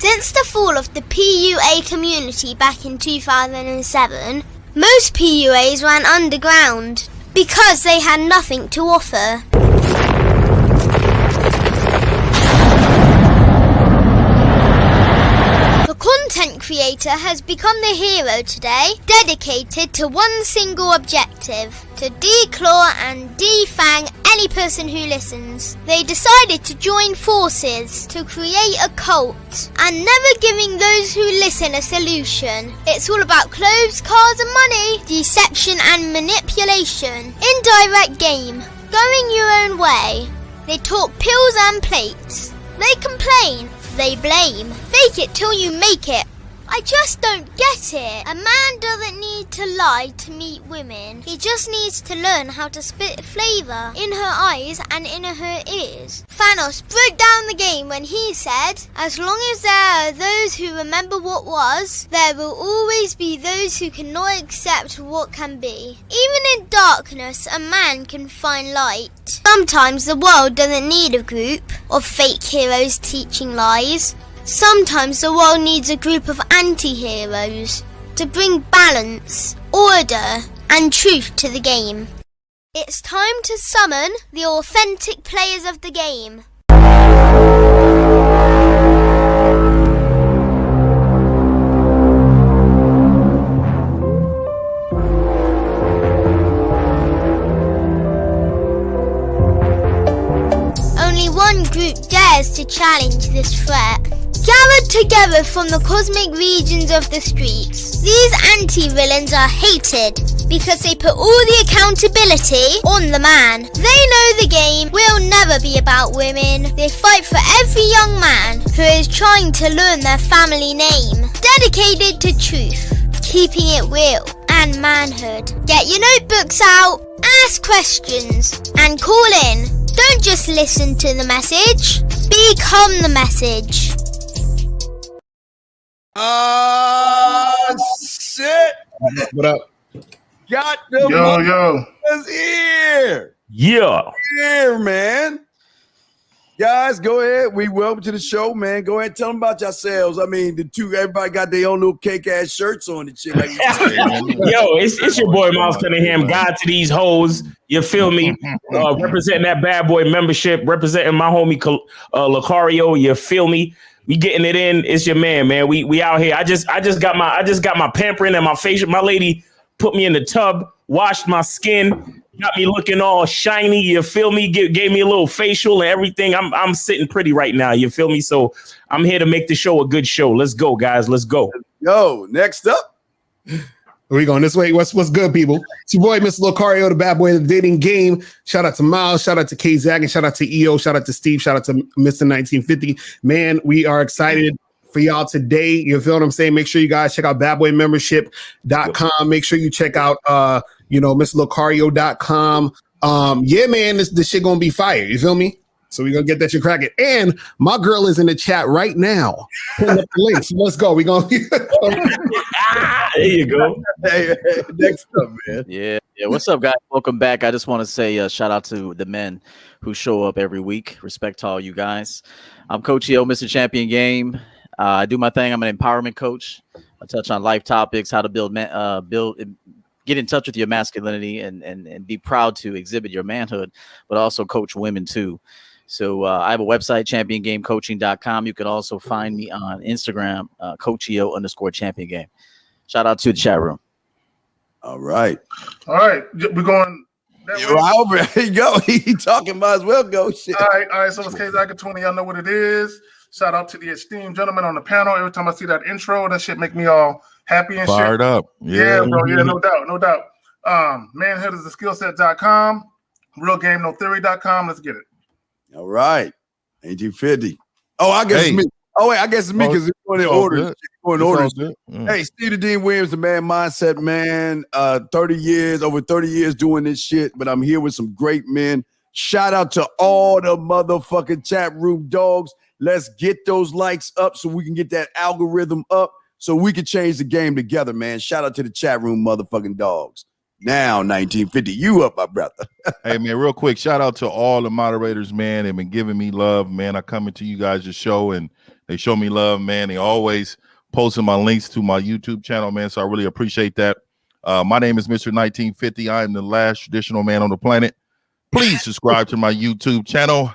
Since the fall of the PUA community back in 2007, most PUAs ran underground because they had nothing to offer. The content creator has become the hero today, dedicated to one single objective: to declaw and defang any person who listens. They decided to join forces to create a cult, and never giving those who listen a solution. It's all about clothes, cars and money, deception and manipulation, indirect game, going your own way. They talk pills and plates. They complain. They blame. Fake it till you make it. I just don't get it. A man doesn't need to lie to meet women. He just needs to learn how to spit flavour in her eyes and in her ears. Thanos broke down the game when he said, as long as there are those who remember what was, there will always be those who cannot accept what can be. Even in darkness, a man can find light. Sometimes the world doesn't need a group of fake heroes teaching lies. Sometimes the world needs a group of anti-heroes to bring balance, order, and truth to the game. It's time to summon the authentic players of the game. Only one group dares to challenge this threat. Gathered together from the cosmic regions of the streets, these anti-villains are hated because they put all the accountability on the man. They know the game will never be about women. They fight for every young man who is trying to learn their family name. Dedicated to truth, keeping it real and manhood. Get your notebooks out, ask questions, and call in. Don't just listen to the message, become the message. Shit. What up? Got the motherfuckers here. Yeah. Here, man. Guys, go ahead. We welcome to the show, man. Go ahead and tell them about yourselves. I mean, everybody got their own little cake-ass shirts on and shit. Like Yo, it's your boy, Miles Cunningham, God to these hoes. You feel me? Representing that bad boy membership, representing my homie Lucario. You feel me? We getting it in. It's your man. We out here. I just got my pampering and my facial. My lady put me in the tub, washed my skin, got me looking all shiny. You feel me? Gave me a little facial and everything. I'm sitting pretty right now. You feel me? So I'm here to make the show a good show. Let's go, guys. Let's go. Yo, next up. Are we going this way? What's good, people? It's your boy, Mr. Lucario, the bad boy of the dating game. Shout out to Miles, shout out to 𝐒𝐻, and shout out to EO, shout out to Steve, shout out to Mr. 1950. Man, we are excited for y'all today. You feel what I'm saying? Make sure you guys check out badboymembership.com. Make sure you check out MrLucario.com. Yeah, man, this shit gonna be fire. You feel me? So we're gonna get that shit cracking. And my girl is in the chat right now. Putting up the link. So let's go. We're gonna there you go. Hey, next up, man. Yeah. What's up, guys? Welcome back. I just want to say shout out to the men who show up every week. Respect to all you guys. I'm Coach 𝐒𝐿, Mr. Champion Game. I do my thing. I'm an empowerment coach. I touch on life topics, how to get in touch with your masculinity and be proud to exhibit your manhood, but also coach women too. So I have a website, championgamecoaching.com. You can also find me on Instagram, Coach 𝐒𝐿_champion game. Shout out to the chat room. All right. We're going. There you go. He talking, might as well go. Shit. All right. So it's 𝐒𝐻20. Y'all know what it is. Shout out to the esteemed gentleman on the panel. Every time I see that intro, that shit make me all happy and fired up. Yeah, bro. Yeah, no doubt. Manhoodistheskillset.com. Real game, no theory.com. Let's get it. All right. 1850. Oh, I guess it's me. Oh, wait, I guess it's me because it's going in order. Hey, Steve the Dean Williams, the man mindset man. 30 years, over 30 years doing this shit, but I'm here with some great men. Shout out to all the motherfucking chat room dogs. Let's get those likes up so we can get that algorithm up so we can change the game together, man. Shout out to the chat room motherfucking dogs. Now, 1950, you up, my brother. Hey, man, real quick, shout out to all the moderators, man. They've been giving me love, man. I come into you guys' show, and they show me love, man. They always posting my links to my YouTube channel, man, so I really appreciate that. My name is Mr. 1950. I am the last traditional man on the planet. Please subscribe to my YouTube channel.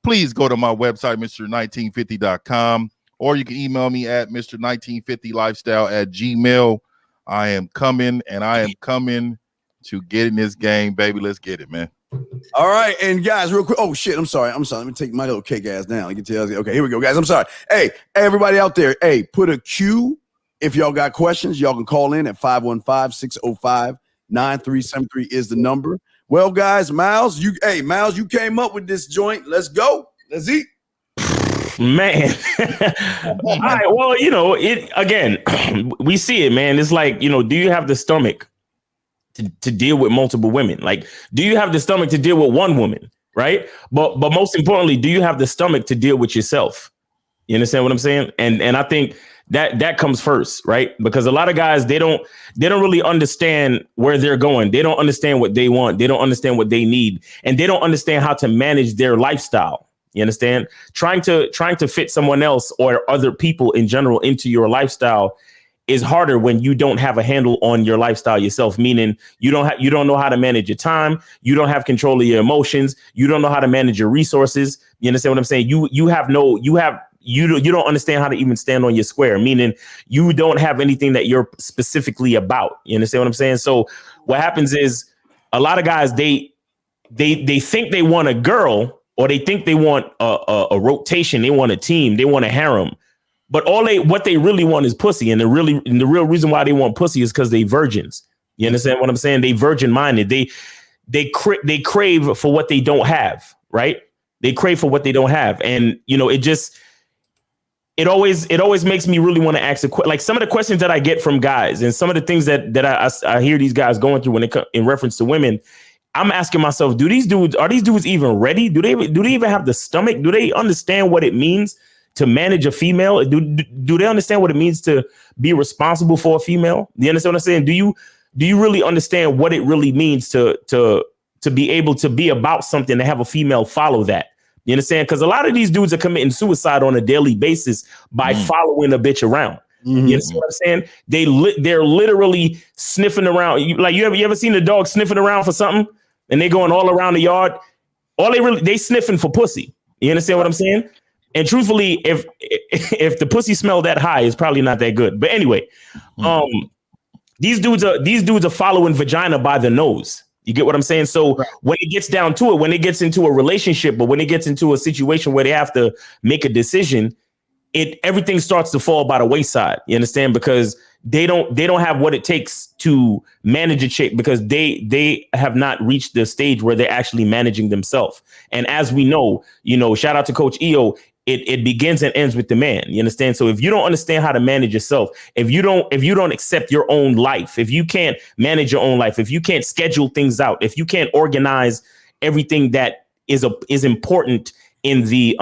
Please go to my website, Mr1950.com, or you can email me at Mr1950lifestyle@gmail.com. I am coming, and I am coming to get in this game, baby. Let's get it, man. All right, and guys, real quick. Oh shit, I'm sorry. Let me take my little cake ass down. You can tell. Okay, here we go, guys. I'm sorry. Hey, everybody out there. Hey, put a Q if y'all got questions. Y'all can call in at 515-605-9373 is the number. Well, guys, Miles, you came up with this joint. Let's go. Let's eat. Man. All right, well, it again, we see it, man. It's like, do you have the stomach to deal with multiple women? Like, do you have the stomach to deal with one woman, right? But most importantly, do you have the stomach to deal with yourself? You understand what I'm saying? And I think that comes first, right? Because a lot of guys, they don't really understand where they're going. They don't understand what they want. They don't understand what they need, and they don't understand how to manage their lifestyle. You understand? Trying to fit someone else or other people in general into your lifestyle is harder when you don't have a handle on your lifestyle yourself, meaning you don't know how to manage your time. You don't have control of your emotions. You don't know how to manage your resources. You understand what I'm saying? You don't understand how to even stand on your square, meaning you don't have anything that you're specifically about. You understand what I'm saying? So what happens is a lot of guys, they think they want a girl, or they think they want a rotation. They want a team. They want a harem. But what they really want is pussy. And the real reason why they want pussy is because they virgins. You understand what I'm saying? They virgin minded. They crave for what they don't have. Right. They crave for what they don't have. And, it always makes me really want to ask like some of the questions that I get from guys and some of the things that I hear these guys going through in reference to women. I'm asking myself, are these dudes even ready? Do they even have the stomach? Do they understand what it means to manage a female? Do they understand what it means to be responsible for a female? Do you understand what I'm saying? Do you really understand what it really means to be able to be about something, to have a female follow that? You understand? Because a lot of these dudes are committing suicide on a daily basis by following a bitch around. Mm-hmm. You understand what I'm saying? They're literally sniffing around. Like you ever seen a dog sniffing around for something? And they going all around the yard. They sniffing for pussy. You understand what I'm saying? And truthfully, if the pussy smell that high, it's probably not that good. But anyway, these dudes are following vagina by the nose. You get what I'm saying? So when it gets down to it, when it gets into a relationship, but when it gets into a situation where they have to make a decision, everything starts to fall by the wayside. You understand? Because they don't have what it takes to manage a chick, because they have not reached the stage where they're actually managing themselves. And as we know, shout out to Coach EO, it begins and ends with the man. You understand? So if you don't understand how to manage yourself, if you don't accept your own life, if you can't manage your own life, if you can't schedule things out, if you can't organize everything that is important in the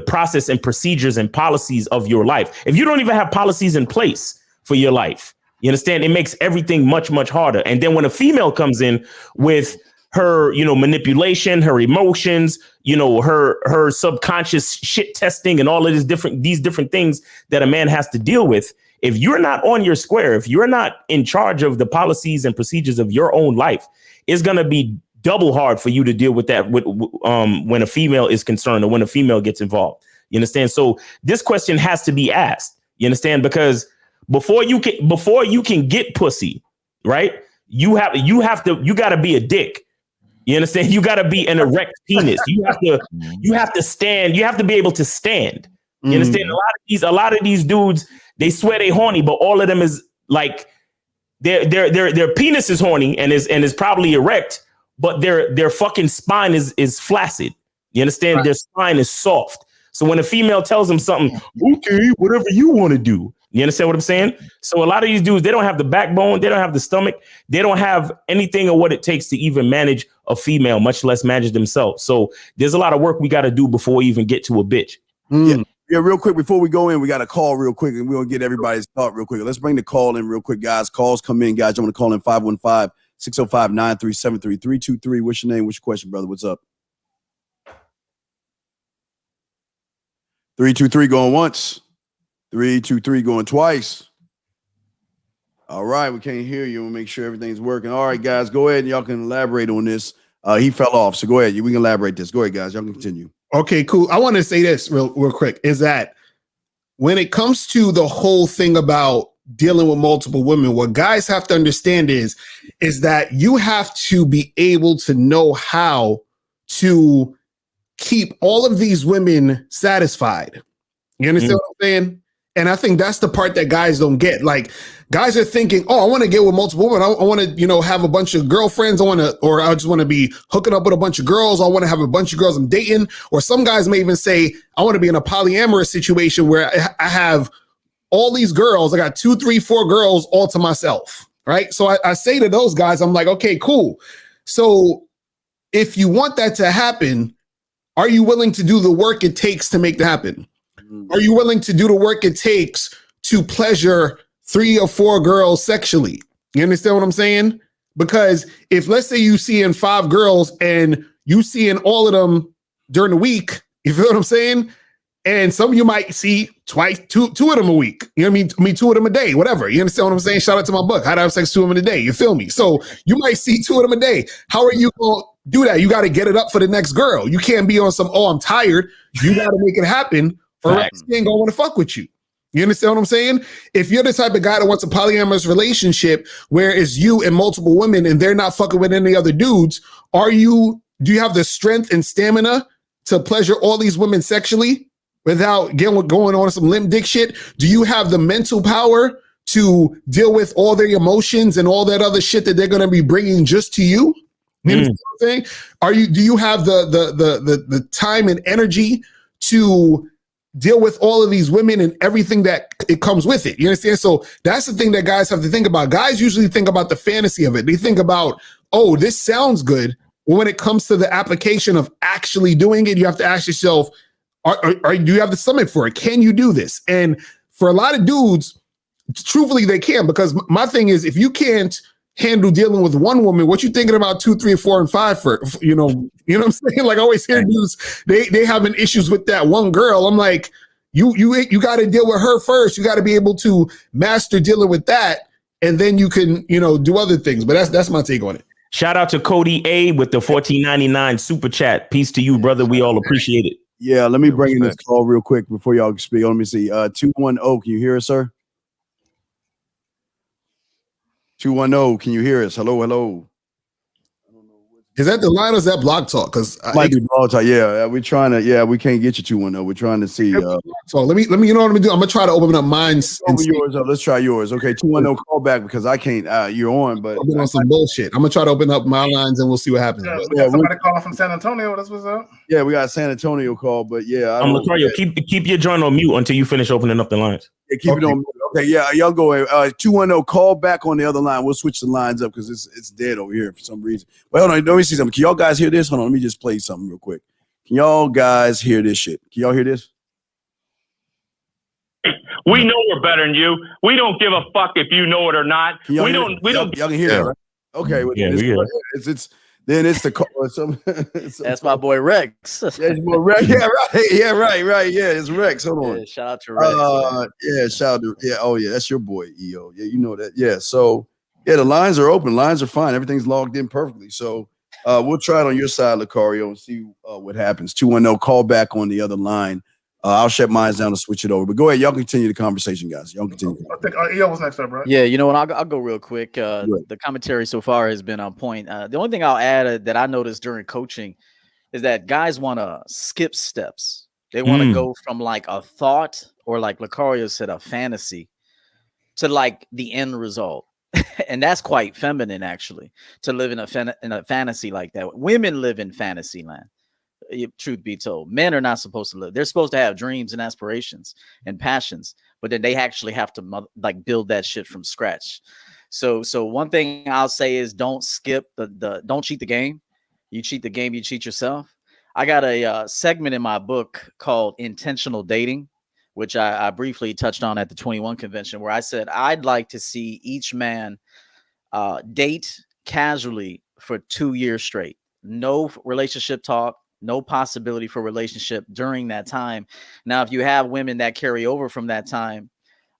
process and procedures and policies of your life, if you don't even have policies in place for your life, you understand, it makes everything much, much harder. And then when a female comes in with her, manipulation, her emotions, her subconscious shit testing and all of these different things that a man has to deal with. If you're not on your square, if you're not in charge of the policies and procedures of your own life, it's going to be double hard for you to deal with that when a female is concerned or when a female gets involved. You understand? So this question has to be asked. You understand? Because before you can get pussy, right? You got to be a dick. You understand? You got to be an erect penis. You have to stand. You have to be able to stand. You understand? A lot of these dudes, they swear they horny, but all of them is like their penis is horny and is probably erect, but their fucking spine is flaccid. You understand? Right. Their spine is soft. So when a female tells them something, okay, whatever you want to do. You understand what I'm saying? So a lot of these dudes, they don't have the backbone. They don't have the stomach. They don't have anything of what it takes to even manage a female, much less manage themselves. So there's a lot of work we got to do before we even get to a bitch. Yeah. Yeah, real quick before we go in, we got a call real quick, and we'll get everybody's thought real quick. Let's bring the call in real quick, guys. Calls come in, guys. I'm going to call in 515-605-9373 323. What's your name? What's your question, brother? What's up? 323 going once. 323 going twice. All right, we can't hear you. We'll make sure everything's working. All right, guys, go ahead and y'all can elaborate on this. He fell off, so go ahead. We can elaborate this. Go ahead, guys. Y'all can continue. Okay, cool. I want to say this real quick, is that when it comes to the whole thing about dealing with multiple women, what guys have to understand is that you have to be able to know how to keep all of these women satisfied. You understand what I'm saying? And I think that's the part that guys don't get. Like, guys are thinking, oh, I want to get with multiple women. I want to, have a bunch of girlfriends. I just want to be hooking up with a bunch of girls. I want to have a bunch of girls I'm dating. Or some guys may even say, I want to be in a polyamorous situation where I have all these girls. I got 2, 3, 4 girls all to myself, right? So I say to those guys, I'm like, okay, cool. So if you want that to happen, are you willing to do the work it takes to make that happen? Are you willing to do the work it takes to pleasure 3 or 4 girls sexually? You understand what I'm saying? Because if, let's say, you see in 5 girls and you see in all of them during the week, you feel what I'm saying? And some of you might see two of them a week. You know what I mean? 2 of them a day, whatever. You understand what I'm saying? Shout out to my book, How to Have Sex 2 of them a day. You feel me? So you might see 2 of them a day. How are you going to do that? You got to get it up for the next girl. You can't be on some, oh, I'm tired. You got to make it happen. Or else he ain't gonna want to fuck with you. You understand what I'm saying? If you're the type of guy that wants a polyamorous relationship where it's you and multiple women and they're not fucking with any other dudes, do you have the strength and stamina to pleasure all these women sexually without going on some limp dick shit? Do you have the mental power to deal with all their emotions and all that other shit that they're gonna be bringing just to you? You understand what I'm saying? Do you have the time and energy to deal with all of these women and everything that it comes with it? You understand? So that's the thing that guys have to think about. Guys usually think about the fantasy of it. They think about, oh, this sounds good. When it comes to the application of actually doing it, you have to ask yourself, do you have the stomach for it? Can you do this? And for a lot of dudes, truthfully, they can, because my thing is, if you can't handle dealing with one woman, what you thinking about 2, 3, 4, and 5 for? You know what I'm saying? Like, I always hear dudes, they having issues with that one girl. I'm like, you got to deal with her first. You got to be able to master dealing with that, and then you can, do other things. But that's my take on it. Shout out to Cody A with the $14.99 super chat. Peace to you, brother. We all appreciate it. Yeah, let me bring in this call real quick before y'all speak. Let me see. 210, can you hear us, sir? 210, can you hear us? Hello. Is that the line or is that Blog Talk? Because might be Blog Talk. Yeah, we're trying to. Yeah, we can't get you 210. We're trying to see. So let me. You know what I'm gonna do? I'm gonna try to open up mine. Yours up. Let's try yours. Okay, 210, call back because I can't. You're on, but I've been on some bullshit. I'm gonna try to open up my lines and we'll see what happens. Yeah, we got somebody calling from San Antonio. That's what's up. Yeah, we got a San Antonio call, but yeah, Latario, keep your joint on mute until you finish opening up the lines. Yeah, keep it on mute. Okay, yeah, y'all go ahead. 210, call back on the other line. We'll switch the lines up because it's dead over here for some reason. Well, hold on, let me see something. Can y'all guys hear this? Hold on, let me just play something real quick. Can y'all guys hear this shit? Can y'all hear this? We know we're better than you. We don't give a fuck if you know it or not. We don't. Y'all can hear that, right? Okay, it's the call. That's my boy Rex. Yeah, Rex. Yeah, right. Yeah, right. Yeah, it's Rex. Hold on. Yeah, shout out to Rex. Yeah, shout out to Oh yeah, that's your boy EO. Yeah, you know that. Yeah, so yeah, the lines are open. Lines are fine. Everything's logged in perfectly. So we'll try it on your side, Lucario, and see what happens. 210, call back on the other line. I'll shut mine down and switch it over. But go ahead, y'all continue the conversation, guys. Y'all continue. I think EO was next up, right? Yeah, you know what? I'll go real quick. The commentary so far has been on point. The only thing I'll add that I noticed during coaching is that guys want to skip steps. They want to go from like a thought, or like Lucario said, a fantasy, to like the end result. And that's quite feminine, actually, to live in a fantasy like that. Women live in fantasy land. Truth be told, men are not supposed to live. They're supposed to have dreams and aspirations and passions, but then they actually have to like build that shit from scratch. So one thing I'll say is don't skip don't cheat the game. You cheat the game, you cheat yourself. I got a segment in my book called Intentional Dating. which I briefly touched on at the 21 convention, where I said I'd like to see each man date casually for 2 years straight. No relationship talk, no possibility for relationship during that time. Now, if you have women that carry over from that time,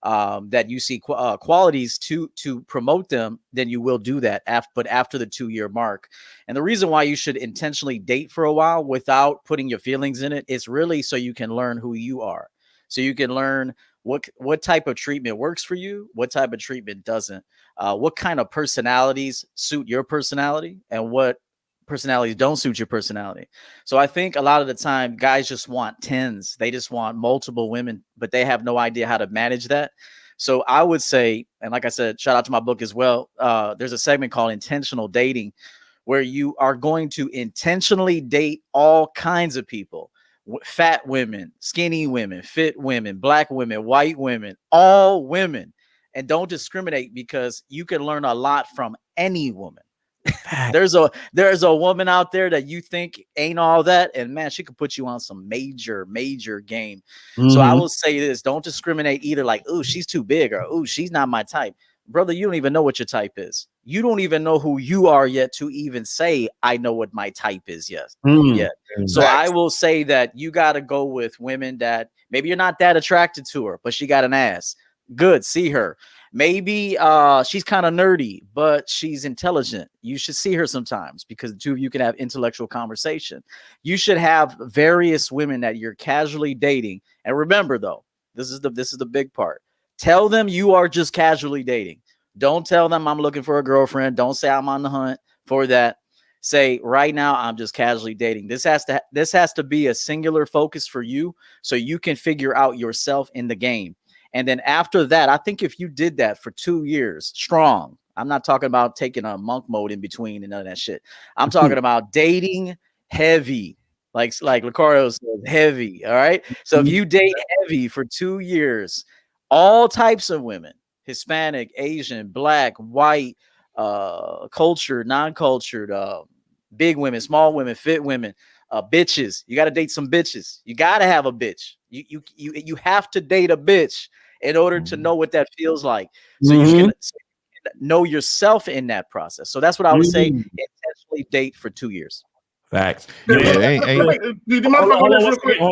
that you see qualities to promote them, then you will do that. But after the 2-year mark. And the reason why you should intentionally date for a while without putting your feelings in it is really so you can learn who you are. So you can learn what type of treatment works for you, what type of treatment doesn't, what kind of personalities suit your personality, and what personalities don't suit your personality. So I think a lot of the time guys just want tens. They just want multiple women, but they have no idea how to manage that. So I would say, and like I said, shout out to my book as well. There's a segment called Intentional Dating, where you are going to intentionally date all kinds of people. Fat women, skinny women, fit women, black women, white women, all women. And don't discriminate, because you can learn a lot from any woman. There's a woman out there that you think ain't all that, and man, she could put you on some major game. So I will say this: don't discriminate either, like, oh, she's too big, or oh, she's not my type. Brother, you don't even know what your type is. You don't even know who you are yet to even say, I know what my type is yet. So I will say that you got to go with women that maybe you're not that attracted to her, but she got an ass. Good, see her. Maybe she's kind of nerdy, but she's intelligent. You should see her sometimes, because the two of you can have intellectual conversation. You should have various women that you're casually dating. And remember, though, this is the big part. Tell them you are just casually dating. Don't tell them I'm looking for a girlfriend. Don't say I'm on the hunt for that. Say right now I'm just casually dating. This has to be a singular focus for you, so you can figure out yourself in the game. And then after that, I think if you did that for 2 years strong, I'm not talking about taking a monk mode in between and none of that shit. I'm talking about dating heavy, like Lucario says, heavy. All right. So if you date heavy for 2 years, all types of women, Hispanic, Asian, black, white, cultured, non-cultured, big women, small women, fit women, bitches. You got to date some bitches. You got to have a bitch. You have to date a bitch in order to know what that feels like. So you can know yourself in that process. So that's what I would say. Intentionally date for 2 years. Facts. Hold on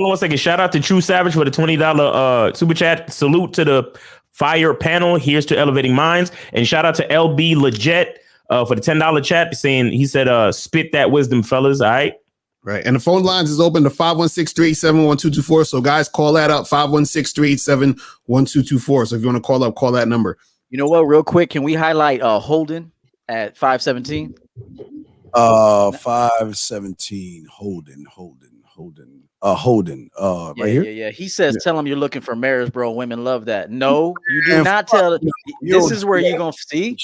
1 second. Shout out to True Savage for the $20 super chat. Salute to the fire panel. Here's to elevating minds. And shout out to LB Legit for the $10 chat, saying, he said, spit that wisdom, fellas. All right. Right. And the phone lines is open to 516-387-1224. So guys, call that up, 516-387-1224. So if you want to call up, call that number. You know what, real quick, can we highlight Holden at 517? 517 Holden. Right here. Yeah. He says, tell him you're looking for marriage, bro. Women love that. No, you do not tell. This is where you're gonna see.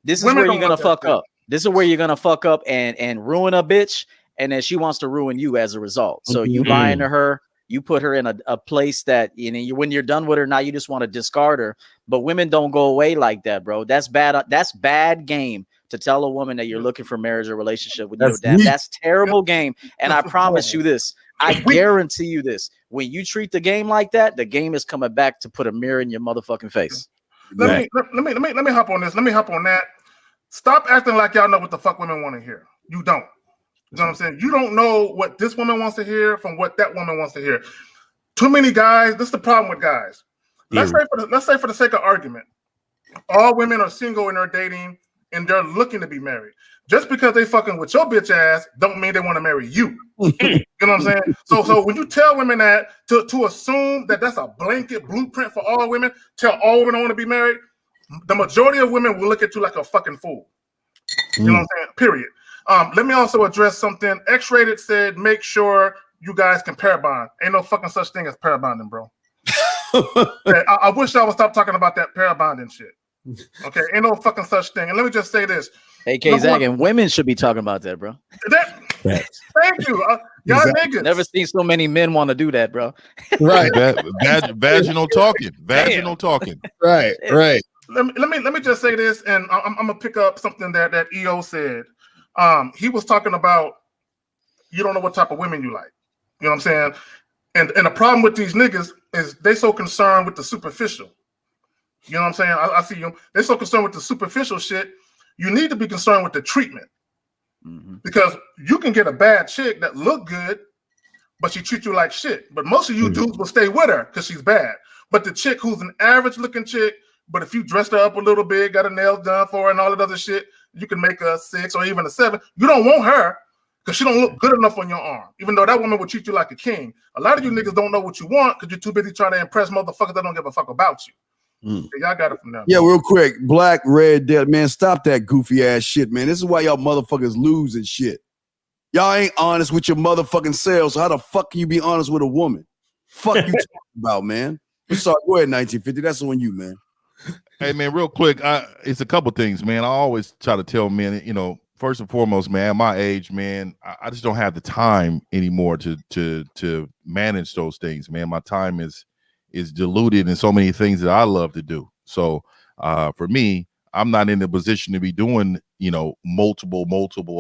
This is where you're gonna fuck up. This is where you're gonna fuck up and ruin a bitch, and then she wants to ruin you as a result. So you lying to her, you put her in a place that, you know, when you're done with her, now you just want to discard her. But women don't go away like that, bro. That's bad. That's bad game to tell a woman that you're looking for marriage or relationship with your dad. That's terrible game. And I promise you this. I guarantee you this. When you treat the game like that, the game is coming back to put a mirror in your motherfucking face. Let me hop on this. Let me hop on that. Stop acting like y'all know what the fuck women want to hear. You don't. You know what I'm saying? You don't know what this woman wants to hear from what that woman wants to hear. Too many guys. This is the problem with guys. Let's say for the sake of argument, all women are single and they're dating and they're looking to be married. Just because they fucking with your bitch ass don't mean they want to marry you. You know what I'm saying? So when you tell women that to assume that that's a blanket blueprint for all women, tell all women want to be married, the majority of women will look at you like a fucking fool. You know what I'm saying? Period. Let me also address something. X-Rated said, make sure you guys can pair bond. Ain't no fucking such thing as pair bonding, bro. I wish I would stop talking about that pair bonding shit. Okay, ain't no fucking such thing. And let me just say this. Hey, 𝐂𝐍𝐓, and women should be talking about that, bro. Thank you. Y'all niggas. Never seen so many men want to do that, bro. Right. Vaginal talking. Vaginal talking. Right. Let me just say this, and I'm gonna pick up something that EO said. He was talking about you don't know what type of women you like. You know what I'm saying? And the problem with these niggas, is they so concerned with the superficial. You know what I'm saying? I see them. They're so concerned with the superficial shit. You need to be concerned with the treatment. Because you can get a bad chick that look good, but she treats you like shit. But most of you dudes will stay with her because she's bad. But the chick who's an average looking chick, but if you dressed her up a little bit, got her nails done for her and all that other shit, you can make her a 6 or even a 7. You don't want her because she don't look good enough on your arm, even though that woman will treat you like a king. A lot of you niggas don't know what you want because you're too busy trying to impress motherfuckers that don't give a fuck about you. Y'all got it from there. Yeah, real quick. Black, red, dead. Man, stop that goofy ass shit, man. This is why y'all motherfuckers lose and shit. Y'all ain't honest with your motherfucking selves. So how the fuck can you be honest with a woman? Fuck you talking about, man. I'm sorry. Go ahead, 1950. That's on you, man. Hey, man, real quick. It's a couple things, man. I always try to tell men, first and foremost, man, at my age, man, I just don't have the time anymore to manage those things, man. My time is diluted in so many things that I love to do. So for me, I'm not in the position to be doing, multiple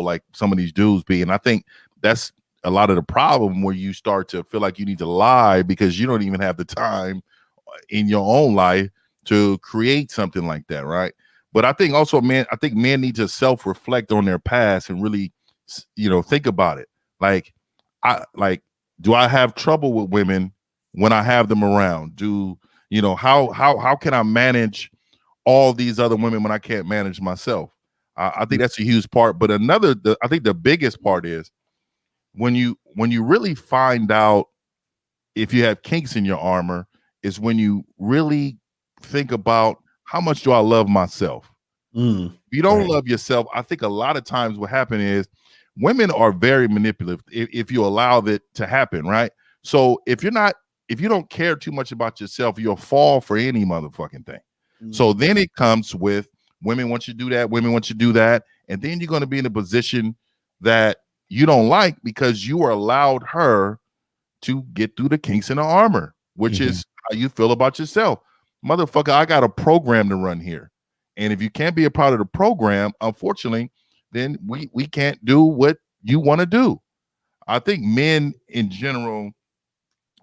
like some of these dudes be. And I think that's a lot of the problem where you start to feel like you need to lie because you don't even have the time in your own life to create something like that. Right. But I think also, men need to self-reflect on their past and really, think about it. Do I have trouble with women when I have them around? How can I manage all these other women when I can't manage myself? I think that's a huge part. But I think the biggest part is when you really find out if you have kinks in your armor is when you really think about how much do I love myself? If you don't love yourself, I think a lot of times what happens is women are very manipulative if you allow that to happen, right? So if you don't care too much about yourself, you'll fall for any motherfucking thing. So then it comes with women want you to do that, women want you to do that, and then you're going to be in a position that you don't like because you are allowed her to get through the kinks in the armor, which is how you feel about yourself. Motherfucker, I got a program to run here. And if you can't be a part of the program, unfortunately, then we can't do what you want to do. I think men in general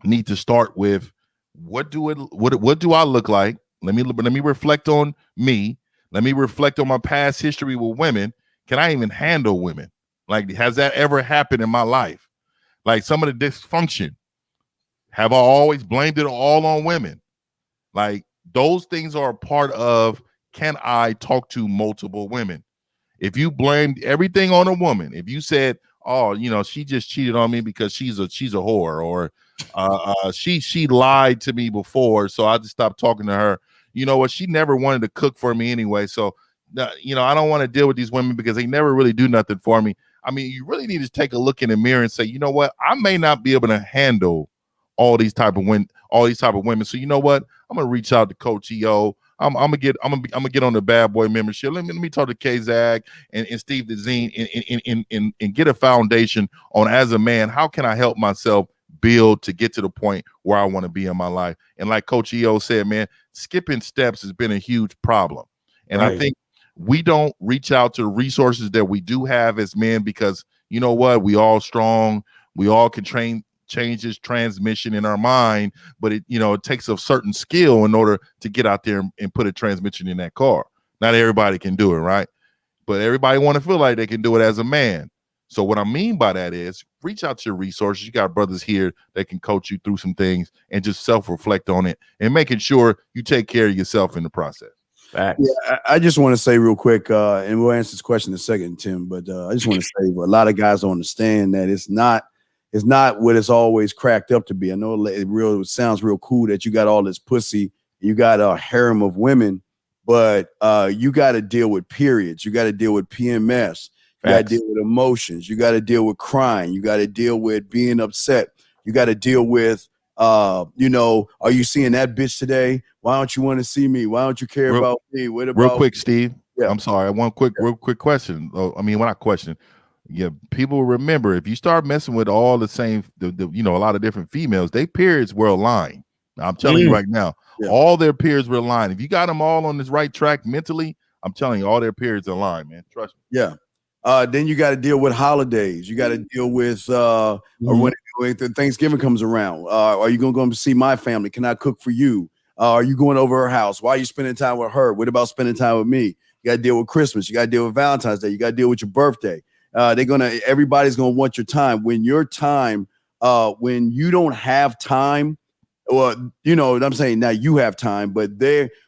need to start with what do I look like? Let me reflect on me. Let me reflect on my past history with women. Can I even handle women? Like, has that ever happened in my life? Like some of the dysfunction, have I always blamed it all on women? Like those things are a part of, can I talk to multiple women? If you blamed everything on a woman, if you said, oh, she just cheated on me because she's a whore, or she lied to me before, so I just stopped talking to her. You know what? She never wanted to cook for me anyway. So, I don't want to deal with these women because they never really do nothing for me. I mean, you really need to take a look in the mirror and say, you know what? I may not be able to handle all these type of women. So you know what? I'm gonna reach out to Coach EO. I'm gonna get on the bad boy membership. Let me talk to 𝐒𝐍 and Steve the Zine and get a foundation on, as a man, how can I help myself build to get to the point where I want to be in my life. And like Coach EO said, man, skipping steps has been a huge problem. And I think we don't reach out to the resources that we do have as men because, you know what, we all strong. We all can change this transmission in our mind, but it takes a certain skill in order to get out there and put a transmission in that car. Not everybody can do it, right? But everybody want to feel like they can do it as a man. So what I mean by that is reach out to your resources. You got brothers here that can coach you through some things and just self-reflect on it and making sure you take care of yourself in the process. Facts. Yeah, I just want to say real quick, and we'll answer this question in a second, Tim, but I just want to say a lot of guys don't understand that it's not what it's always cracked up to be. I know it sounds real cool that you got all this pussy, you got a harem of women, but you got to deal with periods. You got to deal with PMS. You got to deal with emotions. You got to deal with crying. You got to deal with being upset. You got to deal with, are you seeing that bitch today? Why don't you want to see me? Why don't you care about me? What about real quick, Steve? Yeah. I'm sorry. Real quick question. Not question. Yeah, people remember if you start messing with all the same, a lot of different females, their periods were aligned. I'm telling you right now, all their periods were aligned. If you got them all on this right track mentally, I'm telling you, all their periods are aligned, man. Trust me. Yeah. Then you got to deal with holidays. You got to deal with when they do When Thanksgiving comes around, are you going to go see my family? Can I cook for you? Are you going over her house? Why are you spending time with her? What about spending time with me? You got to deal with Christmas. You got to deal with Valentine's Day. You got to deal with your birthday. Everybody's going to want your time. When your time, when you don't have time, or, you know what I'm saying? Now you have time, but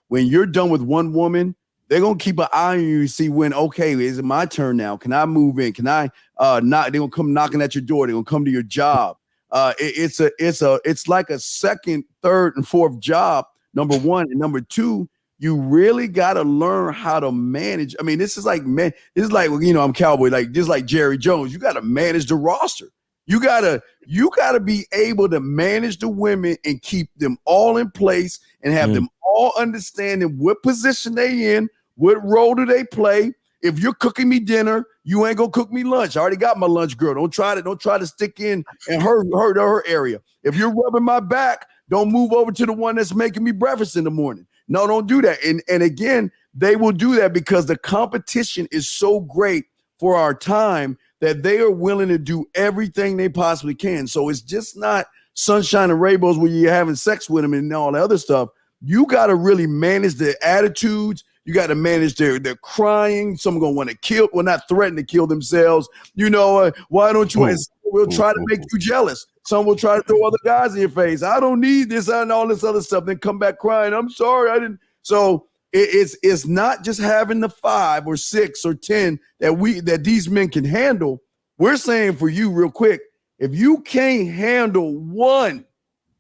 when you're done with one woman, they're going to keep an eye on you to see when, okay, is it my turn now? Can I move in? Can I knock? They're going to come knocking at your door. They're going to come to your job. It's like a second, third, and fourth job. Number one. And number two, you really got to learn how to manage. I mean, this is like, I'm Cowboy, like just like Jerry Jones. You got to manage the roster. You gotta be able to manage the women and keep them all in place and have them all understanding what position they in, what role do they play. If you're cooking me dinner, you ain't gonna cook me lunch. I already got my lunch, girl. Don't try to stick in and hurt her area. If you're rubbing my back, don't move over to the one that's making me breakfast in the morning. No, don't do that. And again, they will do that because the competition is so great for our time that they are willing to do everything they possibly can. So it's just not sunshine and rainbows when you're having sex with them and all the other stuff. You got to really manage their attitudes. You got to manage their crying. Some are going to want to kill, well, not threaten to kill themselves. You know, why don't you? We'll try to make you jealous. Some will try to throw other guys in your face. I don't need this and all this other stuff. Then come back crying. I'm sorry, I didn't. So it's not just having the 5 or 6 or 10 that these men can handle. We're saying for you real quick, if you can't handle one,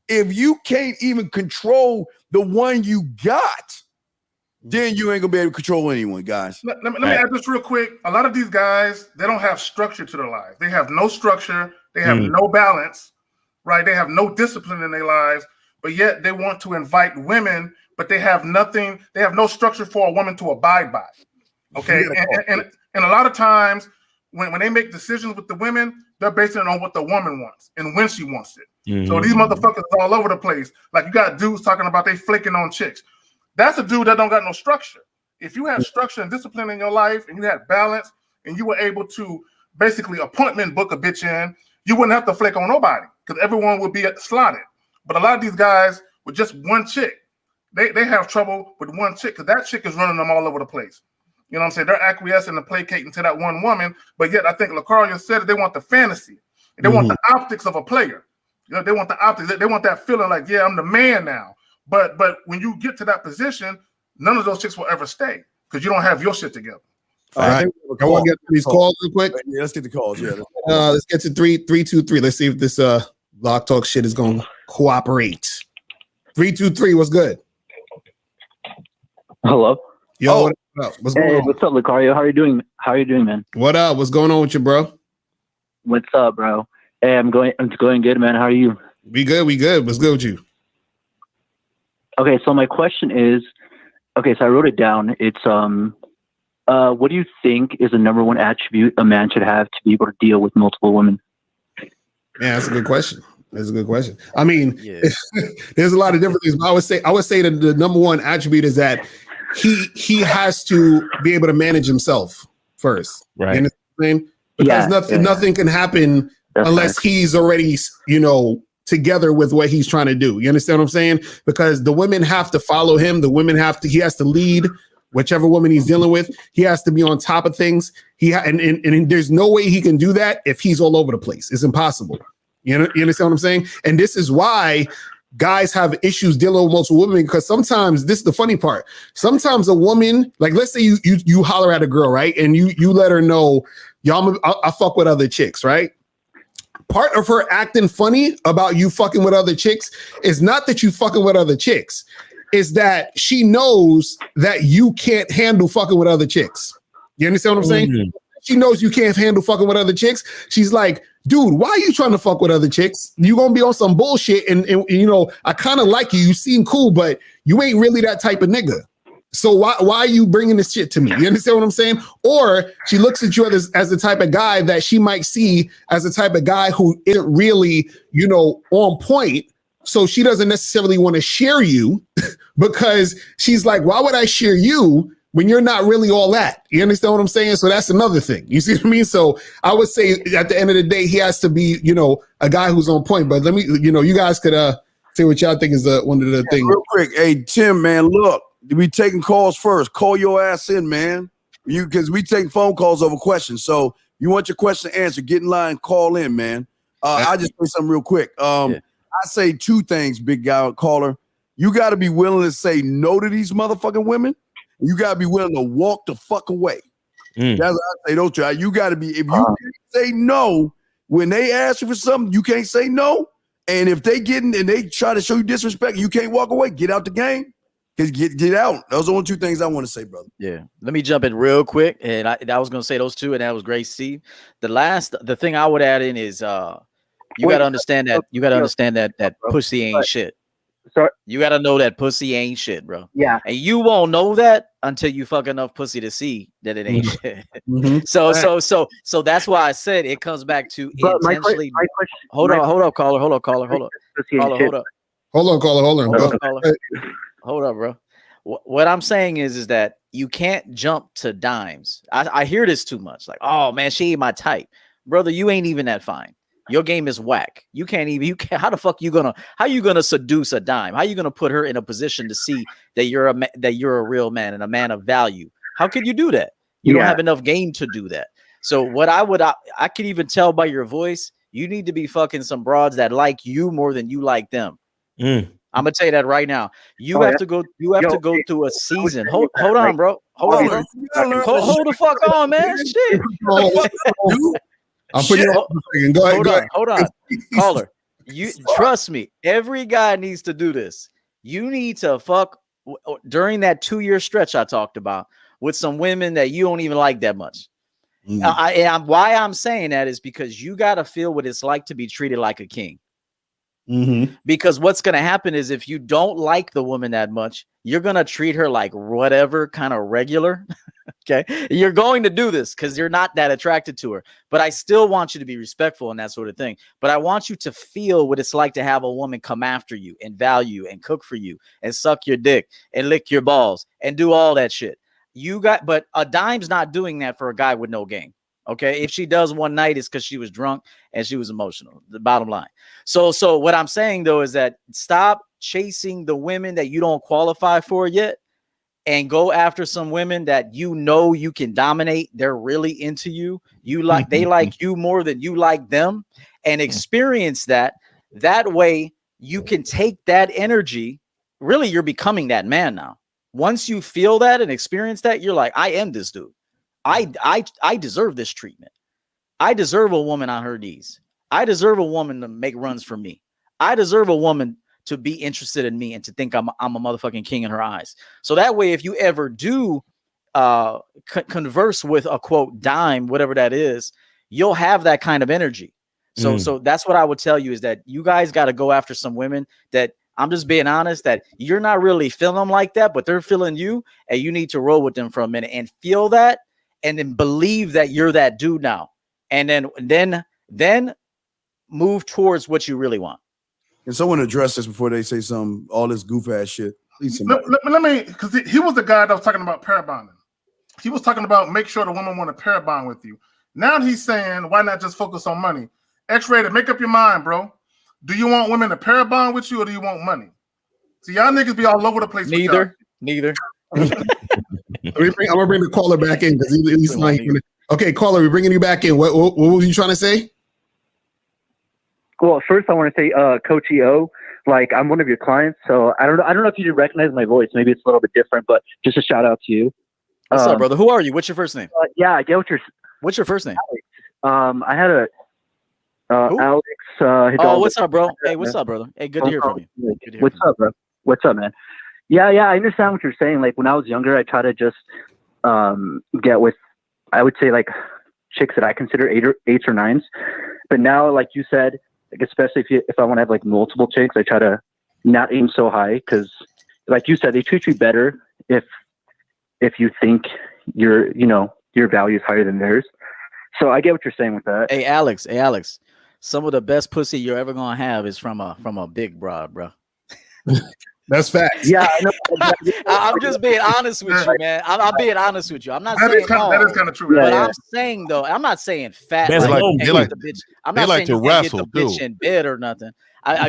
if you can't even control the one you got, then you ain't gonna be able to control anyone, guys. Let me add this real quick. A lot of these guys, they don't have structure to their lives. They have no structure. They have no balance, right? They have no discipline in their lives, but yet they want to invite women, but they have nothing. They have no structure for a woman to abide by. Okay, and a lot of times when they make decisions with the women, they're basing it on what the woman wants and when she wants it. So these motherfuckers are all over the place. Like you got dudes talking about they flicking on chicks. That's a dude that don't got no structure. If you have structure and discipline in your life and you had balance and you were able to basically appointment book a bitch in, you wouldn't have to flick on nobody because everyone would be slotted. But a lot of these guys with just one chick, they have trouble with one chick because that chick is running them all over the place. You know what I'm saying? They're acquiescing and placating to that one woman, but yet I think 𝐒𝐶 said it, they want the fantasy. They want the optics of a player. You know, they want the optics. They want that feeling like, yeah, I'm the man now. But when you get to that position, none of those chicks will ever stay because you don't have your shit together. All right. I want to get these calls real quick. Yeah, let's get the calls. Yeah. Let's get to 323. Let's see if this Block Talk shit is going to cooperate. 323, what's good? Hello. Yo, what up? What's going on? What's up, 𝐒𝐶? How are you doing? How are you doing, man? What up? What's going on with you, bro? What's up, bro? Hey, I'm going good, man. How are you? We good. What's good with you? Okay, so my question is, so I wrote it down. It's what do you think is the number one attribute a man should have to be able to deal with multiple women? Yeah, that's a good question. I mean, there's a lot of different things. But I would say that the number one attribute is that he has to be able to manage himself first. Right. You know what I'm saying? Because nothing can happen unless he's already, together with what he's trying to do. You understand what I'm saying? Because the women have to follow him. He has to lead whichever woman he's dealing with. He has to be on top of things. And there's no way he can do that if he's all over the place. It's impossible. You understand what I'm saying? And this is why guys have issues dealing with multiple women, because sometimes, this is the funny part, sometimes a woman, like let's say you holler at a girl, right? And you let her know, I fuck with other chicks, right? Part of her acting funny about you fucking with other chicks is not that you fucking with other chicks. Is that she knows that you can't handle fucking with other chicks. You understand what I'm saying? She knows you can't handle fucking with other chicks. She's like, dude, why are you trying to fuck with other chicks? You're going to be on some bullshit. And I kind of like you. You seem cool, but you ain't really that type of nigga. So why are you bringing this shit to me? You understand what I'm saying? Or she looks at you as the type of guy that she might see as the type of guy who isn't really, on point. So she doesn't necessarily want to share you because she's like, why would I share you when you're not really all that. You understand what I'm saying? So that's another thing. You see what I mean? So I would say at the end of the day, he has to be, a guy who's on point. But let me, you guys could say what y'all think is one of the things. Real quick, hey Tim, man, look, we taking calls first. Call your ass in, man. Because we take phone calls over questions. So you want your question answered, get in line, call in, man. I just say something real quick. I say two things, big guy caller. You got to be willing to say no to these motherfucking women. You got to be willing to walk the fuck away. That's what I say. Don't try. You got to be. If you can't say no when they ask you for something, you can't say no. And if they get in and they try to show you disrespect, you can't walk away. Get out the game. Get out. Those are the only two things I want to say, brother. Yeah. Let me jump in real quick. And I was going to say those two, and that was great, Steve. The thing I would add in is you got to understand that. You got to understand that pussy ain't shit. Sorry. You got to know that pussy ain't shit, bro. Yeah. And you won't know that until you fuck enough pussy to see that it ain't shit. So that's why I said it comes back to intentionally. My question, hold up, caller. Hold up. Hold up, bro. What I'm saying is that you can't jump to dimes. I hear this too much. Like, oh man, she ain't my type, brother. You ain't even that fine. Your game is whack. You can't. How the fuck how you gonna seduce a dime? How you gonna put her in a position to see that you're a real man and a man of value? How could you do that? You don't have enough game to do that. So what I could even tell by your voice, you need to be fucking some broads that like you more than you like them. I'm gonna tell you that right now. You have to go through a season. Hold on, bro. Hold on, bro. Hold the fuck on, man. Shit. I'm putting you on. Hold on. Caller. You trust me. Every guy needs to do this. You need to fuck during that 2-year stretch I talked about with some women that you don't even like that much. Why I'm saying that is because you got to feel what it's like to be treated like a king. Because what's going to happen is if you don't like the woman that much, you're going to treat her like whatever, kind of regular. Okay. You're going to do this because you're not that attracted to her. But I still want you to be respectful and that sort of thing. But I want you to feel what it's like to have a woman come after you and value and cook for you and suck your dick and lick your balls and do all that shit. But a dime's not doing that for a guy with no game. Okay. If she does one night, it's because she was drunk and she was emotional. The bottom line. So what I'm saying though is that stop chasing the women that you don't qualify for yet and go after some women that you know you can dominate. They're really into you. They like you more than you like them, and experience that. That way you can take that energy. Really, you're becoming that man now. Once you feel that and experience that, you're like, I am this dude. I deserve this treatment. I deserve a woman on her knees. I deserve a woman to make runs for me. I deserve a woman to be interested in me and to think I'm a motherfucking king in her eyes. So that way, if you ever do converse with a quote dime, whatever that is, you'll have that kind of energy. So that's what I would tell you is that you guys got to go after some women that I'm just being honest that you're not really feeling them like that, but they're feeling you, and you need to roll with them for a minute and feel that, and then believe that you're that dude now, and then move towards what you really want. Can someone address this before they say all this goof ass shit? Please, let me, because he was the guy that was talking about pair bonding. He was talking about make sure the woman want to pair bond with you. Now he's saying, why not just focus on money? X-rated, make up your mind, bro. Do you want women to pair bond with you, or do you want money? See, y'all niggas be all over the place. Neither. I'm gonna bring the caller back in because he's like, okay, caller, we're bringing you back in. What were you trying to say? Well, first I want to say, Coach EO, like I'm one of your clients, so I don't know if you did recognize my voice. Maybe it's a little bit different, but just a shout out to you. What's up, brother? Who are you? What's your first name? Yeah, I get what's your first name? Alex. I had a Alex. What's up, bro? Hey, what's up, brother? Hey, good to hear from you. What's up, bro? What's up, man? Yeah, I understand what you're saying. Like when I was younger, I try to just get with, I would say like chicks that I consider eights or nines. But now, like you said, like especially if I want to have like multiple chicks, I try to not aim so high because, like you said, they treat you better if you think your value is higher than theirs. So I get what you're saying with that. Hey, Alex. Some of the best pussy you're ever gonna have is from a big broad, bro. That's facts. Yeah, I know. I'm just being honest with you, man. I'm being honest with you. I'm not saying that is kind of true. but Yeah. I'm saying though, I'm not saying fat. They Like, like- you can't get the bitch. I'm not saying to you can't wrestle, get the bitch too. in bed or nothing.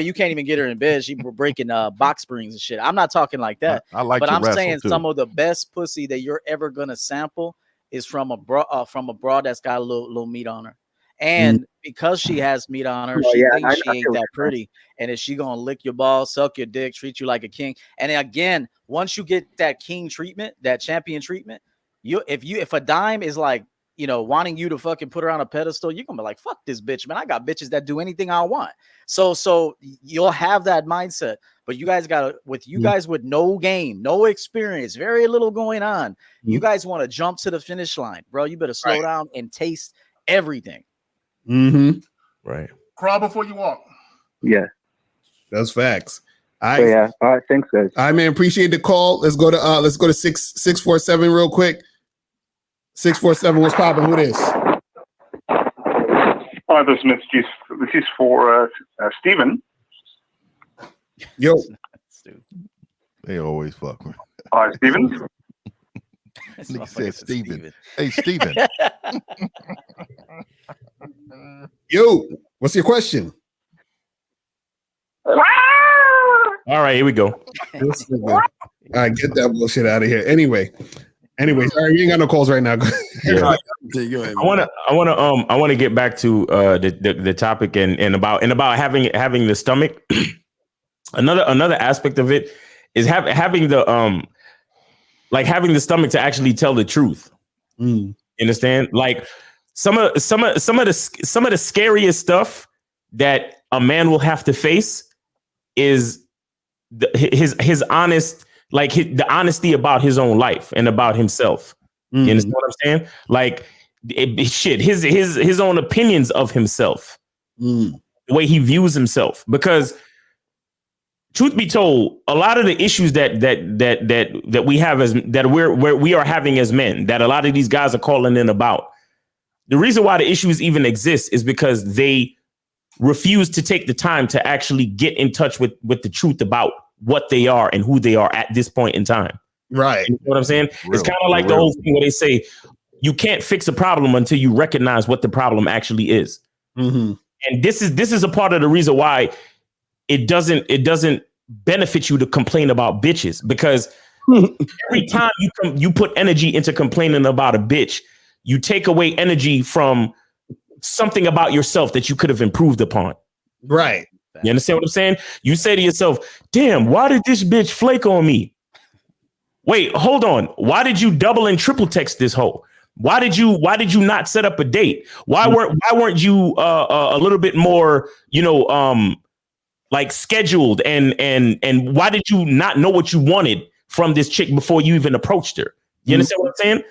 You can't even get her in bed. She breaking box springs and shit. I'm not talking like that. I like But to I'm wrestle saying too. some of the best pussy that you're ever gonna sample is from a broad that's got a little meat on her. And because she has meat on her, Oh, she yeah, thinks I she feel ain't what that you're pretty. And is she gonna lick your balls, suck your dick, treat you like a king? And then again, once you get that king treatment, that champion treatment, if a dime is like, wanting you to fucking put her on a pedestal, you're gonna be like, fuck this bitch, man. I got bitches that do anything I want. So you'll have that mindset. But you guys guys with no game, no experience, very little going on. You guys want to jump to the finish line, bro. You better slow down and taste everything. Mm-hmm. Right. Crawl before you walk. Yeah. That's facts. So, yeah. All right. Thanks, guys. All right, man. Appreciate the call. Let's go to 647 real quick. 647. What's popping? Who this? Hi, this is for Stephen. Yo. They always fuck me. Hi, Stephen. Nigga said Steven. Hey, Steven. Yo, what's your question? All right, here we go. All right, get that bullshit out of here. Anyway, sorry, you ain't got no calls right now. Yeah. I want to get back to the topic and about having the stomach. Another aspect of it is having the having the stomach to actually tell the truth. You understand? Like some of the scariest stuff that a man will have to face is his honest, the honesty about his own life and about himself. You understand what I'm saying? Like his own opinions of himself, the way he views himself. Because truth be told, a lot of the issues that we have we are having as men, that a lot of these guys are calling in about, the reason why the issues even exist is because they refuse to take the time to actually get in touch with the truth about what they are and who they are at this point in time. Right. You know what I'm saying? It's kind of like the whole thing where they say you can't fix a problem until you recognize what the problem actually is. And this is a part of the reason why it doesn't benefit you to complain about bitches, because every time you put energy into complaining about a bitch, you take away energy from something about yourself that you could have improved upon. Right. You understand what I'm saying? You say to yourself, damn, why did this bitch flake on me? Wait, hold on. Why did you double and triple text this hoe? Why did you not set up a date? Why weren't you a little bit more, scheduled, and why did you not know what you wanted from this chick before you even approached her? You understand what I'm saying?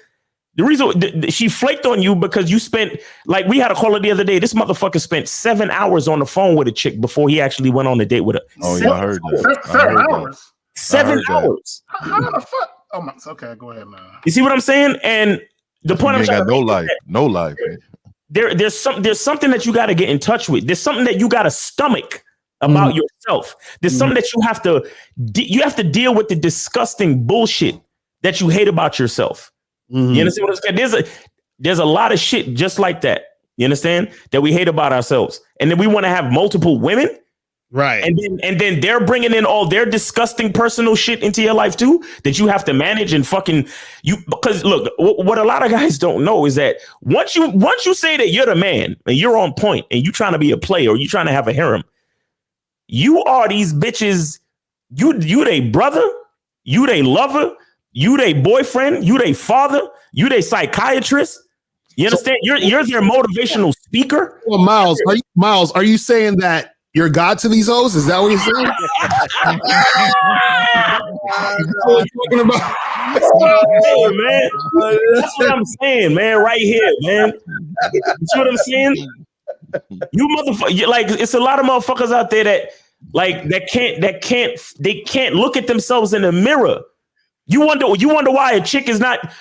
The reason she flaked on you because you spent, we had a caller the other day. This motherfucker spent 7 hours on the phone with a chick before he actually went on a date with her. Oh, yeah, I heard that. 7 hours. 7 hours. How the fuck? Oh my. Okay, go ahead, man. You see what I'm saying? And the point I'm trying to make is no life. There's something that you got to get in touch with. There's something that you got to stomach about yourself. There's something that you have to deal with, the disgusting bullshit that you hate about yourself. You understand what I'm saying? There's a lot of shit just like that. You understand? That we hate about ourselves. And then we want to have multiple women. Right. And then they're bringing in all their disgusting personal shit into your life too, that you have to manage and because look, what a lot of guys don't know is that once you say that you're the man and you're on point and you're trying to be a player or you're trying to have a harem, you are these bitches. You they brother, you they lover, you they boyfriend, you they father, you they psychiatrist. You understand? You're their motivational speaker. Well, Miles, are you saying that you're God to these hoes? Is that what you're saying? What you're talking about? Man. That's what I'm saying, man. Right here, man. You see what I'm saying? You motherfucker, it's a lot of motherfuckers out there that can't look at themselves in the mirror. You wonder why a chick is not.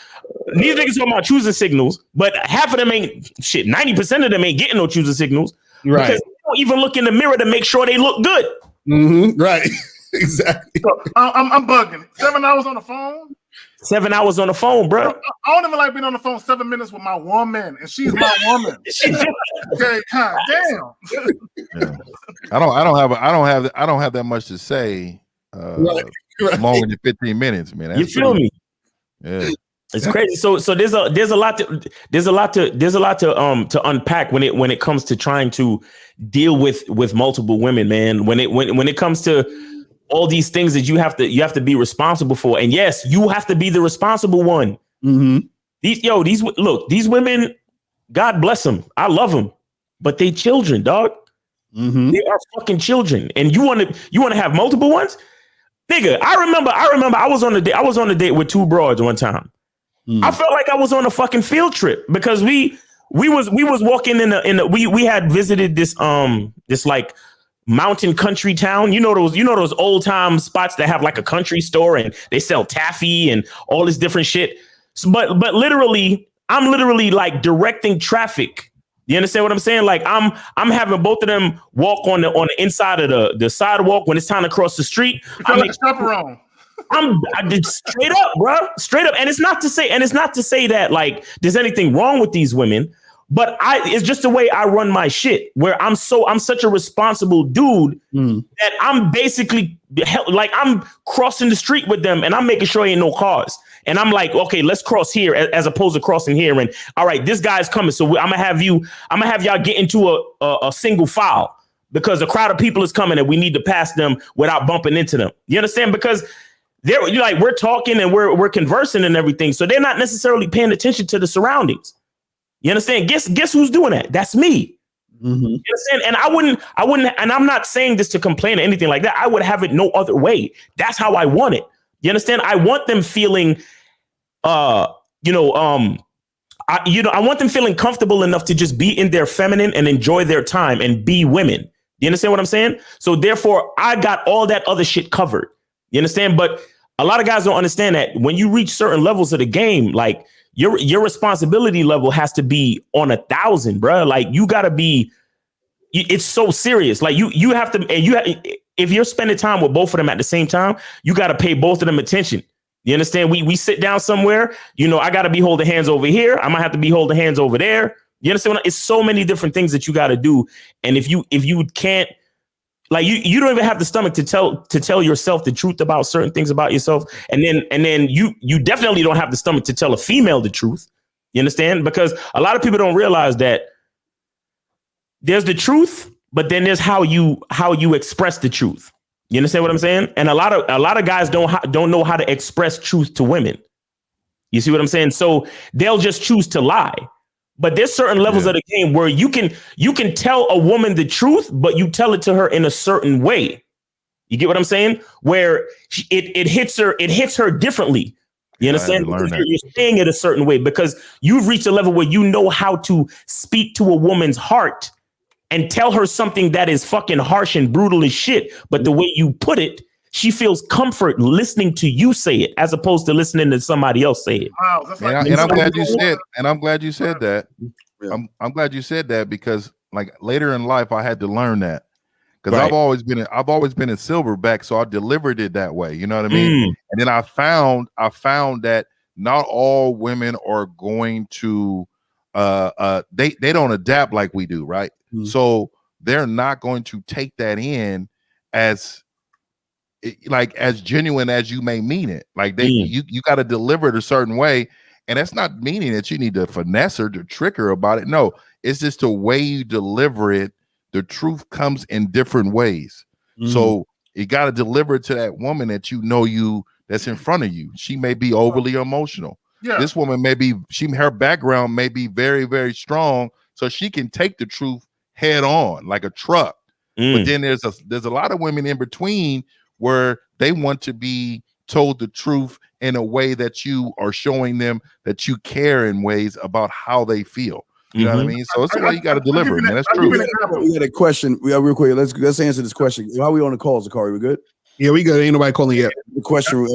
These niggas talking about choosing signals, but half of them ain't shit. 90% of them ain't getting no choosing signals, right? Because they don't even look in the mirror to make sure they look good. Right. Exactly. So, I'm bugging. 7 hours on the phone. 7 hours on the phone, bro. I don't even like being on the phone 7 minutes with my woman, and she's my woman. Okay, god damn. Yeah. I don't have that much to say. Longer than 15 minutes, man. You feel me? Yeah. It's crazy. So there's a lot to unpack when it comes to trying to deal with multiple women, man. When it comes to all these things that you have to be responsible for, and yes, you have to be the responsible one. Mm-hmm. These women, God bless them. I love them, but they children, dog. Mm-hmm. They are fucking children, and you want to have multiple ones, nigga. I remember I was on a date with 2 broads one time. I felt like I was on a fucking field trip because we was walking we had visited this like mountain country town. You know those old time spots that have like a country store and they sell taffy and all this different shit. So, but literally, I'm literally like directing traffic. You understand what I'm saying? Like I'm having both of them walk on the inside of the sidewalk when it's time to cross the street. I'm like a chaperone. I did straight up, bro. Straight up. And it's not to say that like there's anything wrong with these women, but it's just the way I run my shit, where I'm such a responsible dude that I'm basically like I'm crossing the street with them and I'm making sure ain't no cars. And I'm like, okay, let's cross here as opposed to crossing here. And all right, this guy's coming. So I'm gonna have y'all get into a single file because a crowd of people is coming and we need to pass them without bumping into them. You understand? Because we're talking and we're conversing and everything. So they're not necessarily paying attention to the surroundings. You understand? Guess who's doing that? That's me. Mm-hmm. You understand? And I wouldn't, and I'm not saying this to complain or anything like that. I would have it no other way. That's how I want it. You understand? I want them feeling, I want them feeling comfortable enough to just be in their feminine and enjoy their time and be women. You understand what I'm saying? So therefore, I got all that other shit covered. You understand? But a lot of guys don't understand that when you reach certain levels of the game, like your responsibility level has to be on 1,000, bro. Like you got to be. It's so serious. Like you have to, and if you're spending time with both of them at the same time, you got to pay both of them attention. You understand? We sit down somewhere. I got to be holding hands over here. I might have to be holding hands over there. You understand? It's so many different things that you got to do. And if you can't. Like you don't even have the stomach to tell yourself the truth about certain things about yourself. And then you definitely don't have the stomach to tell a female the truth. You understand? Because a lot of people don't realize that there's the truth, but then there's how you express the truth. You understand what I'm saying? And a lot of guys don't know how to express truth to women. You see what I'm saying? So they'll just choose to lie. But there's certain levels of the game where you can tell a woman the truth, but you tell it to her in a certain way. You get what I'm saying? Where it hits her differently. You understand? You're saying it a certain way because you've reached a level where you know how to speak to a woman's heart and tell her something that is fucking harsh and brutal as shit. But the way you put it, she feels comfort listening to you say it as opposed to listening to somebody else say it. Wow, I'm glad you said that. Yeah. I'm glad you said that because like later in life I had to learn that because I've always been a silverback, so I delivered it that way. You know what I mean? And then I found that not all women are going to they don't adapt like we do, right? So they're not going to take that in as genuine as you may mean it. Like you got to deliver it a certain way, and that's not meaning that you need to finesse her to trick her about it. No, it's just the way you deliver it. The truth comes in different ways. So you got to deliver it to that woman that that's in front of you. She may be overly emotional. Yeah. This woman her background may be very, very strong, so she can take the truth head on like a truck. But then there's a lot of women in between where they want to be told the truth in a way that you are showing them that you care in ways about how they feel. You know what I mean? So it's the way you got to deliver it, man. That's true. We got a question. We got real quick. Let's answer this question. How are we on the calls, Zakari? We good? Yeah, we good. Ain't nobody calling yet. The question.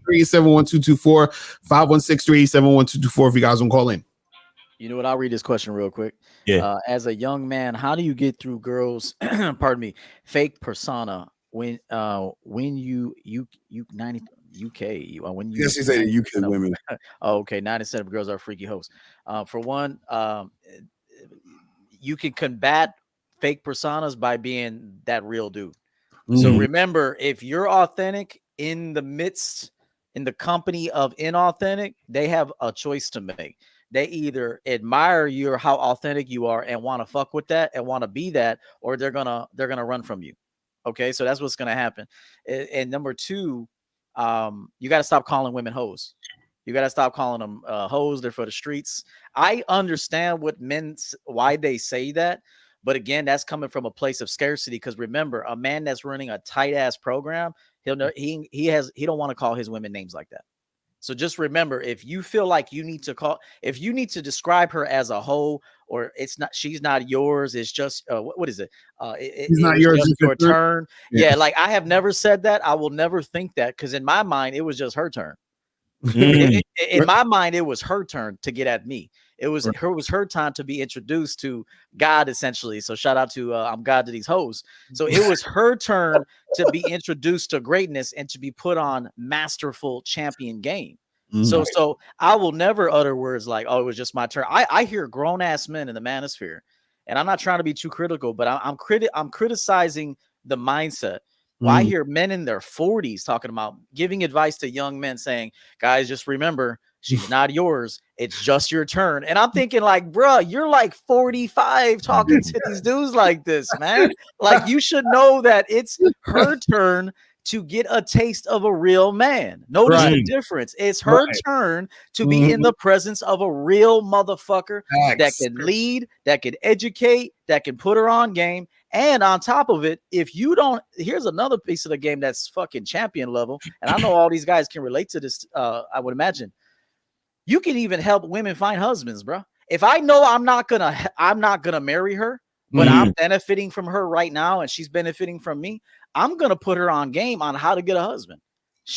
516-387-1224. 516-387-1224 if you guys want to call in. You know what? I'll read this question real quick. Yeah. As a young man, how do you get through girls, pardon me, fake persona when you 90 UK when you Yes, he said the UK women. Oh, okay, 90% of girls are freaky hosts. For one, you can combat fake personas by being that real dude. So remember, if you're authentic in the company of inauthentic, they have a choice to make. They either admire you how authentic you are and want to fuck with that and want to be that, or they're gonna run from you. Okay, so that's what's gonna happen. And number two, you got to stop calling women hoes. You got to stop calling them hoes. They're for the streets. I understand why they say that. But again, that's coming from a place of scarcity. Because remember, a man that's running a tight ass program, he don't want to call his women names like that. So just remember, if you feel like you need to describe her as a hoe, or she's not yours, it's just what is it? It's not yours, just your turn. Yeah, like I have never said that. I will never think that, because in my mind, it was just her turn. In my mind, it was her turn to get at me. It was her time to be introduced to God, essentially. So shout out to I'm God to these hoes. So it was her turn to be introduced to greatness and to be put on masterful champion game. So I will never utter words like, "Oh, it was just my turn." I hear grown ass men in the manosphere, and I'm not trying to be too critical, but I'm criticizing the mindset. Well, I hear men in their 40s talking about giving advice to young men, saying, "Guys, just remember, she's not yours. It's just your turn." And I'm thinking, like, bro, you're like 45 talking to these dudes like this, man. Like, you should know that it's her turn to get a taste of a real man. Notice the difference. It's her turn to be in the presence of a real motherfucker that can lead, that can educate, that can put her on game. And on top of it, if you don't, here's another piece of the game that's fucking champion level. And I know all these guys can relate to this. I would imagine you can even help women find husbands, bro. If I know I'm not gonna marry her, but I'm benefiting from her right now, and she's benefiting from me, I'm gonna put her on game on how to get a husband.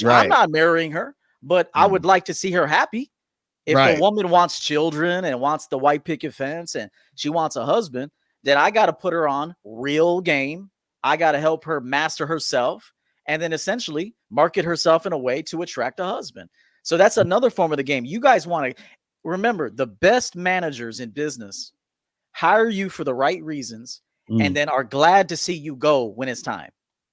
I'm not marrying her, but I would like to see her happy. If a woman wants children and wants the white picket fence and she wants a husband, then I got to put her on real game. I got to help her master herself and then essentially market herself in a way to attract a husband. So that's another form of the game. You guys want to remember, the best managers in business hire you for the right reasons and then are glad to see you go when it's time.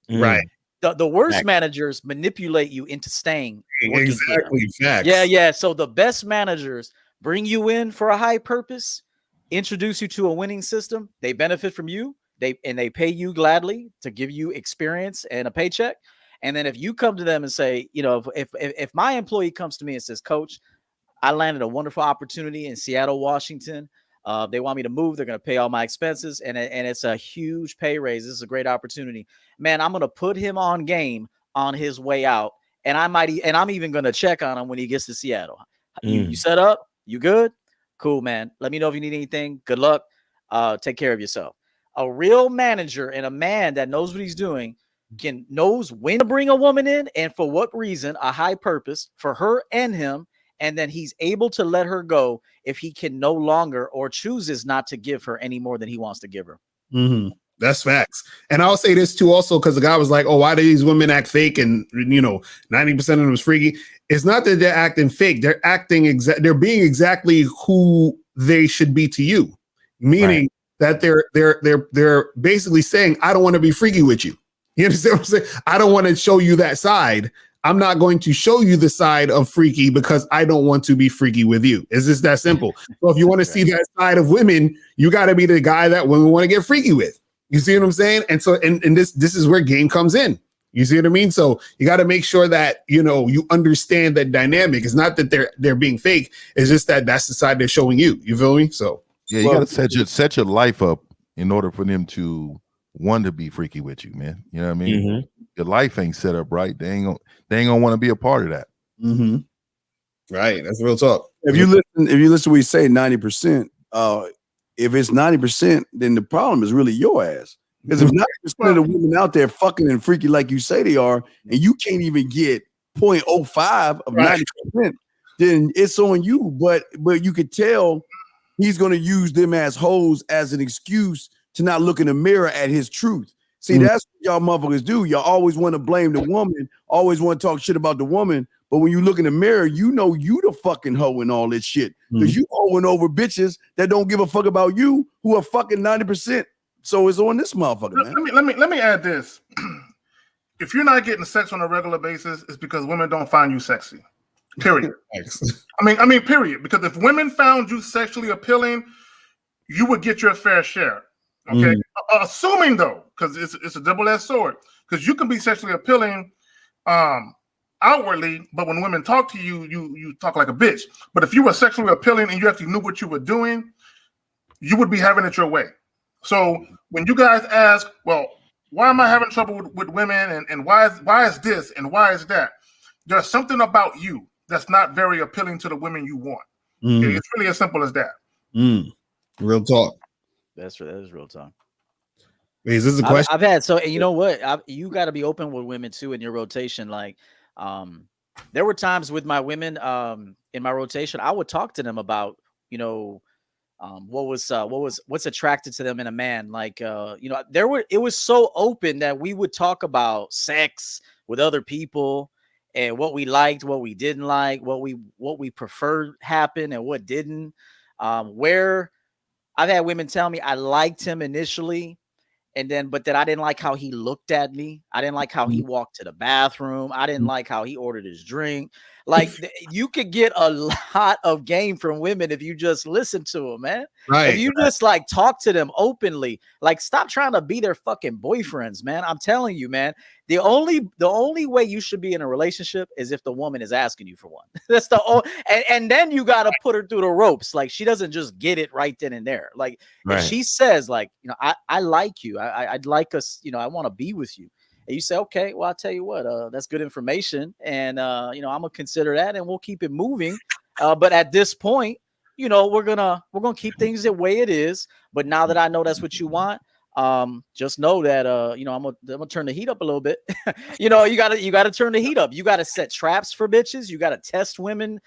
Right. The worst managers manipulate you into staying. Exactly. Yeah. So the best managers bring you in for a high purpose, introduce you to a winning system. They benefit from you. They pay you gladly to give you experience and a paycheck. And then if you come to them and say, you know, if my employee comes to me and says, "Coach, I landed a wonderful opportunity in Seattle, Washington. They want me to move. They're going to pay all my expenses. And it's a huge pay raise. This is a great opportunity. Man, I'm going to put him on game on his way out. And I'm even going to check on him when he gets to Seattle. You set up? You good? Cool, man. Let me know if you need anything. Good luck. Take care of yourself." A real manager and a man that knows what he's doing knows when to bring a woman in and for what reason, a high purpose for her and him. And then he's able to let her go if he can no longer or chooses not to give her any more than he wants to give her. That's facts. And I'll say this too also, because the guy was like, "Oh, why do these women act fake?" And 90% of them is freaky. It's not that they're acting fake. They're acting they're being exactly who they should be to you. Meaning that they're basically saying, "I don't want to be freaky with you." You understand what I'm saying? I don't want to show you that side. I'm not going to show you the side of freaky because I don't want to be freaky with you. It's just that simple. So if you want to see that side of women, you got to be the guy that women want to get freaky with. You see what I'm saying? And so, and this is where game comes in. You see what I mean? So you got to make sure that, you understand that dynamic. It's not that they're being fake. It's just that that's the side they're showing you. You feel me? So yeah, you got to set your life up in order for them to want to be freaky with you, man. You know what I mean? Your life ain't set up right. They ain't gonna want to be a part of that. Right. That's real talk. If you listen to what we say, 90%, if it's 90%, then the problem is really your ass. Because if 90% of the women out there fucking and freaky like you say they are, and you can't even get 0.05 of 90%, then it's on you. But you could tell he's gonna use them as hoes as an excuse to not look in the mirror at his truth. See, that's what y'all motherfuckers do. Y'all always want to blame the woman, always want to talk shit about the woman. But when you look in the mirror, you know you the fucking hoe and all this shit. Because you hoeing over bitches that don't give a fuck about you, who are fucking 90%. So it's on this motherfucker, man. Let me add this. If you're not getting sex on a regular basis, it's because women don't find you sexy. Period. I mean, period. Because if women found you sexually appealing, you would get your fair share. Okay. Assuming though, because it's a double-edged sword. Because you can be sexually appealing outwardly, but when women talk to you, you talk like a bitch. But if you were sexually appealing and you actually knew what you were doing, you would be having it your way. So when you guys ask, well, why am I having trouble with women and why is this and why is that? There's something about you that's not very appealing to the women you want. Okay? It's really as simple as that. Real talk. That is real talk. Wait, is this a question? I've had, so you know what? You got to be open with women too in your rotation. Like, there were times with my women in my rotation, I would talk to them about, you know, what's attracted to them in a man. Like, you know, it was so open that we would talk about sex with other people and what we liked, what we didn't like, what we preferred happen and what didn't. Where I've had women tell me I liked him initially, but then I didn't like how he looked at me. I didn't like how he walked to the bathroom. I didn't like how he ordered his drink. Like, you could get a lot of game from women if you just listen to them, man. Right. If you just like talk to them openly, like stop trying to be their fucking boyfriends, man. I'm telling you, man. The only way you should be in a relationship is if the woman is asking you for one. That's the only, and then you got to put her through the ropes. Like, she doesn't just get it right then and there. Like, if she says, like, you know, I like you. I'd like us, you know, I want to be with you. And you say, okay, well, I'll tell you what, that's good information. And, you know, I'm going to consider that and we'll keep it moving. But at this point, you know, we're going to keep things the way it is. But now that I know that's what you want, just know that, you know, I'm gonna turn the heat up a little bit. You know, you gotta turn the heat up. You gotta set traps for bitches. You gotta test women.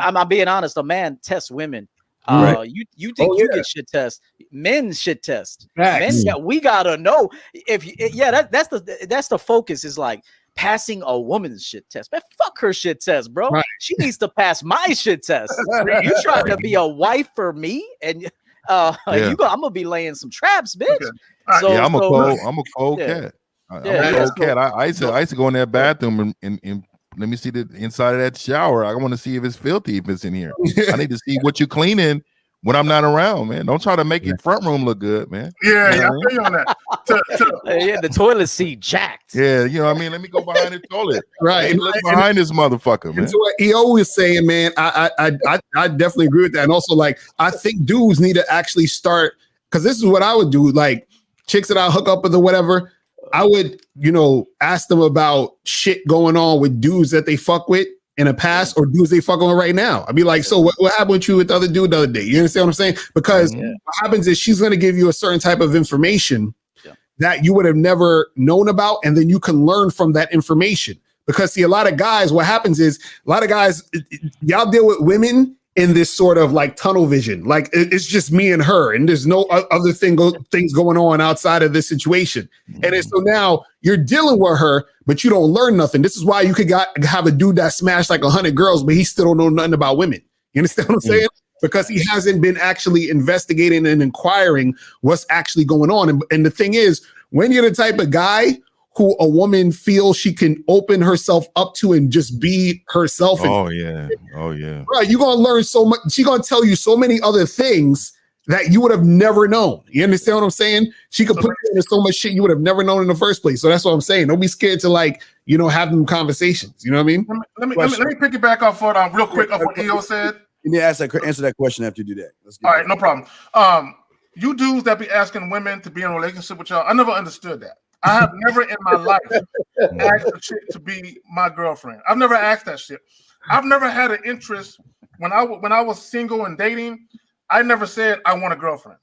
I'm being honest. A man tests women. You think you get shit test? Men should test. Men, we gotta know that's the focus is like passing a woman's shit test. Man, fuck her shit test, bro. Right. She needs to pass my shit test. You trying to be a wife for me and I'm gonna be laying some traps, bitch. Okay. So, I'm a cold cat. I'm a cold cat. I used to go in that bathroom and let me see the inside of that shower. I want to see if it's filthy, if it's in here. I need to see what you're cleaning when I'm not around, man. Don't try to make your front room look good, man. Yeah, I feel you on that. Yeah, the toilet seat jacked. Yeah, you know what I mean? Let me go behind the toilet. Right. Look behind this motherfucker, man. So what he always saying, man, I definitely agree with that. And also, like, I think dudes need to actually start, because this is what I would do. Like, chicks that I hook up with or whatever, I would, you know, ask them about shit going on with dudes that they fuck with in the past or dudes they fuck on right now. I'd be like, so what happened with you with the other dude the other day? You understand what I'm saying? Because what happens is she's going to give you a certain type of information that you would have never known about, and then you can learn from that information. Because see, a lot of guys, what happens is a lot of guys, y'all deal with women in this sort of like tunnel vision, like it's just me and her, and there's no other things going on outside of this situation. And so now you're dealing with her, but you don't learn nothing. This is why you could have a dude that smashed like 100 girls, but he still don't know nothing about women. You understand what I'm saying? Because he hasn't been actually investigating and inquiring what's actually going on. And the thing is, when you're the type of guy who a woman feels she can open herself up to and just be herself. Oh yeah. Bro, you're going to learn so much. She's going to tell you so many other things that you would have never known. You understand what I'm saying? She could put you into so much shit you would have never known in the first place. So that's what I'm saying. Don't be scared to, like, you know, have them conversations. You know what I mean? Let me pick it back off on real quick off what EO said. You need to answer that question after you do that. All right, no problem. You dudes that be asking women to be in a relationship with y'all, I never understood that. I have never in my life asked a chick to be my girlfriend. I've never asked that shit. I've never had an interest when I was single and dating. I never said I want a girlfriend.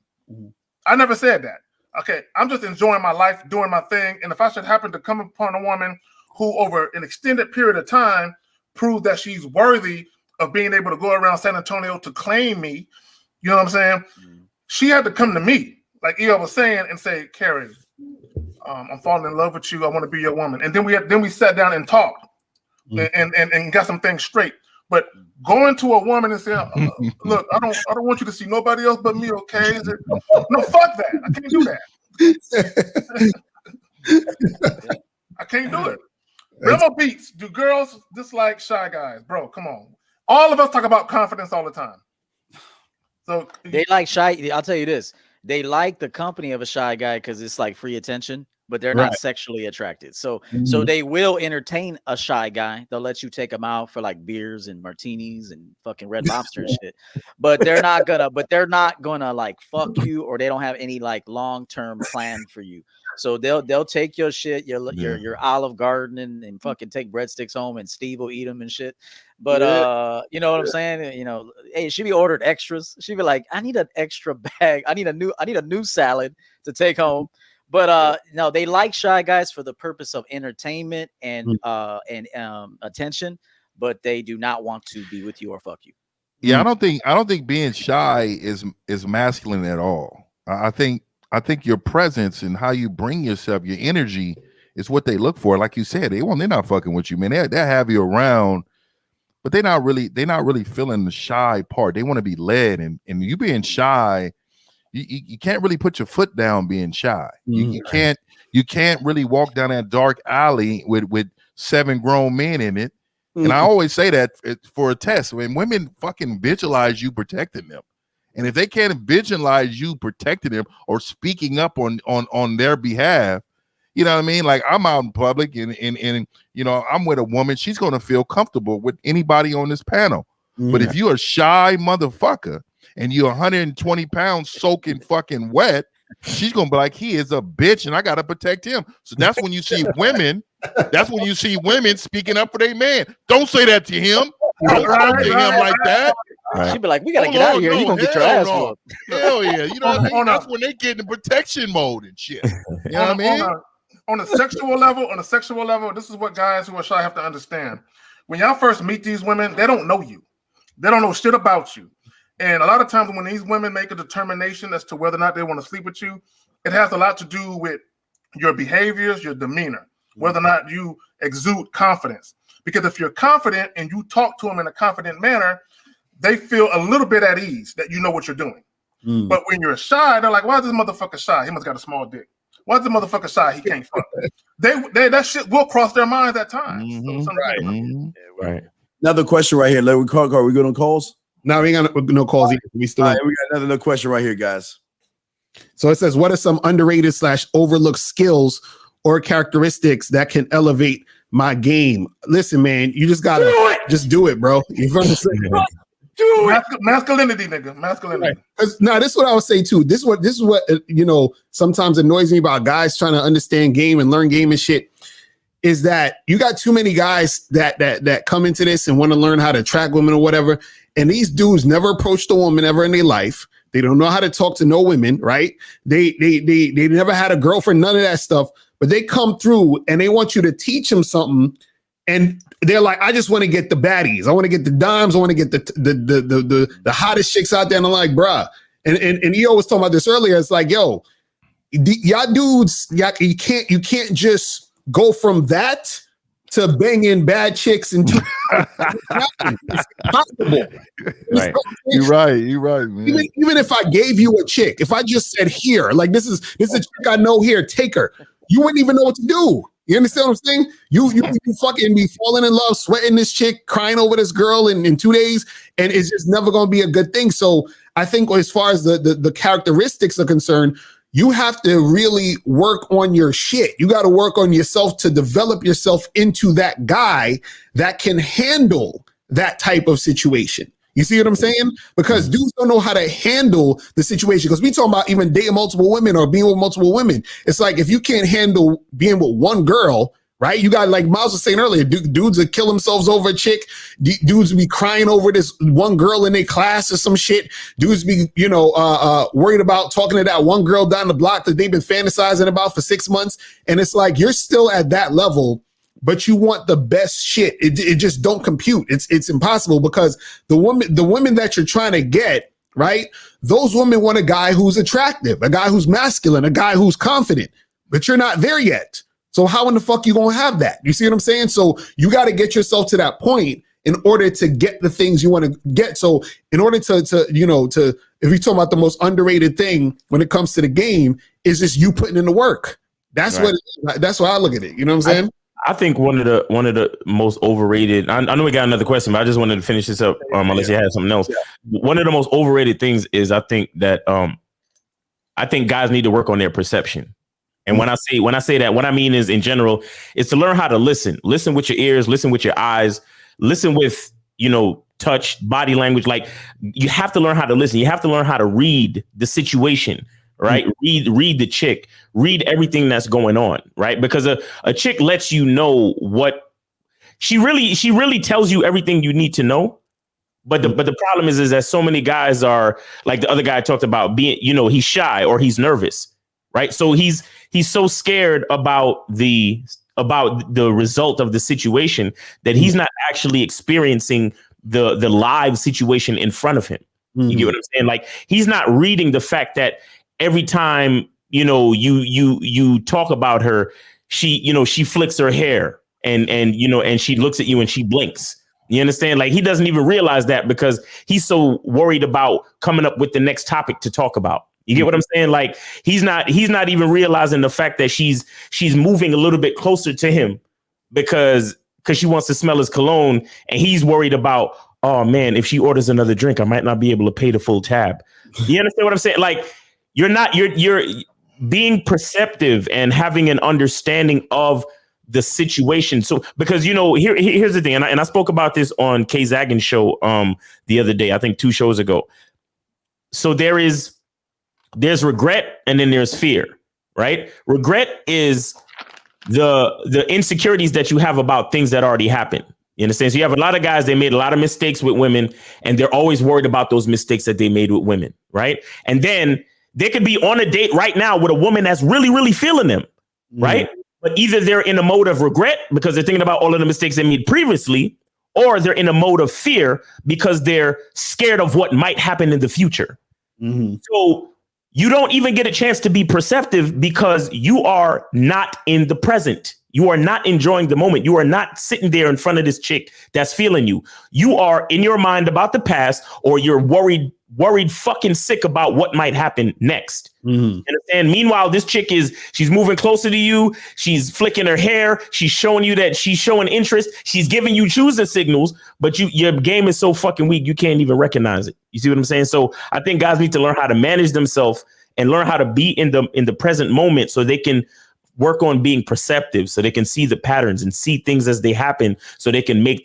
I never said that. Okay, I'm just enjoying my life, doing my thing. And if I should happen to come upon a woman who, over an extended period of time, proved that she's worthy of being able to go around San Antonio to claim me, you know what I'm saying? She had to come to me, like EO was saying, and say, Carrie, I'm falling in love with you. I want to be your woman. And then we sat down and talked and got some things straight. But going to a woman and saying, look, I don't want you to see nobody else but me, okay? No, fuck that. I can't do that. I can't do it. Remo Beats, do girls dislike shy guys? Bro, come on. All of us talk about confidence all the time. So they like shy. I'll tell you this. They like the company of a shy guy because it's like free attention, but they're not sexually attracted. So they will entertain a shy guy. They'll let you take them out for like beers and martinis and fucking Red Lobster and shit. But they're not gonna like fuck you, or they don't have any like long-term plan for you. So they'll take your shit, your Olive Garden and fucking take breadsticks home, and Steve will eat them and shit. But you know what I'm saying? You know, hey, she be ordered extras. She be like, I need an extra bag. I need a new salad to take home. But no, they like shy guys for the purpose of entertainment and attention, but they do not want to be with you or fuck you. Yeah, I don't think being shy is masculine at all. I think your presence and how you bring yourself, your energy is what they look for. Like you said, they're not fucking with you, man. They have you around, but they're not really feeling the shy part. They want to be led, and you being shy, you can't really put your foot down being shy. You can't really walk down that dark alley with 7 grown men in it. And I always say that for a test. When women fucking visualize you protecting them, and if they can't visualize you protecting them or speaking up on their behalf, you know what I mean? Like, I'm out in public and you know, I'm with a woman, she's gonna feel comfortable with anybody on this panel. But if you're a shy motherfucker and you're 120 pounds soaking fucking wet, she's gonna be like, he is a bitch and I gotta protect him. So that's when you see women, speaking up for their man. Don't say that to him. Don't talk to him like that. She'd be like, we gotta get out of here. You're gonna get your ass whooped. Hell yeah. You know what I mean? That's when they get in protection mode and shit. You know what I mean? On a sexual level, this is what guys who are shy have to understand. When y'all first meet these women, they don't know you. They don't know shit about you. And a lot of times when these women make a determination as to whether or not they want to sleep with you, it has a lot to do with your behaviors, your demeanor, whether or not you exude confidence. Because if you're confident and you talk to them in a confident manner, they feel a little bit at ease that you know what you're doing. But when you're shy, they're like, why is this motherfucker shy? He must got a small dick. Why is the motherfucker shy? He can't fuck. They that shit will cross their minds at times. Right. Another question right here. Are we good on calls? No, we ain't got no calls either. We still. All right, we got another question right here, guys. So it says, what are some underrated / overlooked skills or characteristics that can elevate my game? Listen, man, you just gotta just do it, bro. You understand? Do it. Masculinity, nigga. Masculinity. Right. Now, this is what I would say too. This is what you know, sometimes annoys me about guys trying to understand game and learn game and shit. Is that you got too many guys that come into this and want to learn how to attract women or whatever, and these dudes never approached a woman ever in their life. They don't know how to talk to no women, right? They never had a girlfriend, none of that stuff. But they come through and they want you to teach them something, and they're like, I just want to get the baddies. I want to get the dimes. I want to get the hottest chicks out there. And I'm like, bruh. And EO was talking about this earlier. It's like, yo, y'all dudes, you can't just go from that to banging bad chicks and it's impossible. Right. You're right, man. Even if I gave you a chick, if I just said here, like this is a chick I know here, take her, you wouldn't even know what to do. You understand what I'm saying? You fucking be falling in love, sweating this chick, crying over this girl in 2 days, and it's just never gonna be a good thing. So I think as far as the characteristics are concerned, you have to really work on your shit. You got to work on yourself to develop yourself into that guy that can handle that type of situation. You see what I'm saying? Because dudes don't know how to handle the situation. Because we talking about even dating multiple women or being with multiple women. It's like if you can't handle being with one girl, right? You got, like Miles was saying earlier, dudes would kill themselves over a chick. Dudes would be crying over this one girl in their class or some shit. Dudes be, worried about talking to that one girl down the block that they've been fantasizing about for 6 months. And it's like, you're still at that level, but you want the best shit. It just don't compute. It's impossible because the women that you're trying to get, right? Those women want a guy who's attractive, a guy who's masculine, a guy who's confident. but you're not there yet. So how in the fuck you gonna have that? You see what I'm saying? So you got to get yourself to that point in order to get the things you want to get. So in order to if we talk about the most underrated thing when it comes to the game, is just you putting in the work. That's right. That's why I look at it. You know what I'm saying? I think one of the most overrated. I know we got another question, but I just wanted to finish this up. Unless you had something else. Yeah. One of the most overrated things is I think that I think guys need to work on their perception. And when I say that, what I mean is in general, is to learn how to listen. Listen with your ears. Listen with your eyes. Listen with touch, body language. Like you have to learn how to listen. You have to learn how to read the situation. Right. Read the chick, read everything that's going on. Right. Because a chick lets you know what she really tells you everything you need to know. But the problem is that so many guys are like the other guy talked about being, he's shy or he's nervous. Right. So he's so scared about the result of the situation that he's not actually experiencing the live situation in front of him. Mm-hmm. You get what I'm saying? Like he's not reading the fact that every time, you talk about her, she flicks her hair and she looks at you and she blinks. You understand? Like he doesn't even realize that because he's so worried about coming up with the next topic to talk about. You get what I'm saying? Like he's not even realizing the fact that she's moving a little bit closer to him because she wants to smell his cologne and he's worried about, oh man, if she orders another drink, I might not be able to pay the full tab. You understand what I'm saying? Like you're being perceptive and having an understanding of the situation. So because here's the thing, and I spoke about this on 𝐒𝐻 show the other day, I think 2 shows ago. So there's regret and then there's fear, right? Regret is the insecurities that you have about things that already happened. You understand? So you have a lot of guys, they made a lot of mistakes with women and they're always worried about those mistakes that they made with women, right? And then they could be on a date right now with a woman that's really, really feeling them, right? But either they're in a mode of regret because they're thinking about all of the mistakes they made previously, or they're in a mode of fear because they're scared of what might happen in the future. Mm-hmm. So you don't even get a chance to be perceptive because you are not in the present. You are not enjoying the moment. You are not sitting there in front of this chick that's feeling you. You are in your mind about the past, or you're worried fucking sick about what might happen next. Mm-hmm. And meanwhile, this chick she's moving closer to you. She's flicking her hair. She's showing you that she's showing interest. She's giving you choosing signals, but your game is so fucking weak. You can't even recognize it. You see what I'm saying? So I think guys need to learn how to manage themselves and learn how to be in the present moment so they can work on being perceptive, so they can see the patterns and see things as they happen, so they can make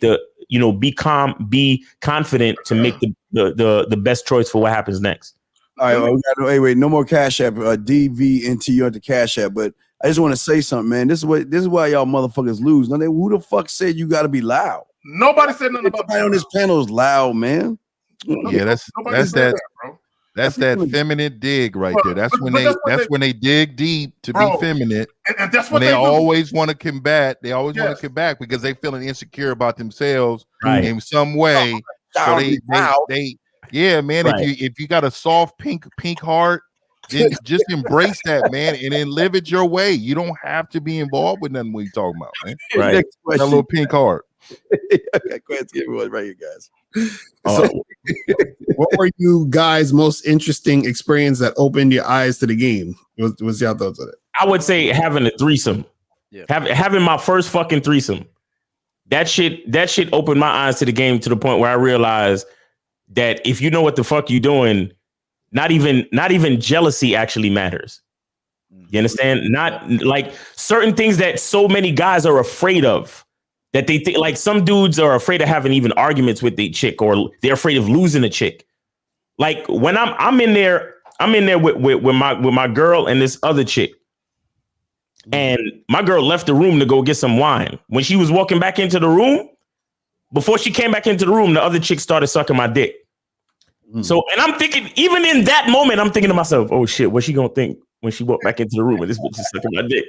be calm, be confident to make the best choice for what happens next. All right, wait, no more Cash App. DV into you at the Cash App, but I just want to say something, man. This is why y'all motherfuckers lose. Now, who the fuck said you got to be loud? Nobody said nothing about that. On this panel is loud, man. Yeah, that's that, bro. That's that feminine dig right there. That's when they dig deep to be feminine, and that's what they always want to combat. They always want to combat because they feeling insecure about themselves in some way. So they man. Right. If you got a soft pink heart, then just embrace that, man, and then live it your way. You don't have to be involved with nothing we talking about, man. Right? That little pink heart. Okay, go ahead, give me right here, guys. So, what were you guys' most interesting experience that opened your eyes to the game? What's your thoughts on it? I would say having a threesome. Yeah. Having my first fucking threesome. That shit opened my eyes to the game to the point where I realized that if you know what the fuck you're doing, not even jealousy actually matters. You understand? Not like certain things that so many guys are afraid of. That they think, like some dudes are afraid of having even arguments with the chick, or they're afraid of losing a chick. Like when I'm in there with my girl and this other chick, and my girl left the room to go get some wine. When she was walking back into the room, before she came back into the room, the other chick started sucking my dick. So, and I'm thinking, even in that moment, I'm thinking to myself, oh shit, what's she gonna think when she walked back into the room and this bitch is sucking my dick?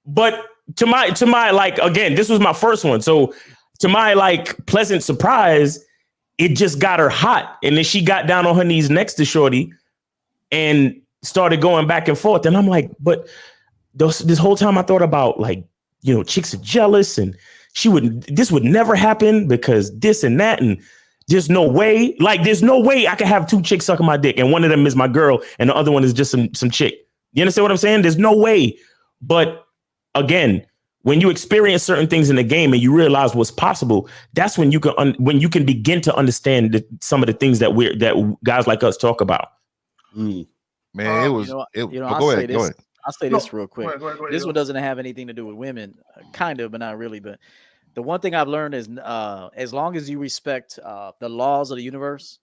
But to my like, again, this was my first one. So to my like pleasant surprise, it just got her hot. And then she got down on her knees next to Shorty. And started going back and forth. And I'm like, but this whole time I thought about like, you know, chicks are jealous and this would never happen because this and that. And there's no way I could have 2 chicks sucking my dick and one of them is my girl and the other one is just some chick. You understand what I'm saying? There's no way. But again, when you experience certain things in the game and you realize what's possible, that's when you can begin to understand some of the things that guys like us talk about. Man, it was. Go ahead. I'll say this real quick. Go ahead, this one doesn't have anything to do with women, kind of, but not really. But the one thing I've learned is, as long as you respect the laws of the universe,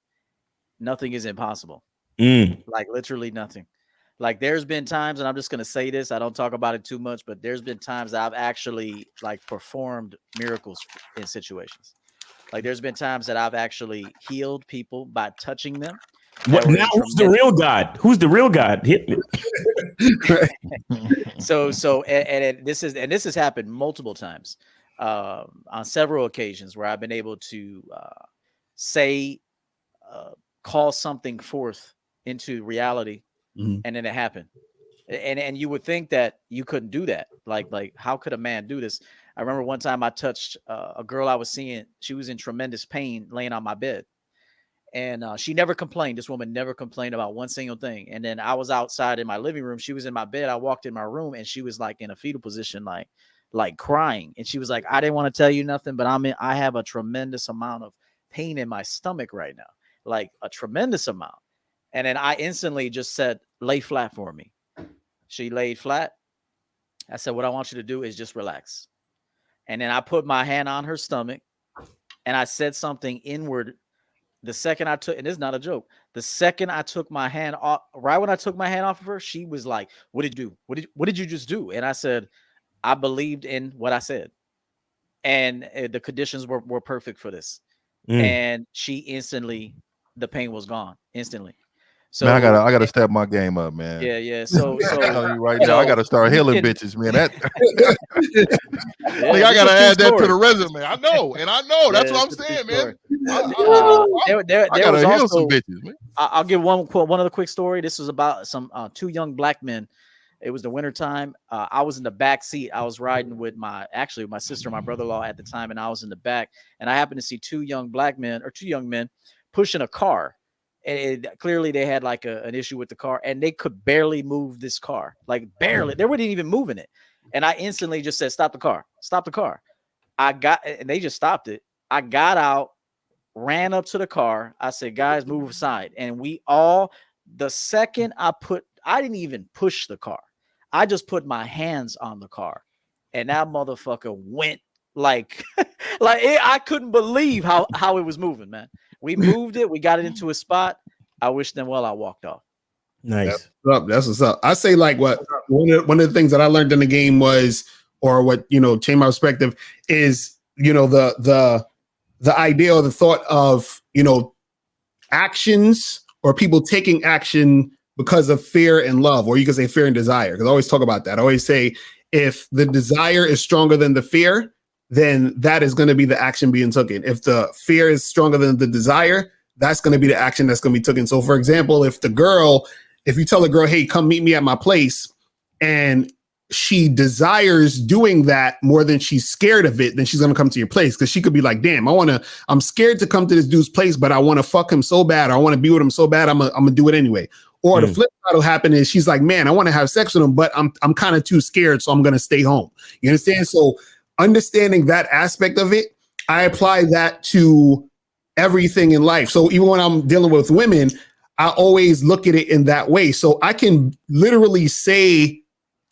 nothing is impossible. Like literally nothing. Like there's been times, and I'm just going to say this, I don't talk about it too much, but there's been times I've actually like performed miracles in situations. Like there's been times that I've actually healed people by touching them. What now? Who's the real God? Who's the real God? Hit me. And this has happened multiple times on several occasions where I've been able to call something forth into reality. And then it happened. And you would think that you couldn't do that. Like how could a man do this? I remember one time I touched a girl I was seeing. She was in tremendous pain laying on my bed. And she never complained. This woman never complained about one single thing. And then I was outside in my living room. She was in my bed. I walked in my room and she was like in a fetal position, like crying. And she was like, I didn't want to tell you nothing, but I have a tremendous amount of pain in my stomach right now, like a tremendous amount. And then I instantly just said, lay flat for me. She laid flat. I said, what I want you to do is just relax. And then I put my hand on her stomach and I said something inward. The second I took, and this is not a joke, the second I took my hand off, right when I took my hand off of her, she was like, what did you do? What did you just do? And I said, I believed in what I said. And the conditions were perfect for this. And she instantly, the pain was gone instantly. So man, I gotta step my game up, man. Yeah. So I'm telling you right now, I gotta start healing bitches, man. That I gotta add that to the resume. I know that's what I'm saying, man. I gotta heal some bitches, man. I'll give one other quick story. This was about some 2 young black men. It was the wintertime. I was in the back seat. I was riding with my sister, my brother-in-law at the time, and I was in the back. And I happened to see 2 young men pushing a car. And clearly they had like an issue with the car and they could barely move this car, like barely. They weren't even moving it. And I instantly just said, stop the car. And they just stopped it. I got out, ran up to the car. I said, guys, move aside. And the second I didn't even push the car. I just put my hands on the car and that motherfucker went like I couldn't believe how it was moving, man. We moved it. We got it into a spot. I wished them well. I walked off. Nice. That's what's up. I say like one of the things that I learned in the game was, or what, changed my perspective is, the idea or the thought of, actions or people taking action because of fear and love, or you can say fear and desire. Because I always talk about that. I always say if the desire is stronger than the fear, then that is going to be the action being taken. If the fear is stronger than the desire, that's going to be the action that's going to be taken. So for example, if you tell a girl, hey, come meet me at my place, and she desires doing that more than she's scared of it, then she's going to come to your place. Cause she could be like, damn, I'm scared to come to this dude's place, but I want to fuck him so bad. Or I want to be with him so bad. I'm going to do it anyway. Or the flip side will happen is she's like, man, I want to have sex with him, but I'm kind of too scared. So I'm going to stay home. You understand? So understanding that aspect of it, I apply that to everything in life. So even when I'm dealing with women, I always look at it in that way. So I can literally say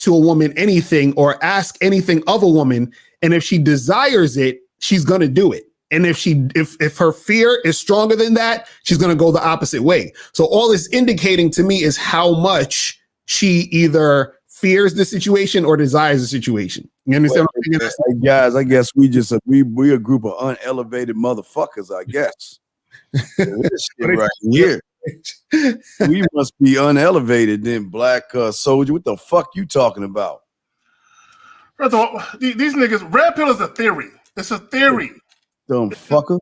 to a woman anything or ask anything of a woman, and if she desires it, she's going to do it. And if her fear is stronger than that, she's going to go the opposite way. So all it's indicating to me is how much she either fears the situation or desires the situation. You understand? Well, guys, I guess we a group of unelevated motherfuckers, I guess. Right here. We must be unelevated then, Black Soldier. What the fuck you talking about? First of all, these niggas, red pill is a theory. It's a theory. Dumb fucker.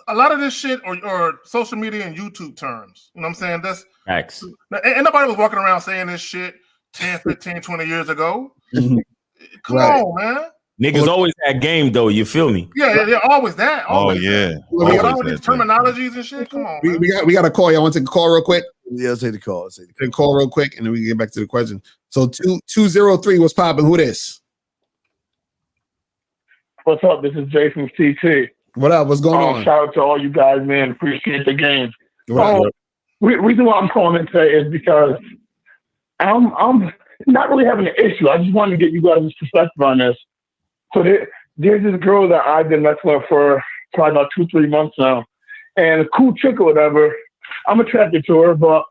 a lot of this shit or social media and YouTube terms. You know what I'm saying? That's facts. And nobody was walking around saying this shit 10, 15, 20 years ago. Come on, man. Niggas always had game though. You feel me? Yeah. Always that. Always yeah. All these terminologies and shit. Come on. We got a call. Y'all want to take a call real quick? Yeah, let's take the call. Take a call real quick, and then we can get back to the question. So 203, what's popping? Who this? What's up? This is Jay from CT. What up? What's going on? Shout out to all you guys, man. Appreciate the game. What reason why I'm calling in today is because I'm not really having an issue. I just wanted to get you guys' perspective on this. So there's this girl that I've been messing with for probably about 2-3 months now, and a cool chick or whatever. I'm attracted to her, but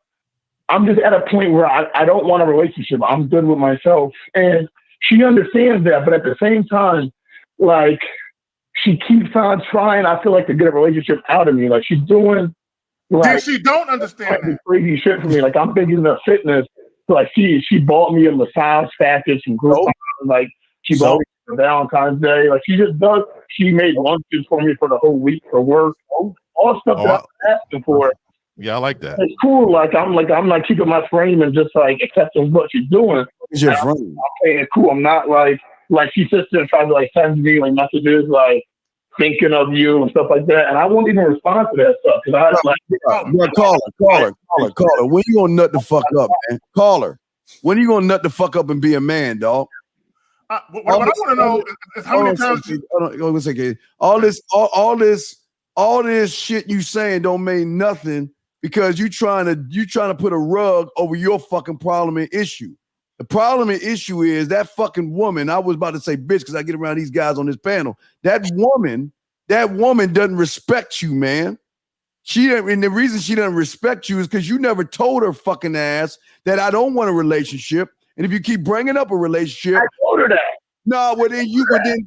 I'm just at a point where I don't want a relationship. I'm good with myself, and she understands that. But at the same time, like, she keeps on trying, I feel like, to get a relationship out of me. Like, she's doing like she don't understand that crazy shit for me. Like, I'm big into fitness. So, like, she bought me a massage package and group. Like, she bought me for Valentine's Day. Like, she just does. She made lunches for me for the whole week for work. All stuff that I'm asking for. Yeah, I like that. It's cool. I'm keeping my frame and just like accepting what she's doing. It's your frame. I'm playing it cool. I'm not like she sits there and tries to like send me like messages like thinking of you and stuff like that, and I won't even respond to that stuff because I like. Caller. When you gonna nut the fuck up, man? Caller. When are you gonna nut the fuck up and be a man, dog? What I want to know is how many times. All this shit you saying don't mean nothing because you trying to put a rug over your fucking problem and issue. The problem and issue is that fucking woman. I was about to say bitch because I get around these guys on this panel. That woman doesn't respect you, man. And the reason she doesn't respect you is because you never told her fucking ass that I don't want a relationship. And if you keep bringing up a relationship, I told her that. No, well then you the big.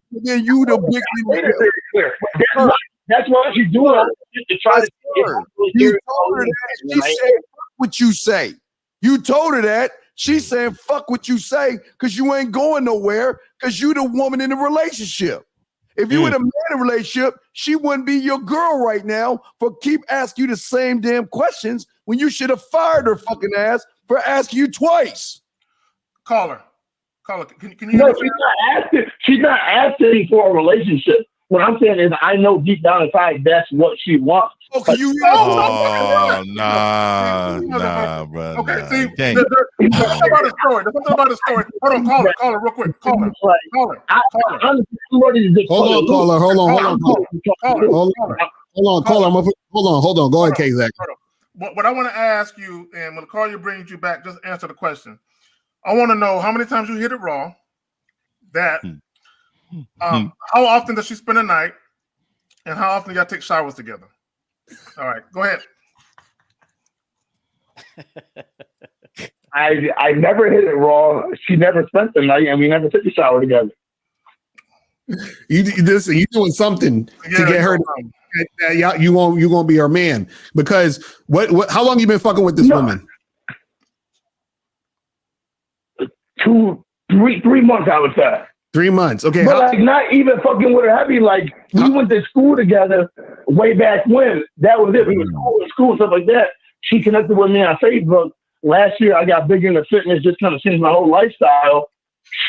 That's why she's doing it to try to. You told her that. She said, "Fuck what you say." You told her that. She's saying, "Fuck what you say," because you ain't going nowhere. Because you the woman in the relationship. If you were the man in a relationship, she wouldn't be your girl right now for keep asking you the same damn questions when you should have fired her fucking ass for asking you twice. Caller, can you? No, she's not asking for a relationship. What I'm saying is, I know deep down inside that's what she wants. Okay, nah, bro. Okay, see, there's something about the story. Hold on, caller, real quick. Caller. Hold on. Go ahead, K-Zach. What I want to ask you, and when the caller brings you back, just answer the question. I want to know how many times you hit it raw. That. How often does she spend a night, and how often y'all take showers together? All right, go ahead. I never hit it raw. She never spent the night, and we never took a shower together. You doing something to get her. You gonna be her man because what? How long you been fucking with this woman? 3 months, I would say. 3 months, okay. But like not even fucking with her heavy. Like we went to school together way back when. That was it. We were in school, stuff like that. She connected with me on Facebook. Last year, I got big into fitness, just kind of changed my whole lifestyle.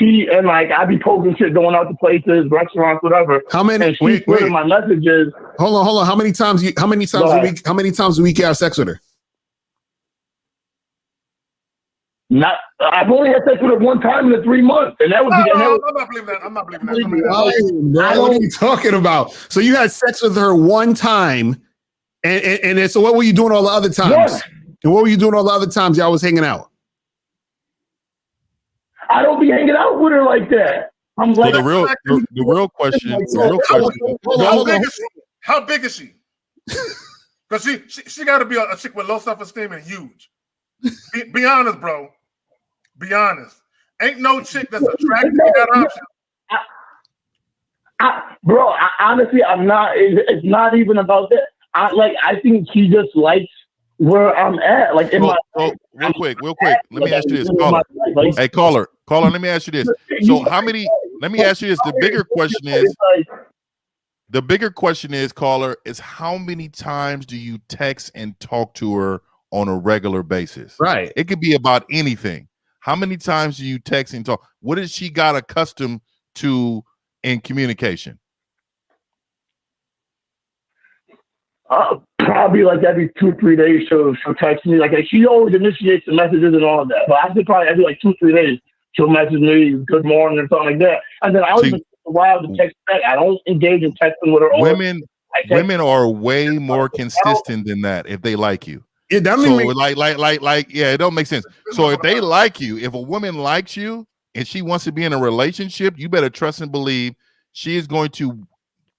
I be posting shit, going out to places, restaurants, whatever. How many? And she's reading my messages. Hold on. How many times a week? How many times a week you have sex with her? I've only had sex with her one time in the 3 months, and that was. I'm not believing that. What are you talking about? So you had sex with her one time, and so what were you doing all the other times? Yes. And what were you doing all the other times y'all was hanging out? I don't be hanging out with her like that. I'm like, the real question. How big is she? Because she got to be a chick with low self-esteem and huge. Be honest, bro. Be honest. Ain't no chick that's attracted to that option. Bro, honestly, I'm not. It's not even about that. I think she just likes where I'm at. Like real quick. Let me ask you this, caller. Hey, caller. Let me ask you this. So how many? Let me ask you this. The bigger question is. the bigger question is, caller, is how many times do you text and talk to her on a regular basis? Right. It could be about anything. How many times do you text and talk? What has she got accustomed to in communication? Probably like every 2-3 days, she'll text me. Like she always initiates the messages and all of that. But I think probably every like 2-3 days, she'll message me good morning or something like that. And then I always take a while to text back. I don't engage in texting with her. Women are way more consistent than that if they like you. Yeah, that so yeah, it don't make sense. So if they like you, if a woman likes you and she wants to be in a relationship, you better trust and believe she is going to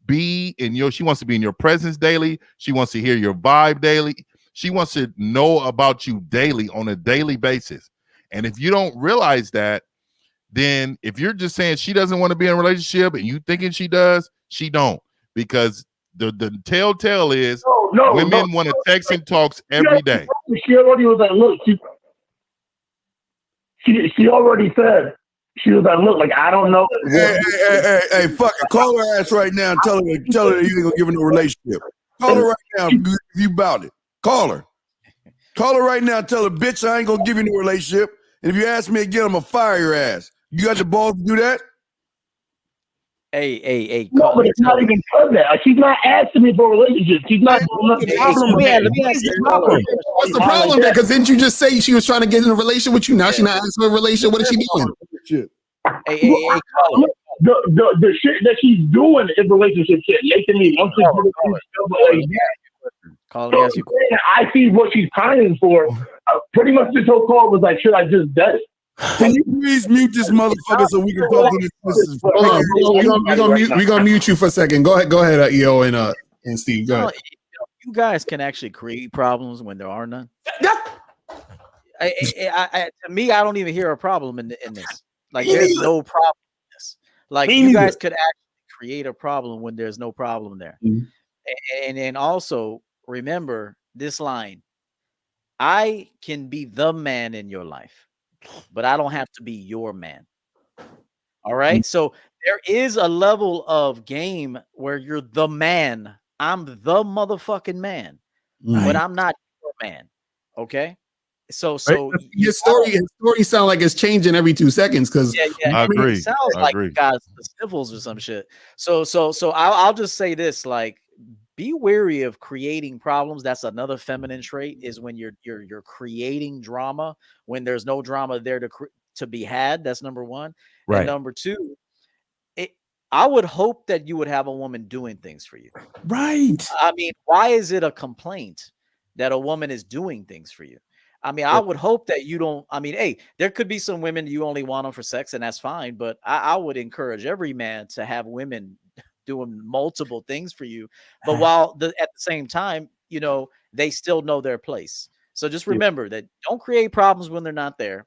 be in your, she wants to be in your presence daily. She wants to hear your vibe daily. She wants to know about you daily on a daily basis. And if you don't realize that, then if you're just saying she doesn't want to be in a relationship and you thinking she does, she don't. Because the telltale is women want to text and talks every day. She already was like, look, she already said, she was like, look, like, I don't know. Hey, fuck it. Call her ass right now and tell her that you ain't gonna give her no relationship. Call her right now if you about it. Call her. Call her right now and tell her, bitch, I ain't gonna give you no relationship. And if you ask me again, I'm gonna fire your ass. You got the balls to do that? Hey. No, but it's not even for that. She's not asking me for a relationship. She's not doing nothing. What's the problem? Because didn't you just say she was trying to get in a relationship with you? Now she's not asking for a relationship. What is she doing? The shit that she's doing in relationship shit, making me want to I see what she's pining for. Pretty much this whole call was like, should I just dead it? Can you please mute this motherfucker so we can talk to this? We're gonna mute you for a second. Go ahead, EO and Steve. Go ahead. You guys can actually create problems when there are none. To me, I don't even hear a problem in this. Like there's no problem in this. Like you guys could actually create a problem when there's no problem there. And then also remember this line: I can be the man in your life, but I don't have to be your man. All right. So there is a level of game where you're the man. I'm the motherfucking man, but I'm not your man. Okay. So his story sound like it's changing every 2 seconds because I agree. It sounds like you guys the sniffles or some shit. So I'll just say this: like, be wary of creating problems. That's another feminine trait, is when you're creating drama when there's no drama there to be had. That's number one. Right. And number two, I would hope that you would have a woman doing things for you. Right. I mean, why is it a complaint that a woman is doing things for you? I mean, I would hope that you don't. I mean, hey, there could be some women you only want them for sex, and that's fine. But I would encourage every man to have women doing multiple things for you. But while at the same time, you know, they still know their place. So just remember that don't create problems when they're not there.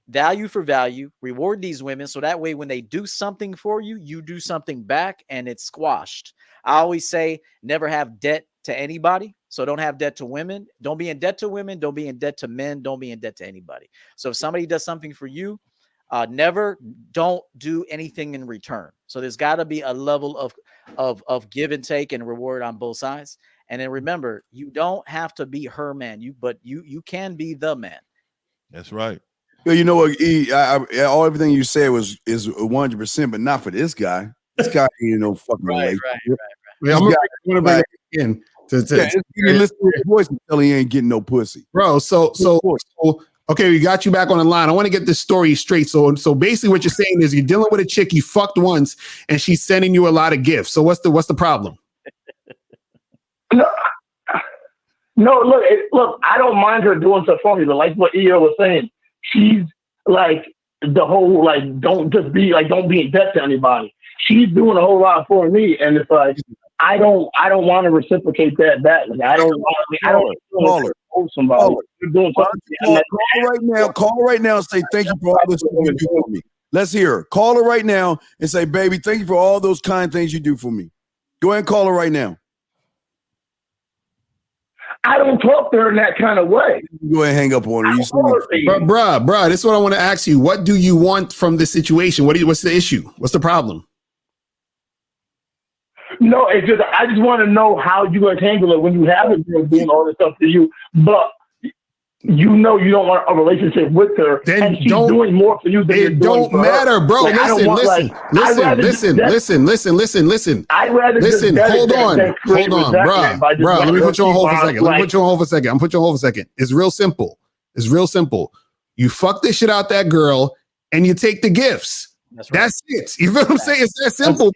Value for value, reward these women. So that way, when they do something for you, you do something back and it's squashed. I always say never have debt to anybody. So don't have debt to women. Don't be in debt to women. Don't be in debt to men. Don't be in debt to anybody. So if somebody does something for you, don't do anything in return. So there's got to be a level of give and take and reward on both sides. And then remember, you don't have to be her man. But you can be the man. That's right. Well, you know what, everything you said is 100%, but not for this guy. This guy ain't no fucking relationship. Right. I'm gonna bring it in to listen to his voice until he ain't getting no pussy, bro. So okay, we got you back on the line. I want to get this story straight. So basically, what you're saying is you're dealing with a chick you fucked once, and she's sending you a lot of gifts. So what's the problem? No, look. I don't mind her doing stuff for me, but like what EO was saying, she's like the whole don't be in debt to anybody. She's doing a whole lot for me, and it's like I don't want to reciprocate that back. Like, I don't owe somebody. You're doing something. Call her right now and say thank you for all this you do for me. Let's hear her. Call her right now and say, baby, thank you for all those kind things you do for me. Go ahead and call her right now. I don't talk to her in that kind of way. Go ahead and hang up on her. Bruh, this is what I want to ask you. What do you want from this situation? What's the issue? What's the problem? No, it's just I just want to know how you gonna handle it when you have a girl doing all this stuff to you, but you know you don't want a relationship with her, then and she's doing more for you than you're doing don't for matter, her. bro. Like, Listen. I'd rather Listen, just hold on, bruh. Let me put you on hold for a second. It's real simple. You fuck this shit out that girl, and you take the gifts. That's it. You feel what I'm saying? It's that simple.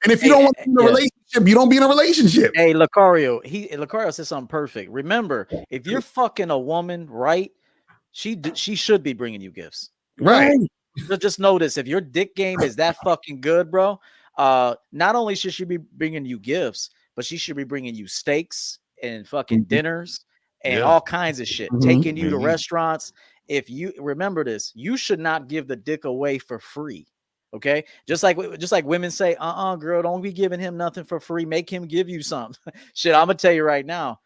And if you don't want to be in a relationship, you don't be in a relationship. Hey, Lucario said something perfect. Remember, if you're fucking a woman, right, she should be bringing you gifts. Right. Just notice if your dick game is that fucking good, bro, not only should she be bringing you gifts, but she should be bringing you steaks and fucking dinners and all kinds of shit, taking you to restaurants. If you remember this, you should not give the dick away for free. Okay, just like women say, girl, don't be giving him nothing for free. Make him give you something. Shit, I'm gonna tell you right now,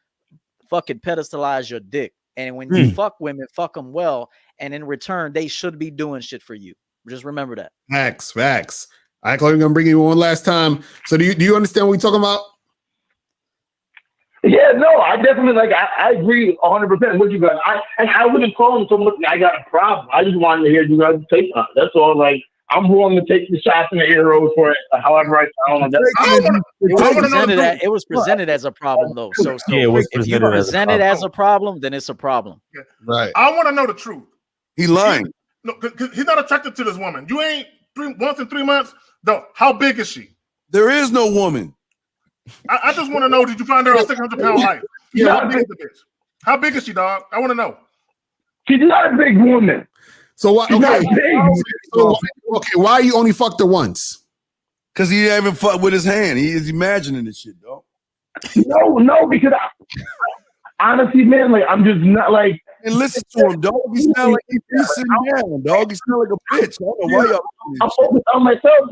fucking pedestalize your dick. And when you fuck women, fuck them well, and in return, they should be doing shit for you. Just remember that. Facts. All right, Chloe, I'm gonna bring you one last time. So do you understand what we're talking about? Yeah, no, I definitely I agree 100% with you guys. I wouldn't call him so much. I got a problem. I just wanted to hear you guys take on it. That's all. Like, I'm willing to take the shots and the arrows for it, however I sound. It was presented as a problem, though. So if you present it as a problem, then it's a problem. Yeah. Right. I want to know the truth. He lying. No, cause he's not attracted to this woman. You ain't once in 3 months. No, how big is she? There is no woman. I just want to know, did you find her a 600-pound life? Yeah. How big is the bitch? How big is she, dog? I want to know. She's not a big woman. So why? Why you only fucked her once? Because he haven't fucked with his hand. He is imagining this shit, dog. No, because honestly, man, like I'm just not like. And listen to him, dog. He sound like he's sitting down, dog. He sound like a bitch. I don't know why y'all. I'm focused on myself.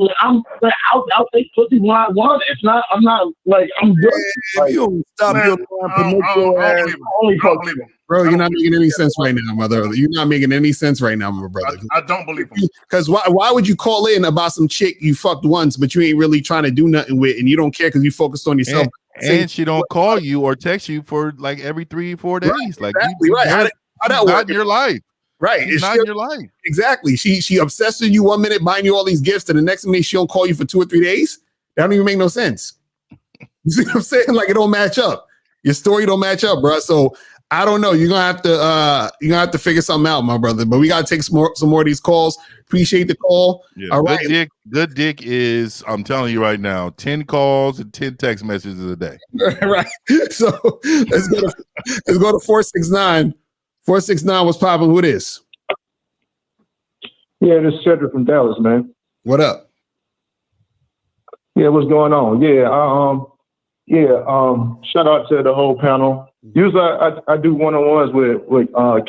Like, I'll take pussy when I want it. If not, I'm not like I'm good. If you don't stop your bro, you're not making any sense right now, my brother. You're not making any sense right now, my brother. I don't believe him. Because why would you call in about some chick you fucked once, but you ain't really trying to do nothing with, and you don't care because you focused on yourself. And she don't call you or text you for like every 3-4 days. Right, like exactly, right. How that not in your life. Right. It's not in your life. Exactly. She obsessed with you 1 minute, buying you all these gifts, and the next minute she don't call you for 2 or 3 days. That don't even make no sense. You see what I'm saying? Like, it don't match up. Your story don't match up, bro. So I don't know. You're gonna have to figure something out, my brother. But we gotta take some more of these calls. Appreciate the call. Yeah, all right. Good dick is, I'm telling you right now, 10 calls and 10 text messages a day. Right. So let's go to 469. 469, what's popping? Who it is? Yeah, this is Cedric from Dallas, man. What up? Yeah, what's going on? Shout out to the whole panel. Usually I do one-on-ones with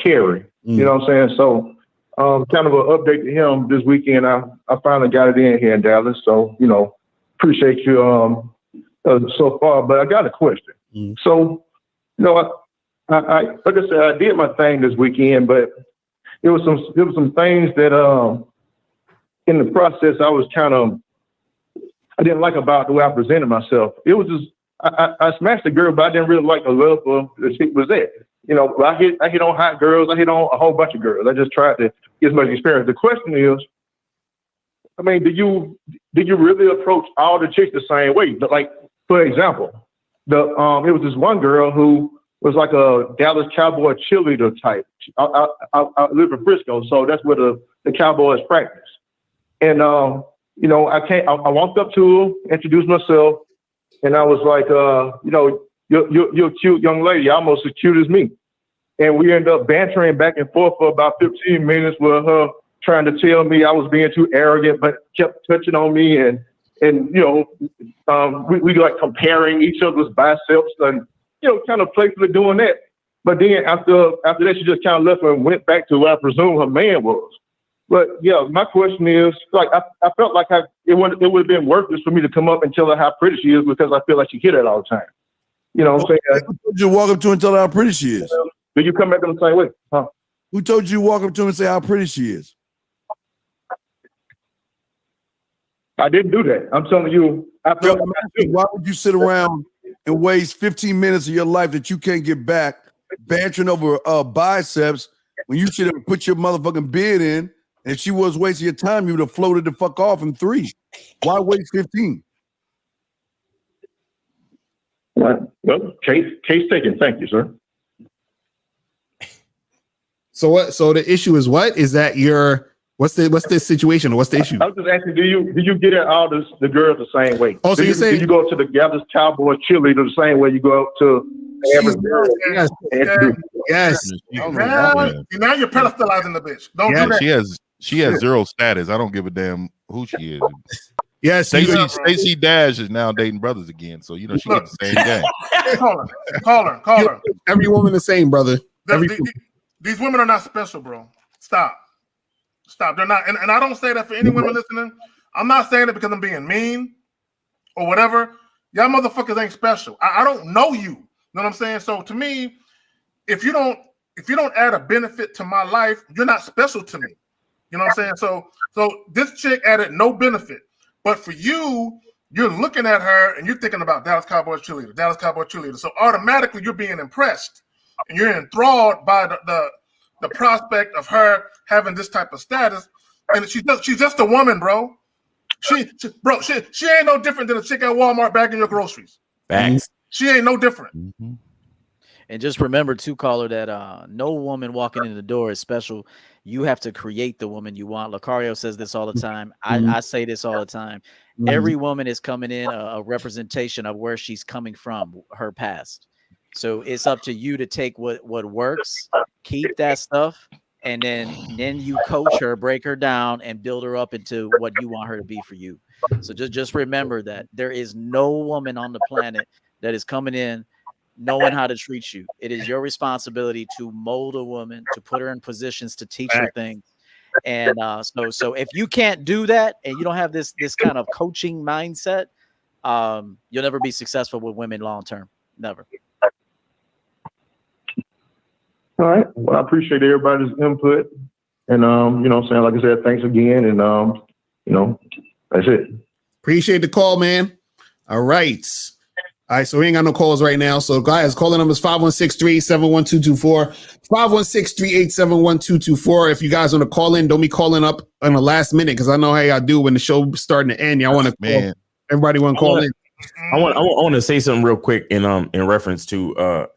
Carrie. You know what I'm saying? So kind of an update to him this weekend. I finally got it in here in Dallas. So, appreciate you so far. But I got a question. So, I like I said, I did my thing this weekend, but there was some things that in the process I didn't like about the way I presented myself. It was just I smashed the girl, but I didn't really like the love for the chick was that. I hit on hot girls, I hit on a whole bunch of girls. I just tried to get as much experience. The question is, I mean, did you really approach all the chicks the same way? But like, for example, it was this one girl who was like a Dallas Cowboy cheerleader type. I live in Frisco, so that's where the Cowboys practice. And I walked up to her, introduced myself, and I was like, you're a cute young lady, almost as cute as me. And we ended up bantering back and forth for about 15 minutes with her trying to tell me I was being too arrogant, but kept touching on me and we like comparing each other's biceps and kind of playfully doing that. But then after that, she just kind of left and went back to where I presume her man was. But yeah, my question is, like, I felt like it would have been worthless for me to come up and tell her how pretty she is because I feel like she hear that all the time. You know what I'm saying? Who told you to walk up to her and tell her how pretty she is? Did you come back the same way? Huh? Who told you to walk up to her and say how pretty she is? I didn't do that. I'm telling you. Why would you sit around and waste 15 minutes of your life that you can't get back bantering over biceps when you should have put your motherfucking bid in? And if she was wasting your time, you would have floated the fuck off in 3. Why waste 15? Well, case taken. Thank you, sir. So what? So the issue is what? Is that your what's the situation? What's the issue? I was just asking, do you get at all the girls the same way? Oh, so do you go to the Dallas Cowboy cheerleader the same way you go up to the average girl? Yes. Now you're pedestalizing the bitch. Don't do that. She has zero status. I don't give a damn who she is. Yes, Stacey Dash is now dating brothers again, so you know she gets the same game. Call her. Every woman the same, brother. These women are not special, bro. Stop. They're not. And I don't say that for any women listening. I'm not saying it because I'm being mean or whatever. Y'all motherfuckers ain't special. I don't know you. You know what I'm saying? So to me, if you don't add a benefit to my life, you're not special to me. You know what I'm saying? So this chick added no benefit. But for you, you're looking at her and you're thinking about Dallas Cowboys cheerleader. So automatically you're being impressed and you're enthralled by the prospect of her having this type of status. And she's just a woman, bro. She ain't no different than a chick at Walmart bagging your groceries. Thanks. She ain't no different. Mm-hmm. And just remember too, caller, that no woman walking in the door is special. You have to create the woman you want. Lucario says this all the time. I say this all the time. Every woman is coming in a representation of where she's coming from, her past. So it's up to you to take what works, keep that stuff, and then you coach her, break her down, and build her up into what you want her to be for you. So just remember that there is no woman on the planet that is coming in knowing how to treat you. It is your responsibility to mold a woman, to put her in positions to teach her things. And so if you can't do that and you don't have this kind of coaching mindset, you'll never be successful with women long term. Never. All right. Well, I appreciate everybody's input. And like I said, thanks again. And that's it. Appreciate the call, man. All right. All right, so we ain't got no calls right now. So guys, calling numbers 516-387-1224, 516-387-1224. If you guys want to call in, don't be calling up on the last minute because I know how y'all do when the show starting to end. Y'all want to call. Everybody want to call in. I want to say something real quick in reference to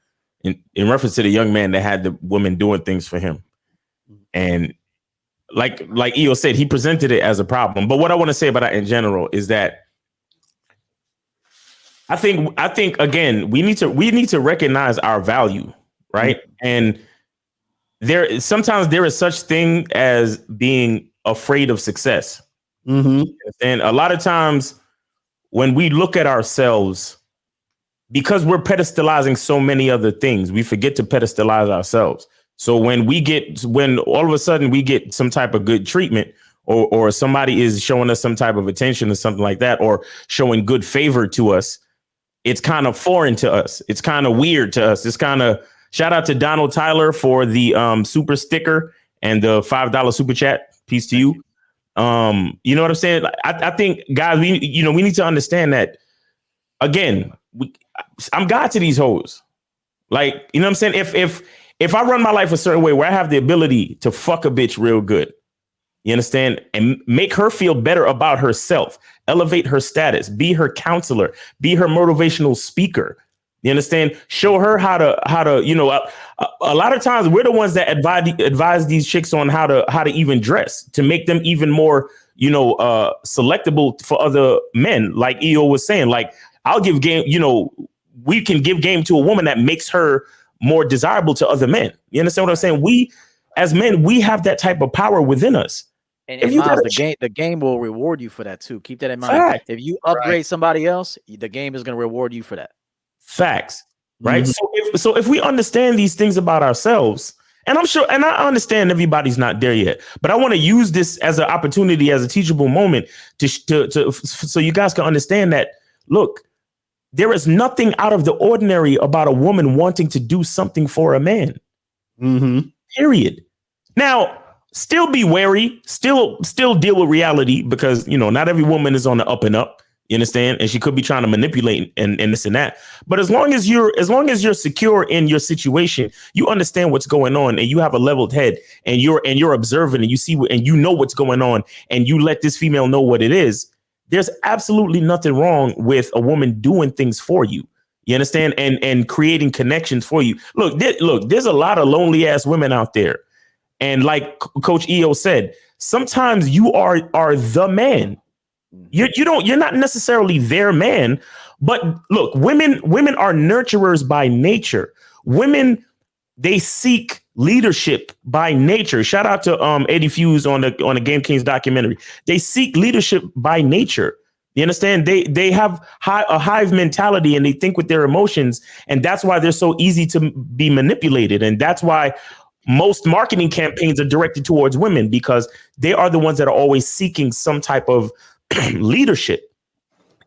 in reference to the young man that had the woman doing things for him. And like EO said, he presented it as a problem. But what I want to say about that in general is that I think again, we need to recognize our value, right? And sometimes there is such thing as being afraid of success. And a lot of times when we look at ourselves, because we're pedestalizing so many other things, we forget to pedestalize ourselves. So when all of a sudden we get some type of good treatment, or somebody is showing us some type of attention or something like that, or showing good favor to us, it's kind of foreign to us. It's kind of weird to us. It's kind of, shout out to Donald Tyler for the super sticker and the $5 super chat. Peace to you. You know what I'm saying? I think, guys, we need to understand that, again, I'm God to these hoes. Like, you know what I'm saying? If I run my life a certain way where I have the ability to fuck a bitch real good, you understand, and make her feel better about herself, elevate her status, be her counselor, be her motivational speaker. You understand? Show her how to a lot of times we're the ones that advise these chicks on how to even dress to make them even more, selectable for other men. Like EO was saying, like, I'll give game, we can give game to a woman that makes her more desirable to other men. You understand what I'm saying? We, as men, we have that type of power within us. And Miles, the game will reward you for that too. Keep that in mind. Fact. If you upgrade somebody else, the game is going to reward you for that. Facts, right? So if we understand these things about ourselves, and I'm sure, and I understand everybody's not there yet, but I want to use this as an opportunity, as a teachable moment to so you guys can understand that, look, there is nothing out of the ordinary about a woman wanting to do something for a man. Period. Now, still be wary, still deal with reality, because not every woman is on the up and up. You understand? And she could be trying to manipulate and this and that. But as long as you're secure in your situation, you understand what's going on, and you have a leveled head, and you're observant, and you see and you know what's going on, and you let this female know what it is. There's absolutely nothing wrong with a woman doing things for you. You understand? And creating connections for you. Look, there's a lot of lonely ass women out there. And like Coach EO said, sometimes you are the man. You're not necessarily their man, but look, women are nurturers by nature. Women, they seek leadership by nature. Shout out to Eddie Fuse on the Game Kings documentary. They seek leadership by nature. You understand? They have a hive mentality, and they think with their emotions, and that's why they're so easy to be manipulated. And that's why most marketing campaigns are directed towards women, because they are the ones that are always seeking some type of leadership.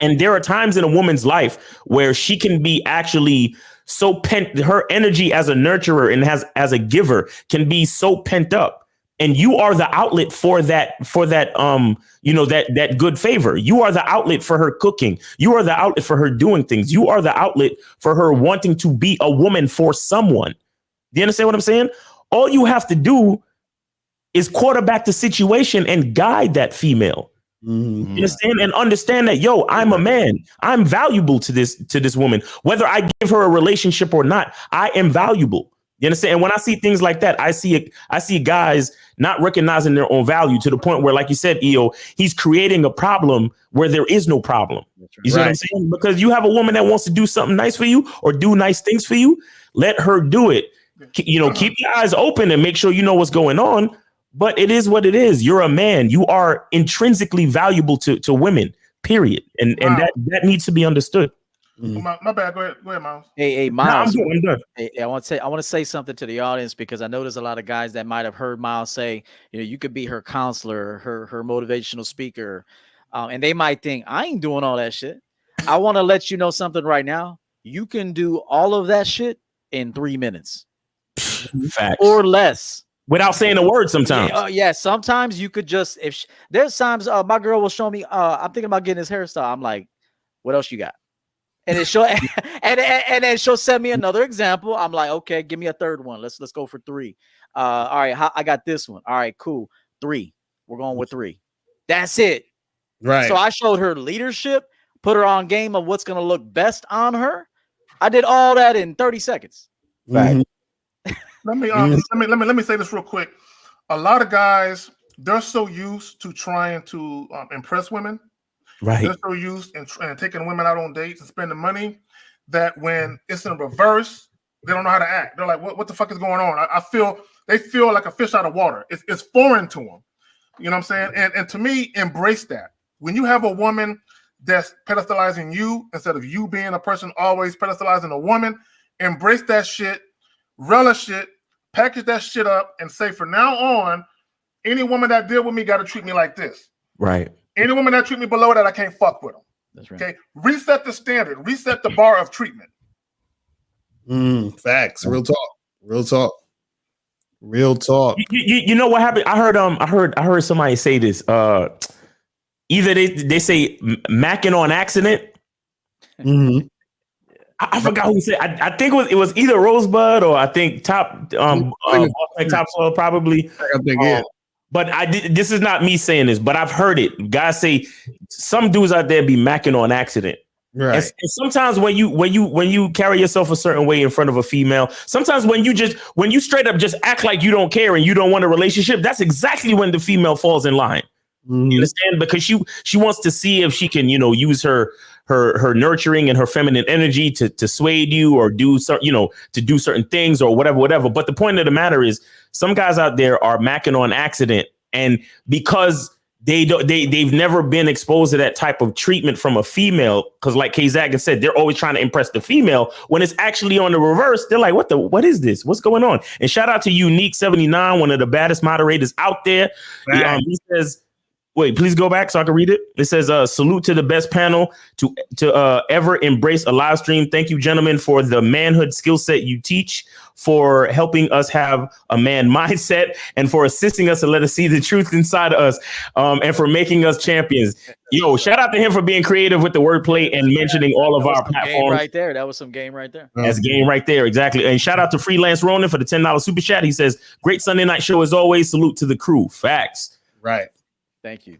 And there are times in a woman's life where she can be actually so her energy as a nurturer and as a giver can be so pent up, and you are the outlet for that that good favor. You are the outlet for her cooking. You are the outlet for her doing things. You are the outlet for her wanting to be a woman for someone. Do you understand what I'm saying? All you have to do is quarterback the situation and guide that female. You understand? And understand that, I'm a man. I'm valuable to this woman. Whether I give her a relationship or not, I am valuable. You understand? And when I see things like that, I see guys not recognizing their own value, to the point where, like you said, EO, he's creating a problem where there is no problem. You see what I'm saying? Because you have a woman that wants to do something nice for you or do nice things for you, let her do it. Keep your eyes open and make sure you know what's going on. But it is what it is. You're a man. You are intrinsically valuable to women, period. And that needs to be understood. My bad. Go ahead, Miles. Hey, Miles. No, I'm good. Hey, I want to say something to the audience, because I know there's a lot of guys that might have heard Miles say, you could be her counselor, her motivational speaker, and they might think, I ain't doing all that shit. I want to let you know something right now. You can do all of that shit in 3 minutes. Facts. Or less. Without saying a word sometimes. Yeah, sometimes you could just, there's times my girl will show me, I'm thinking about getting this hairstyle. I'm like, what else you got? And then and then she'll send me another example. I'm like, okay, give me a third one. Let's go for 3. All right, I got this one. All right, cool. 3. We're going with 3. That's it. Right. So I showed her leadership, put her on game of what's going to look best on her. I did all that in 30 seconds. Right. Let me say this real quick. A lot of guys, they're so used to trying to impress women. Right. They're so used in taking women out on dates and spending money, that when it's in reverse, they don't know how to act. They're like, what the fuck is going on? They feel like a fish out of water. It's foreign to them. You know what I'm saying? And to me, embrace that. When you have a woman that's pedestalizing you instead of you being a person always pedestalizing a woman, embrace that shit, relish it, package that shit up, and say, from now on, any woman that deal with me got to treat me like this. Right. Any woman that treat me below that, I can't fuck with them. That's right. Okay. Reset the standard. Reset the bar of treatment. Facts. Real talk. You know what happened? I heard somebody say this. Either they say macking on accident. Mm-hmm. I forgot who said. I think it was either Rosebud or I think Top Soil probably. I think yeah. But this is not me saying this, but I've heard it. Guys say some dudes out there be macking on accident. Right. And sometimes when you carry yourself a certain way in front of a female, sometimes when you straight up just act like you don't care and you don't want a relationship, that's exactly when the female falls in line. Mm-hmm. You understand? Because she wants to see if she can, use her nurturing and her feminine energy to sway you or do certain things or whatever. But the point of the matter is, some guys out there are macking on accident, and because they've never been exposed to that type of treatment from a female, because like 𝐒𝐍𝐓 said, they're always trying to impress the female. When it's actually on the reverse, they're like, what is this? What's going on? And shout out to Unique 79, one of the baddest moderators out there. He says, Wait, please go back so I can read it. It says, salute to the best panel to ever embrace a live stream. Thank you, gentlemen, for the manhood skill set you teach, for helping us have a man mindset, and for assisting us to let us see the truth inside of us, and for making us champions. Yo, shout out to him for being creative with the wordplay and mentioning all of our platforms. Right there. That was some game right there. That's game right there. Exactly. And shout out to Freelance Ronin for the $10 super chat. He says, great Sunday night show as always. Salute to the crew. Facts. Right. Thank you.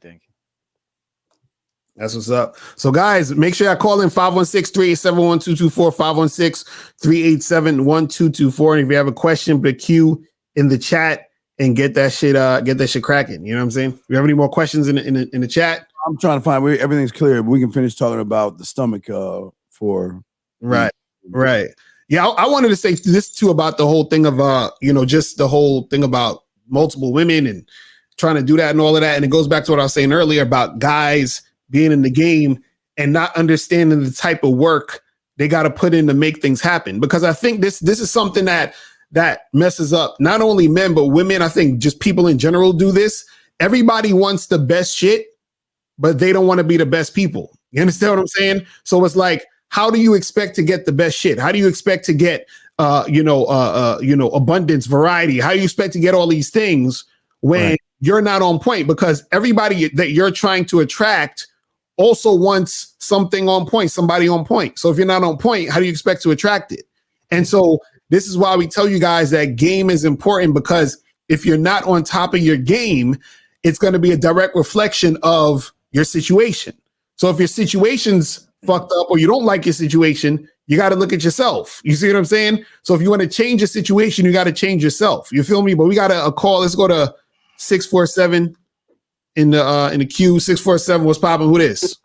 That's what's up. So, guys, make sure I call in 516-387-1224, 516-387-1224. And if you have a question, put a Q in the chat and get that shit cracking. You know what I'm saying? If you have any more questions in the chat, I'm trying to find where everything's clear. We can finish talking about the stomach for right. Yeah, I wanted to say this too about the whole thing of just the whole thing about multiple women and trying to do that and all of that. And it goes back to what I was saying earlier about guys being in the game and not understanding the type of work they got to put in to make things happen. Because I think this is something that messes up not only men, but women. I think just people in general do this. Everybody wants the best shit, but they don't want to be the best people. You understand what I'm saying? So it's like, how do you expect to get the best shit? How do you expect to get, abundance, variety? How do you expect to get all these things when you're not on point? Because everybody that you're trying to attract also wants something on point, somebody on point. So if you're not on point, how do you expect to attract it? And so this is why we tell you guys that game is important, because if you're not on top of your game, it's going to be a direct reflection of your situation. So if your situation's fucked up or you don't like your situation, you got to look at yourself. You see what I'm saying? So if you want to change your situation, you got to change yourself. You feel me? But we got a call. Let's go to 647 in the queue. 647. What's popping? Who this?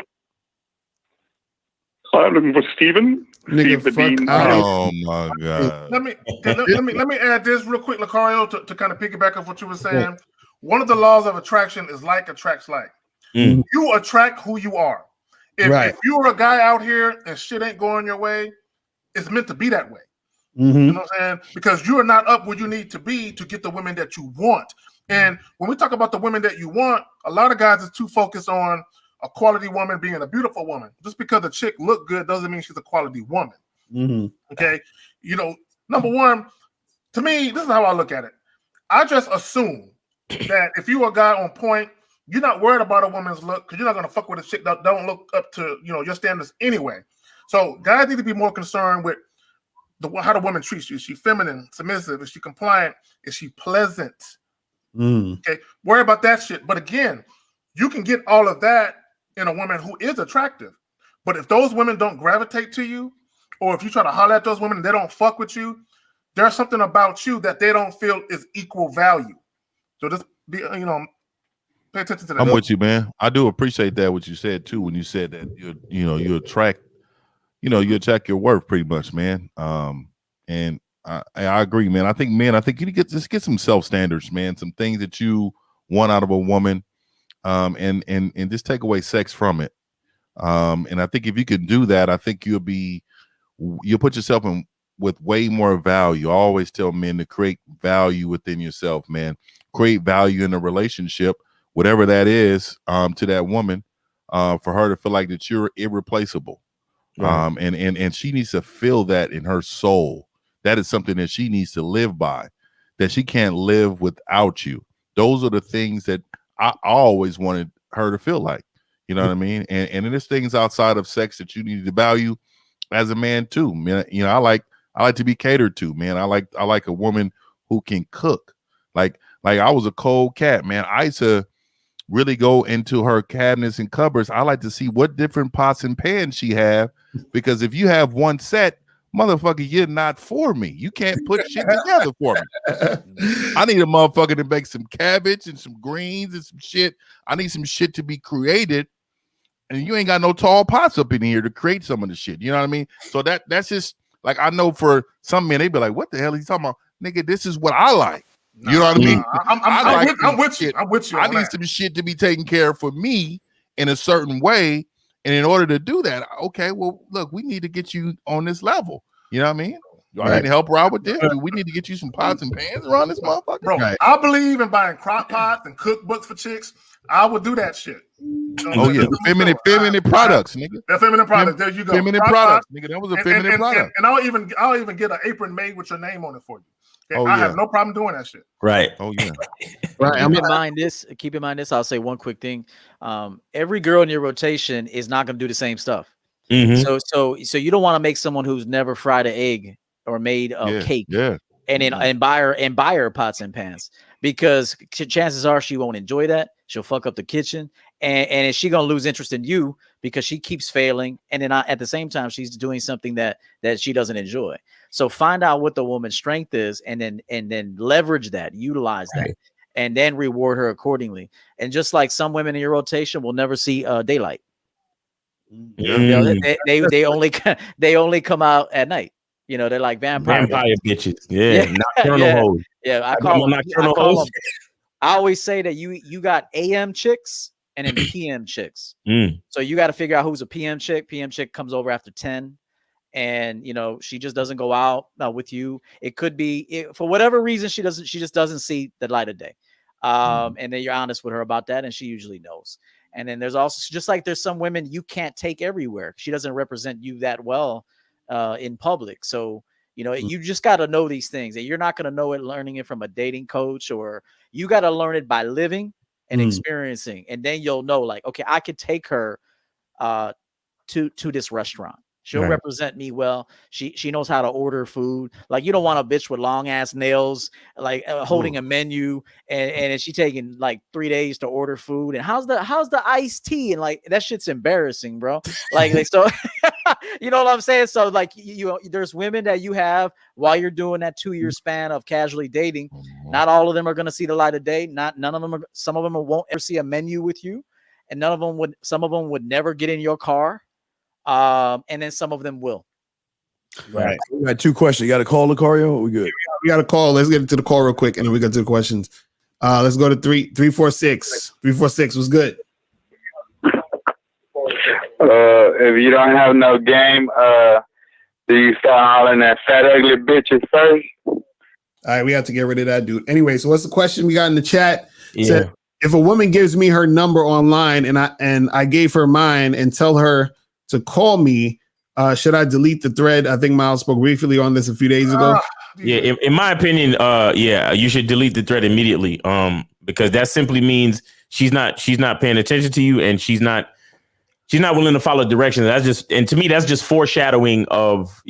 I'm looking for Steven. Nigga, Steve oh my God. Let me add this real quick, Lucario, to kind of piggyback off what you were saying. Yeah. One of the laws of attraction is like attracts like. You attract who you are. If you're a guy out here and shit ain't going your way, it's meant to be that way. You know what I'm saying? Because you are not up where you need to be to get the women that you want. And when we talk about the women that you want, a lot of guys is too focused on a quality woman being a beautiful woman. Just because a chick look good doesn't mean she's a quality woman. Okay? Number one, to me, this is how I look at it. I just assume that if you're a guy on point, you're not worried about a woman's look because you're not going to fuck with a chick that don't look up to your standards anyway. So guys need to be more concerned with how the woman treats you. Is she feminine, submissive? Is she compliant? Is she pleasant? Okay, worry about that shit. But again, you can get all of that in a woman who is attractive. But if those women don't gravitate to you, or if you try to holler at those women and they don't fuck with you, there's something about you that they don't feel is equal value. So just be, pay attention to that. I'm with you, man. I do appreciate that what you said too when you said that you attract your worth pretty much, man. And I agree, man. I think you need to get some self standards, man. Some things that you want out of a woman, and just take away sex from it. And I think if you can do that, I think you'll put yourself in with way more value. I always tell men to create value within yourself, man. Create value in a relationship, whatever that is, to that woman, for her to feel like that you're irreplaceable. Right. And she needs to feel that in her soul. That is something that she needs to live by, that she can't live without you. Those are the things that I always wanted her to feel like, you know what I mean? And there's things outside of sex that you need to value as a man too, man. I like to be catered to, man. I like a woman who can cook. Like I was a cold cat, man. I used to really go into her cabinets and cupboards. I like to see what different pots and pans she have, because if you have one set, motherfucker, you're not for me. You can't put shit together for me. I need a motherfucker to make some cabbage and some greens and some shit. I need some shit to be created, and you ain't got no tall pots up in here to create some of the shit. You know what I mean? So that's just like, I know for some men, they be like, what the hell are you talking about? Nigga, this is what I like. You know what I mean? I'm with you. I need some shit to be taken care of for me in a certain way. And in order to do that, okay, well, look, we need to get you on this level. You know what I mean? Do I need to help her out with this? We need to get you some pots and pans around this motherfucker. Bro, I believe in buying crock pots and cookbooks for chicks. I would do that shit. Oh yeah, feminine products, nigga. The feminine products. There you go. Feminine products, nigga. That was a feminine product. And I'll even get an apron made with your name on it for you. Okay? Oh, I yeah. have no problem doing that shit. Right. Oh yeah. Right. Keep in mind this. I'll say one quick thing. Every girl in your rotation is not going to do the same stuff. Mm-hmm. So you don't want to make someone who's never fried an egg or made a cake. Yeah. And buy her pots and pans, because chances are she won't enjoy that. She'll fuck up the kitchen, and she gonna lose interest in you because she keeps failing, and then at the same time she's doing something that she doesn't enjoy. So find out what the woman's strength is, and then leverage that, utilize that, and then reward her accordingly. And just like some women in your rotation will never see daylight. You know, they only come out at night. You know, they're like vampire bitches. Yeah. Nocturnal hoes. Yeah, I call them nocturnal hoes. I always say that you got AM chicks and then PM chicks. So you got to figure out who's a PM chick. PM chick comes over after 10, and you know she just doesn't go out with you. It could be for whatever reason she just doesn't see the light of day. And then you're honest with her about that, and she usually knows. And then there's also, just like there's some women you can't take everywhere. She doesn't represent you that well in public. So, you know, you just got to know these things, and you're not going to know it learning it from a dating coach, or you got to learn it by living and experiencing. And then you'll know, like, okay, I could take her to this restaurant. She'll represent me well. She knows how to order food. Like, you don't want a bitch with long ass nails, like holding a menu, and she taking like 3 days to order food. And how's the iced tea? And like, that shit's embarrassing, bro. Like so, you know what I'm saying? So like, there's women that you have while you're doing that 2-year span of casually dating. Not all of them are gonna see the light of day. None of them. Some of them won't ever see a menu with you, and some of them would never get in your car. And then some of them will. Right. We got 2 questions. You got a call, Lucario? Or we good? We got a call. Let's get into the call real quick, and then we get to the questions. Let's go to 346. 346 was good. If you don't have no game, do you start hollering at fat ugly bitches first? All right, we have to get rid of that dude. Anyway, so what's the question we got in the chat? Yeah. Said, if a woman gives me her number online and I gave her mine and tell her to call me, should I delete the thread? I think Miles spoke briefly on this a few days ago. Yeah, in my opinion, you should delete the thread immediately. Because that simply means she's not paying attention to you, and she's not willing to follow directions. To me, that's just foreshadowing of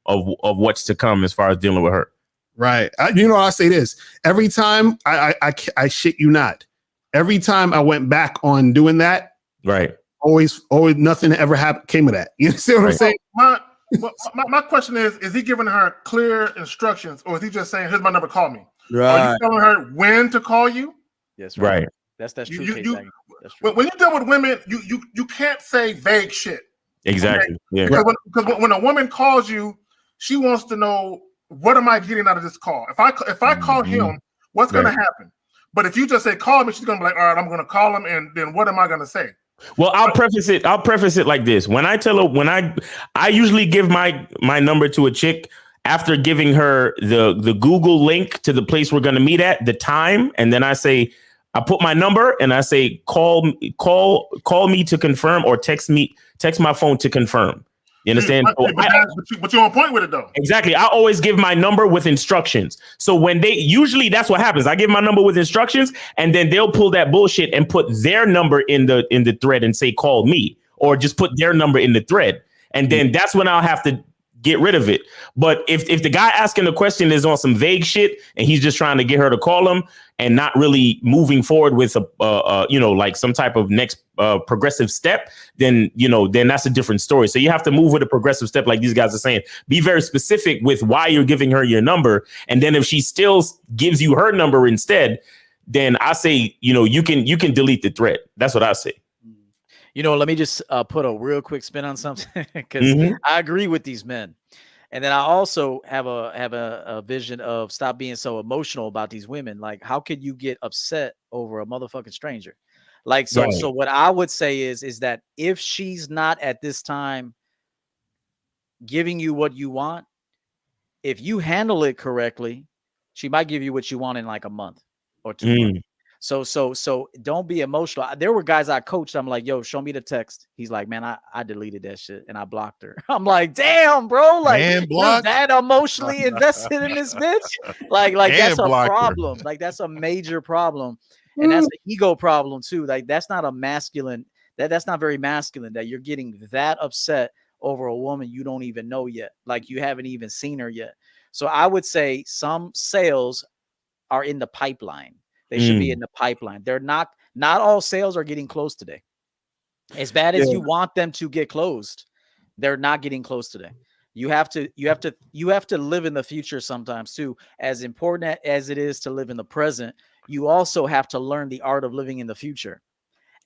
what's to come as far as dealing with her. Right. I say this every time. I shit you not. Every time I went back on doing that, right. Always nothing ever came of that. You see what I'm saying? My question is he giving her clear instructions, or is he just saying, here's my number, call me? Right. Are you telling her when to call you? Yes, right. That's true. That's true. When you deal with women, you can't say vague shit. Exactly. Okay? Yeah. Because when a woman calls you, she wants to know, what am I getting out of this call? If I call him, what's going to happen? But if you just say call me, she's going to be like, all right, I'm going to call him, and then what am I going to say? Well, I'll preface it like this. When I tell her, I usually give my number to a chick after giving her the Google link to the place we're going to meet at, the time, and then I put my number and I say call me to confirm, or text my phone to confirm. You understand? But you're on point with it, though. Exactly. I always give my number with instructions. So usually that's what happens. I give my number with instructions, and then they'll pull that bullshit and put their number in the thread and say, call me, or just put their number in the thread. And then that's when I'll have to get rid of it. But if the guy asking the question is on some vague shit and he's just trying to get her to call him and not really moving forward with like some type of next progressive step, then that's a different story. So you have to move with a progressive step, like these guys are saying. Be very specific with why you're giving her your number. And then if she still gives you her number instead, then I say, you can delete the thread. That's what I say. Let me just put a real quick spin on something, because I agree with these men. And then I also have a vision of stop being so emotional about these women. Like, how could you get upset over a motherfucking stranger? Like, so what I would say is that if she's not at this time giving you what you want, if you handle it correctly, she might give you what you want in like a month or 2 months. So don't be emotional. There were guys I coached. I'm like, yo, show me the text. He's like, man, I deleted that shit and I blocked her. I'm like, damn, bro, like you're that emotionally invested in this bitch. Like that's a problem. Like that's a major problem. And that's an ego problem too. Like that's not a masculine, that's not very masculine that you're getting that upset over a woman you don't even know yet. Like you haven't even seen her yet. So I would say some sales are in the pipeline. They should be in the pipeline. They're not all sales are getting closed today. As bad as you want them to get closed, they're not getting closed today. You have to live in the future sometimes too. As important as it is to live in the present, you also have to learn the art of living in the future.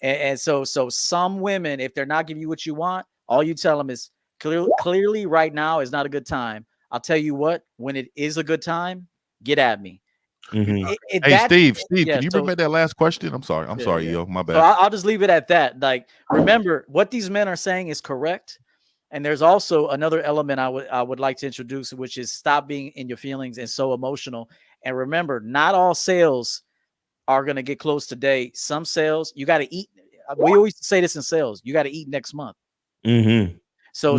And so some women, if they're not giving you what you want, all you tell them is clearly right now is not a good time. I'll tell you what, when it is a good time, get at me. Hey, Steve, can you repeat that last question? I'm sorry, yo, my bad. So I'll just leave it at that. Like, remember what these men are saying is correct. And there's also another element I would like to introduce, which is stop being in your feelings and so emotional. And remember, not all sales are going to get closed today. Some sales, you got to eat. We always say this in sales, you got to eat next month. So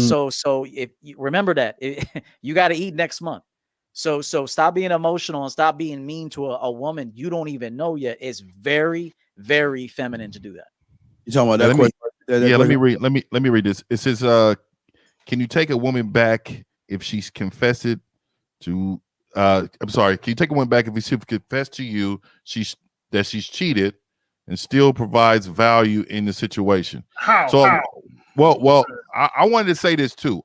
if you remember that, you got to eat next month. So stop being emotional and stop being mean to a woman you don't even know yet. It's very, very feminine to do that. You talking about that question? Let me read this. It says, can you take a woman back if she's confessed to I'm sorry, can you take a woman back if she's confessed to you that she's cheated and still provides value in the situation? How? Well, I wanted to say this too.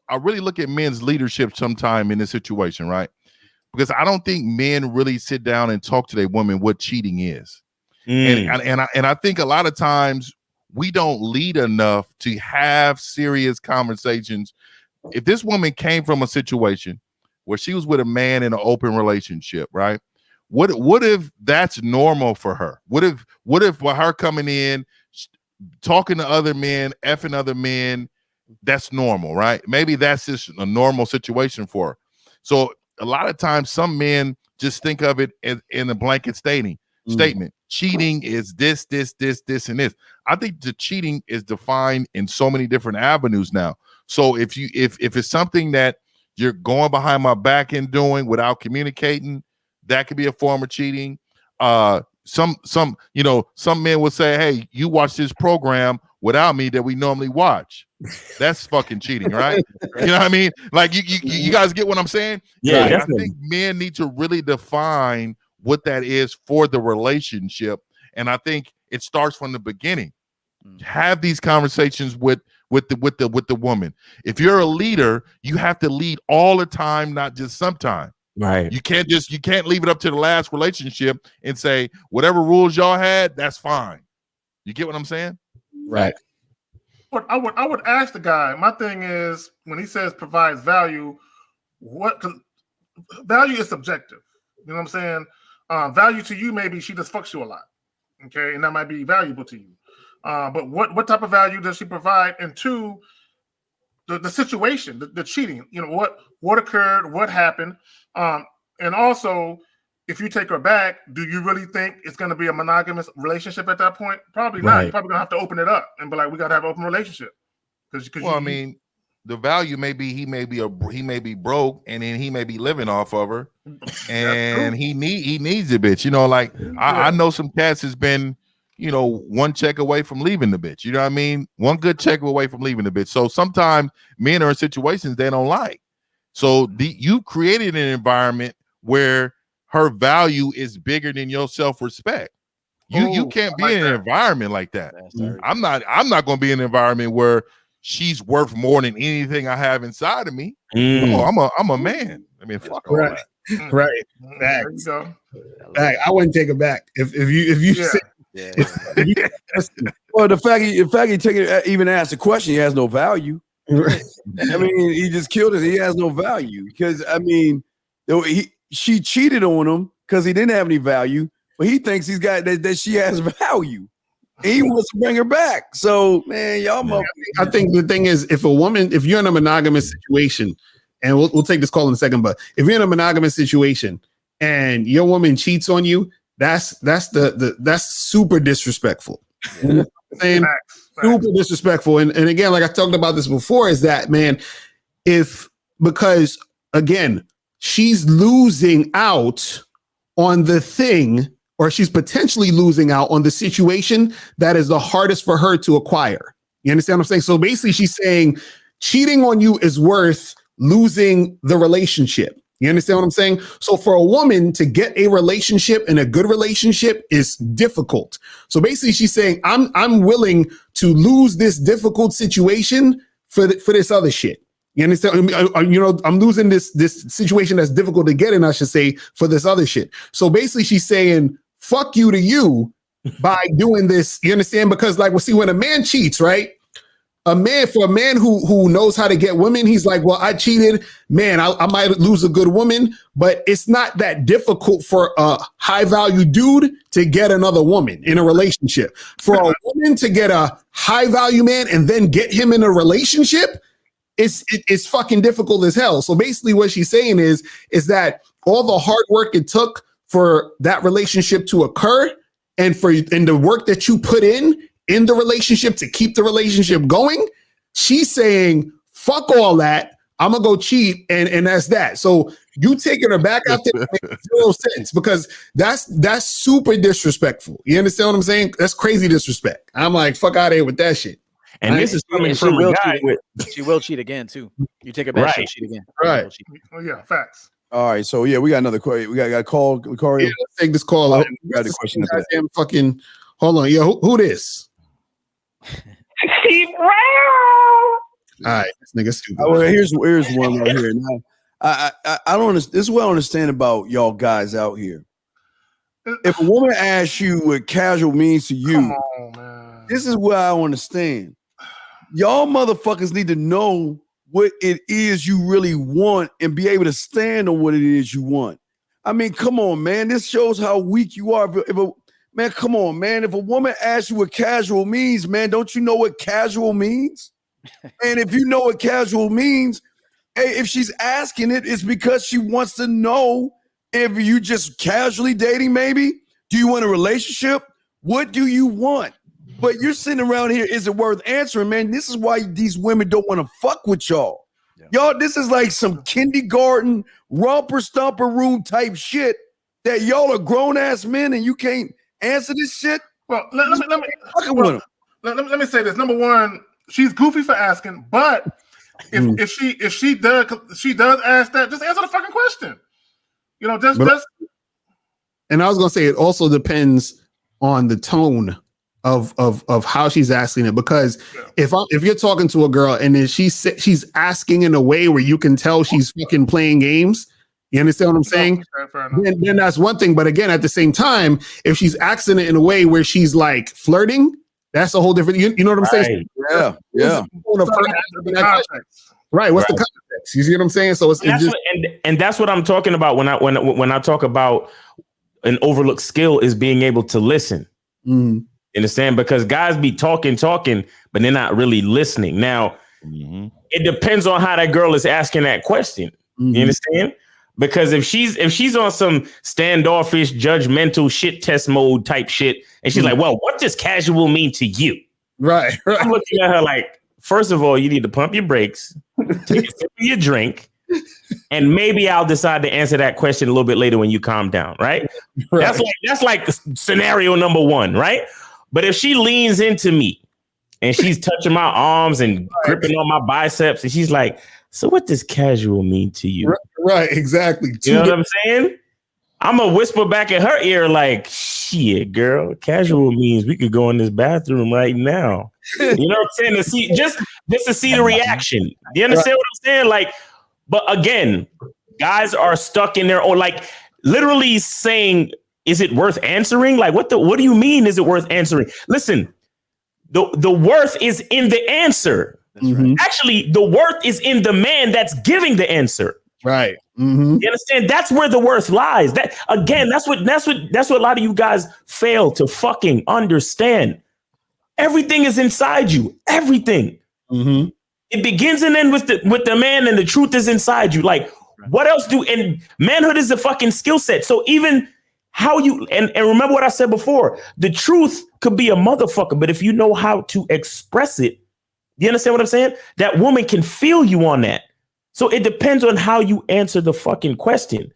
I really look at men's leadership sometime in this situation, right? Because I don't think men really sit down and talk to their women what cheating is. And I think a lot of times we don't lead enough to have serious conversations. If this woman came from a situation where she was with a man in an open relationship, right? What if that's normal for her? What if by her coming in, talking to other men, effing other men, that's normal, right? Maybe that's just a normal situation for her. So a lot of times some men just think of it as in a blanket statement. Cheating is this, and this. I think the cheating is defined in so many different avenues now. So if it's something that you're going behind my back and doing without communicating, that could be a form of cheating. Some men will say, hey, you watch this program without me that we normally watch. That's fucking cheating, right? You know what I mean? Like you guys get what I'm saying? Yeah. I think men need to really define what that is for the relationship. And I think it starts from the beginning. Have these conversations with the woman. If you're a leader, you have to lead all the time, not just sometime. Right. You can't leave it up to the last relationship and say whatever rules y'all had, that's fine. You get what I'm saying? Right. But I would ask the guy. My thing is when he says provides value, value is subjective. You know what I'm saying? Value to you maybe she just fucks you a lot, okay, and that might be valuable to you. But what type of value does she provide? And two, the situation, the cheating. You know what occurred, what happened, and also if you take her back, do you really think it's going to be a monogamous relationship at that point? Probably not. You're probably going to have to open it up and be like, we got to have an open relationship. I mean, the value may be he may be broke, and then he may be living off of her, and he needs a bitch. You know, like I know some cats has been, one check away from leaving the bitch. You know what I mean? One good check away from leaving the bitch. So sometimes men are in situations they don't like. So you created an environment where her value is bigger than your self-respect. You can't be in an environment like that. I'm not going to be in an environment where she's worth more than anything I have inside of me. No, I'm a man. I mean, fuck all that. Right. There you go. I wouldn't take it back. If you say, well, the fact he even asked the question, he has no value. I mean, he just killed us. He has no value because she cheated on him because he didn't have any value, but he thinks he's got that she has value. He wants to bring her back. So, man, y'all. I think the thing is, if you're in a monogamous situation, and we'll take this call in a second, but if you're in a monogamous situation and your woman cheats on you, that's super disrespectful. You know what I'm saying? Super disrespectful. And again, like I talked about this before, is that, man, because again, she's losing out on the thing, or she's potentially losing out on the situation that is the hardest for her to acquire. You understand what I'm saying? So basically she's saying cheating on you is worth losing the relationship. You understand what I'm saying? So for a woman to get a relationship, and a good relationship, is difficult. So basically she's saying, I'm willing to lose this difficult situation for this other shit. You understand? You know, I'm losing this situation that's difficult to get in, I should say, for this other shit. So basically she's saying, fuck you to you by doing this. You understand? Because like, see, when a man cheats, right? For a man who knows how to get women, he's like, well, I cheated, man, I might lose a good woman, but it's not that difficult for a high value dude to get another woman in a relationship. For a woman to get a high value man and then get him in a relationship, it's fucking difficult as hell. So basically what she's saying is that all the hard work it took for that relationship to occur, and the work that you put in the relationship to keep the relationship going, she's saying, fuck all that, I'm gonna go cheat, and that's that. So you taking her back after that makes zero sense, because that's super disrespectful. You understand what I'm saying? That's crazy disrespect. I'm like, fuck out of here with that shit. And this is coming from a guy she will cheat again too. You take her back, she'll cheat again. Right. Oh yeah, facts. All right, so yeah, we got another question. We got a call. Yeah, let's take this call. We got a question. Fucking hold on. Yeah, who this? Steve Brown. All right, this nigga stupid. Well, here's one right here. Now, I don't understand. This is what I understand about y'all guys out here. If a woman asks you what casual means to you, this is what I understand. Y'all motherfuckers need to know what it is you really want and be able to stand on what it is you want. I mean, come on, man. This shows how weak you are. Man, come on, man. If a woman asks you what casual means, man, don't you know what casual means? And if you know what casual means, hey, if she's asking it, it's because she wants to know if you just casually dating, maybe. Do you want a relationship? What do you want? But you're sitting around here, is it worth answering, man? This is why these women don't want to fuck with y'all. Yeah. Y'all, this is like some kindergarten romper stomper room type shit that y'all are grown-ass men and you can't answer this shit. Well, let me say this. Number one, she's goofy for asking, but if she does ask that, just answer the fucking question. You know, just. And I was gonna say it also depends on the tone of how she's asking it, because if you're talking to a girl and then she's asking in a way where you can tell she's fucking playing games. You understand what I'm saying? Then that's one thing. But again, at the same time, if she's asking it in a way where she's like flirting, that's a whole different. You know what I'm saying? Yeah. Right. What's the context? You see what I'm saying? So and that's what I'm talking about when I talk about an overlooked skill is being able to listen. Mm. You understand? Because guys be talking, but they're not really listening. Now, it depends on how that girl is asking that question. You understand? Because if she's on some standoffish, judgmental shit test mode type shit, and she's like, well, what does casual mean to you? Right. I'm looking at her like, first of all, you need to pump your brakes, take a sip of your drink, and maybe I'll decide to answer that question a little bit later when you calm down, right? That's like scenario number one, right? But if she leans into me and she's touching my arms and gripping on my biceps, and she's like, so what does casual mean to you? Right, exactly. You know what I'm saying? I'm going to whisper back in her ear like, shit, girl, casual means we could go in this bathroom right now. You know what I'm saying? Just to see the reaction. You understand what I'm saying? Like, but again, guys are stuck in their own, like literally saying, is it worth answering? Like, what do you mean? Is it worth answering? Listen, the worth is in the answer. Right. Actually, the worth is in the man that's giving the answer. Right. You understand? That's where the worth lies. That again, that's what a lot of you guys fail to fucking understand. Everything is inside you. Everything. It begins and ends with the man, and the truth is inside you. Like, what else and manhood is a fucking skill set. So even how you and remember what I said before. The truth could be a motherfucker, but if you know how to express it, you understand what I'm saying? That woman can feel you on that. So it depends on how you answer the fucking question.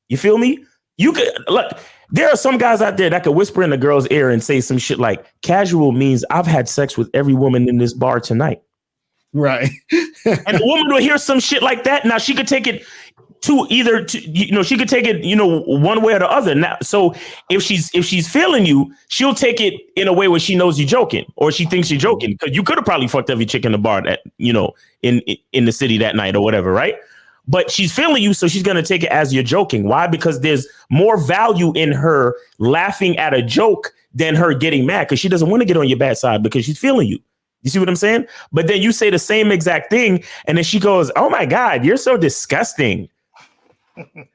You feel me? You could look. There are some guys out there that could whisper in the girl's ear and say some shit like, "Casual means I've had sex with every woman in this bar tonight." Right. And the woman will hear some shit like that. Now she could take it she could take it, one way or the other. Now, so if she's feeling you, she'll take it in a way where she knows you're joking or she thinks you're joking, because you could have probably fucked every chick in the bar that, in the city that night or whatever. Right. But she's feeling you. So she's going to take it as you're joking. Why? Because there's more value in her laughing at a joke than her getting mad, because she doesn't want to get on your bad side because she's feeling you. You see what I'm saying? But then you say the same exact thing and then she goes, "Oh my God, you're so disgusting."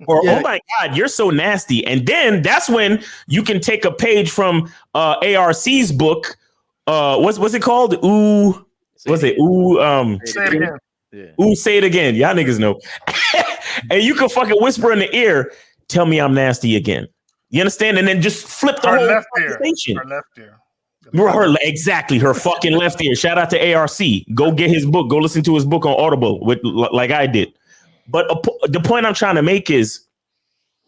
Or, "Oh my God, you're so nasty." And then that's when you can take a page from ARC's book. What's it called? Ooh, what's it? Ooh, Say it again. Yeah. Ooh, say it again. Y'all niggas know. And you can fucking whisper in the ear, "Tell me I'm nasty again." You understand? And then just flip the whole conversation. Her left ear. Exactly, her fucking left ear. Shout out to ARC. Go get his book. Go listen to his book on Audible like I did. But the point I'm trying to make is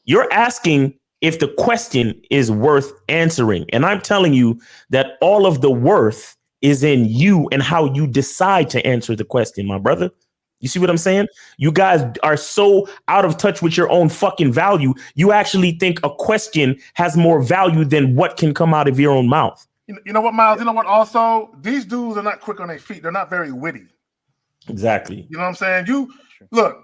you're asking if the question is worth answering. And I'm telling you that all of the worth is in you and how you decide to answer the question, my brother. You see what I'm saying? You guys are so out of touch with your own fucking value. You actually think a question has more value than what can come out of your own mouth. You know what, Miles? You know what? Also, these dudes are not quick on their feet. They're not very witty. Exactly. You know what I'm saying? You look,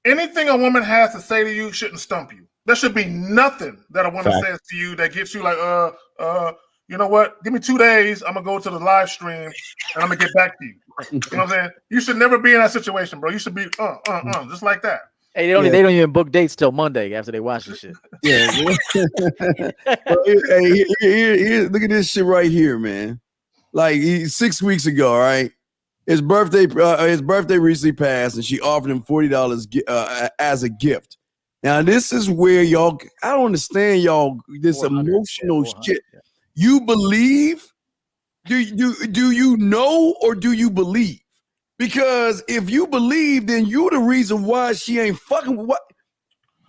anything a woman has to say to you shouldn't stump you. There should be nothing that a woman says to you that gets you like, you know what? Give me 2 days. I'm gonna go to the live stream and I'm gonna get back to you. You know what I'm saying? You should never be in that situation, bro. You should be just like that. Hey, they don't even book dates till Monday after they watch this shit. Yeah. Here, look at this shit right here, man. Like 6 weeks ago, all right? His birthday recently passed, and she offered him $40 as a gift. Now, this is where y'all, I don't understand y'all, this emotional shit. You believe? Do you know or do you believe? Because if you believe, then you're the reason why she ain't fucking with what?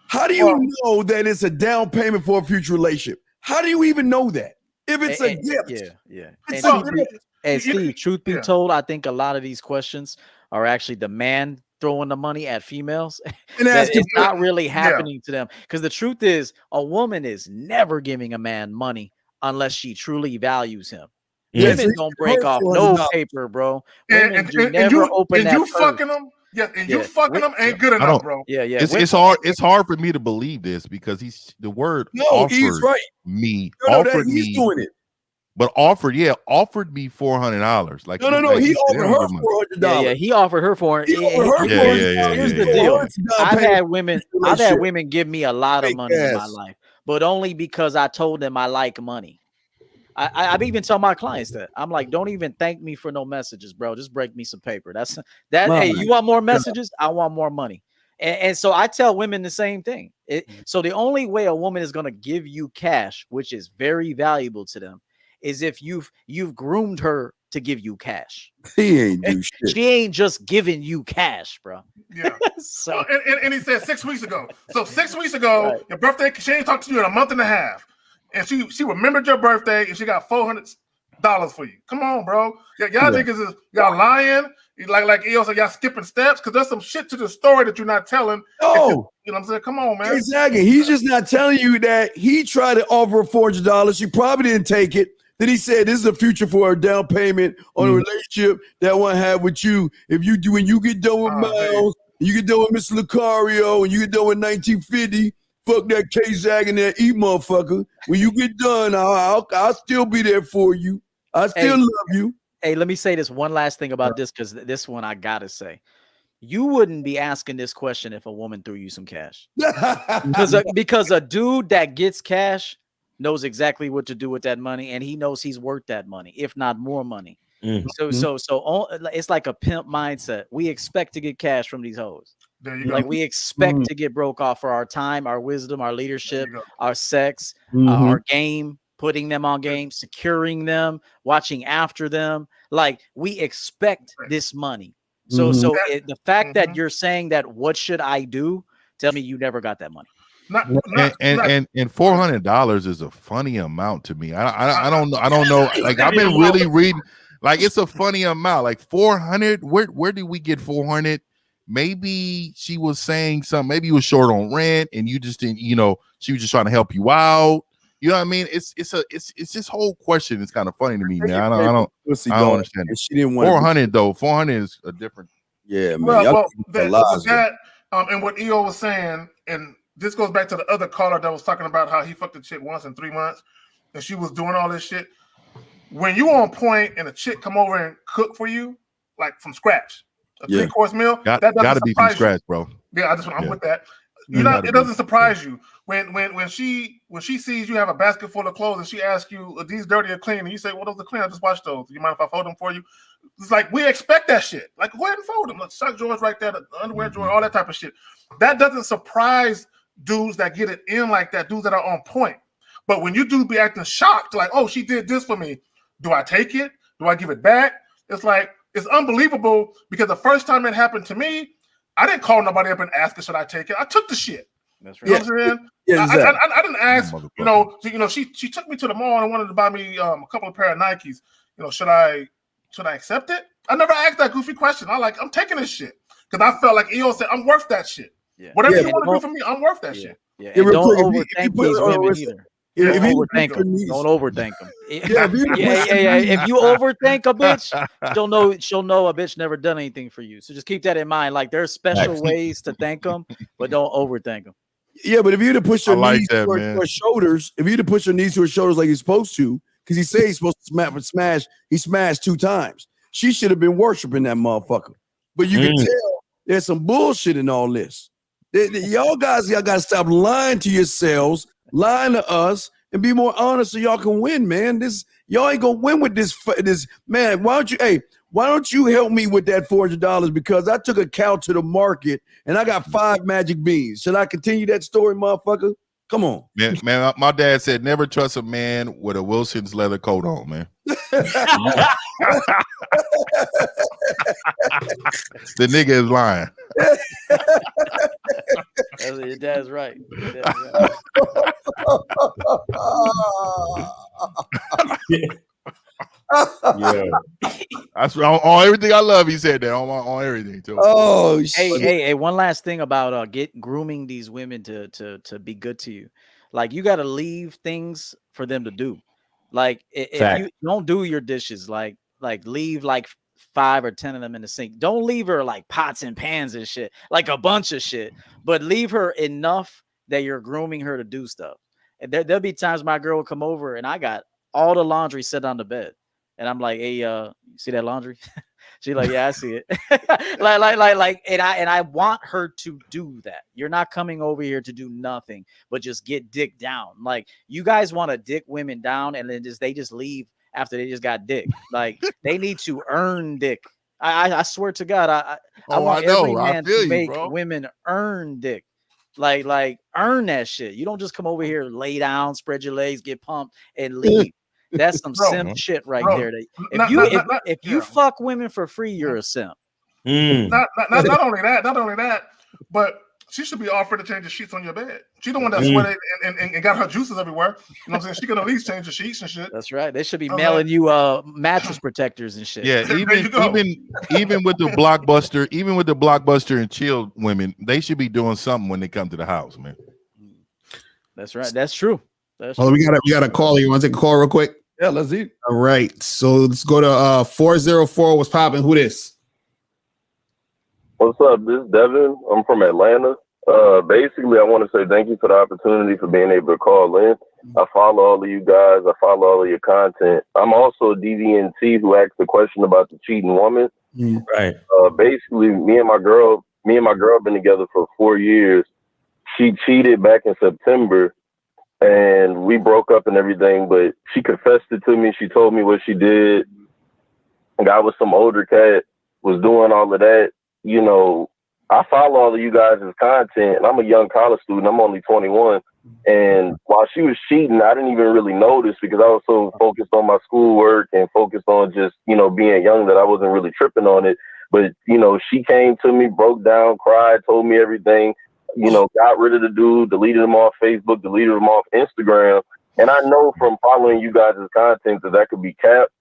How do you know that it's a down payment for a future relationship? How do you even know that? If it's a gift. Yeah. It's Steve, truth be told, I think a lot of these questions are actually the man throwing the money at females. And it's not really happening to them. Because the truth is, a woman is never giving a man money unless she truly values him. Women don't break off no paper, bro. Women never open that purse. Fucking them? Yeah, and you fucking them ain't good enough, bro. Yeah. It's hard for me to believe this because he's right. Offered me doing it. But offered me $400. Like no, he offered her $400. Yeah, he offered her $400. Here's the deal. I've had women give me a lot of money in my life, but only because I told them I like money. I've even told my clients that. I'm like, don't even thank me for no messages, bro. Just break me some paper. Hey, you want more messages? I want more money. And so I tell women the same thing. So the only way a woman is going to give you cash, which is very valuable to them, is if you've groomed her to give you cash. He ain't do shit. She ain't just giving you cash, bro. Yeah. So and he said 6 weeks ago. So 6 weeks ago, your birthday, she ain't talked to you in a month and a half. And she remembered your birthday and she got $400 for you. Come on, bro. Y'all niggas is y'all lying. Like EO said, y'all skipping steps because there's some shit to the story that you're not telling. Oh, you know what I'm saying? Come on, man. Exactly. He's just not telling you that he tried to offer her $400. She probably didn't take it. Then he said, "This is a future for a down payment on a relationship that one have with you. If you do, when you get done with Miles, you get done with Mr. Lucario, and you get done with 1950." Fuck that K-Zag and that E motherfucker. When you get done, I'll still be there for you. I still love you. Hey, let me say this one last thing about this, because this one I gotta say. You wouldn't be asking this question if a woman threw you some cash. because a dude that gets cash knows exactly what to do with that money, and he knows he's worth that money, if not more money. So it's like a pimp mindset. We expect to get cash from these hoes. There you go. Like we expect to get broke off for our time, our wisdom, our leadership, our sex, our game, putting them on game, securing them, watching after them. Like we expect this money. So the fact that you're saying that, what should I do? Tell me you never got that money. And $400 is a funny amount to me. I don't know. Like I've been really reading. Like it's a funny amount. Like 400. Where did we get 400? Maybe she was saying something. Maybe you were short on rent, and you just didn't. She was just trying to help you out. You know what I mean? It's this whole question. It's kind of funny to me, man. I don't understand it. She didn't want 400 though. 400 is a different. Yeah, man. Well, that and what EO was saying, and this goes back to the other caller that was talking about how he fucked a chick once in 3 months, and she was doing all this shit. When you on point and a chick come over and cook for you, like from scratch, a 3-course meal, that doesn't be surprise from scratch, you. bro. Yeah, I'm with that. It doesn't surprise you when she sees you have a basket full of clothes and she asks you, "Are these dirty or clean?" and you say, "Well, those are clean. I just washed those. Do you mind if I fold them for you?" It's like we expect that shit. Like go ahead and fold them. Like sock drawers right there, the underwear drawer, all that type of shit. That doesn't surprise dudes that get it in like that. Dudes that are on point. But when you do be acting shocked, like, "Oh, she did this for me. Do I take it? Do I give it back?" It's like it's unbelievable because the first time it happened to me, I didn't call nobody up and ask her, "Should I take it?" I took the shit. That's right. You know what I'm saying? Yeah, exactly. I didn't ask. She took me to the mall and wanted to buy me a couple of pair of Nikes. Should I accept it? I never asked that goofy question. I'm taking this shit because I felt like EO said I'm worth that shit. Yeah. Whatever you want to do for me, I'm worth that shit. Yeah. And don't overthink these women either. Don't overthink them. If you overthink a bitch, she'll know a bitch never done anything for you. So just keep that in mind. Like there's special ways to thank them, but don't overthink them. Yeah, but if you to push your knees to her shoulders, if you to push your knees to her shoulders like you're supposed to, because he said he's supposed to smash, he smashed 2 times. She should have been worshiping that motherfucker. But you can tell there's some bullshit in all this. Y'all got to stop lying to yourselves, lying to us, and be more honest so y'all can win, man. Y'all ain't gonna win with this man. Why don't you help me with that $400? Because I took a cow to the market and I got 5 magic beans. Should I continue that story, motherfucker? Come on. Man, my dad said never trust a man with a Wilson's leather coat on, man. The nigga is lying. Your dad's right. Yeah. That's on everything I love. He said that on everything too. Oh, hey! One last thing about grooming these women to be good to you. Like you got to leave things for them to do. Like if you don't do your dishes, like leave like 5 or 10 of them in the sink. Don't leave her like pots and pans and shit, like a bunch of shit. But leave her enough that you're grooming her to do stuff. And there'll be times my girl will come over and I got all the laundry set on the bed. And I'm like, "Hey, you see that laundry?" She's like, "Yeah, I see it." and I want her to do that. You're not coming over here to do nothing but just get dick down. Like you guys want to dick women down and then they just leave after they just got dick. Like they need to earn dick. I swear to God, I want every man to make women earn dick. Like earn that shit. You don't just come over here, lay down, spread your legs, get pumped, and leave. That's some simp shit right there. If you fuck women for free, you're a simp. Not only that, but she should be offered to change the sheets on your bed. She the one that sweated and got her juices everywhere. You know what I'm saying? She can at least change the sheets and shit. That's right. They should be mailing you mattress protectors and shit. Yeah, even with the blockbuster and chill women, they should be doing something when they come to the house, man. That's right. That's true. We got a call. You want to take a call real quick? Yeah, let's see. All right. So let's go to 404. What's popping? Who this? What's up? This is Devin. I'm from Atlanta. Basically, I want to say thank you for the opportunity for being able to call in. I follow all of you guys. I follow all of your content. I'm also a DVNT who asked the question about the cheating woman. Right. Basically, me and my girl have been together for 4 years. She cheated back in September. And we broke up and everything, but she confessed it to me. She told me what she did. got with some older cat, was doing all of that. You know, I follow all of you guys' content, and I'm a young college student. I'm only 21. And while she was cheating, I didn't even really notice because I was so focused on my schoolwork and focused on just, you know, being young that I wasn't really tripping on it. But, you know, she came to me, broke down, cried, told me everything, you know, got rid of the dude, deleted him off Facebook, deleted him off Instagram. And I know from following you guys' content that could be capped.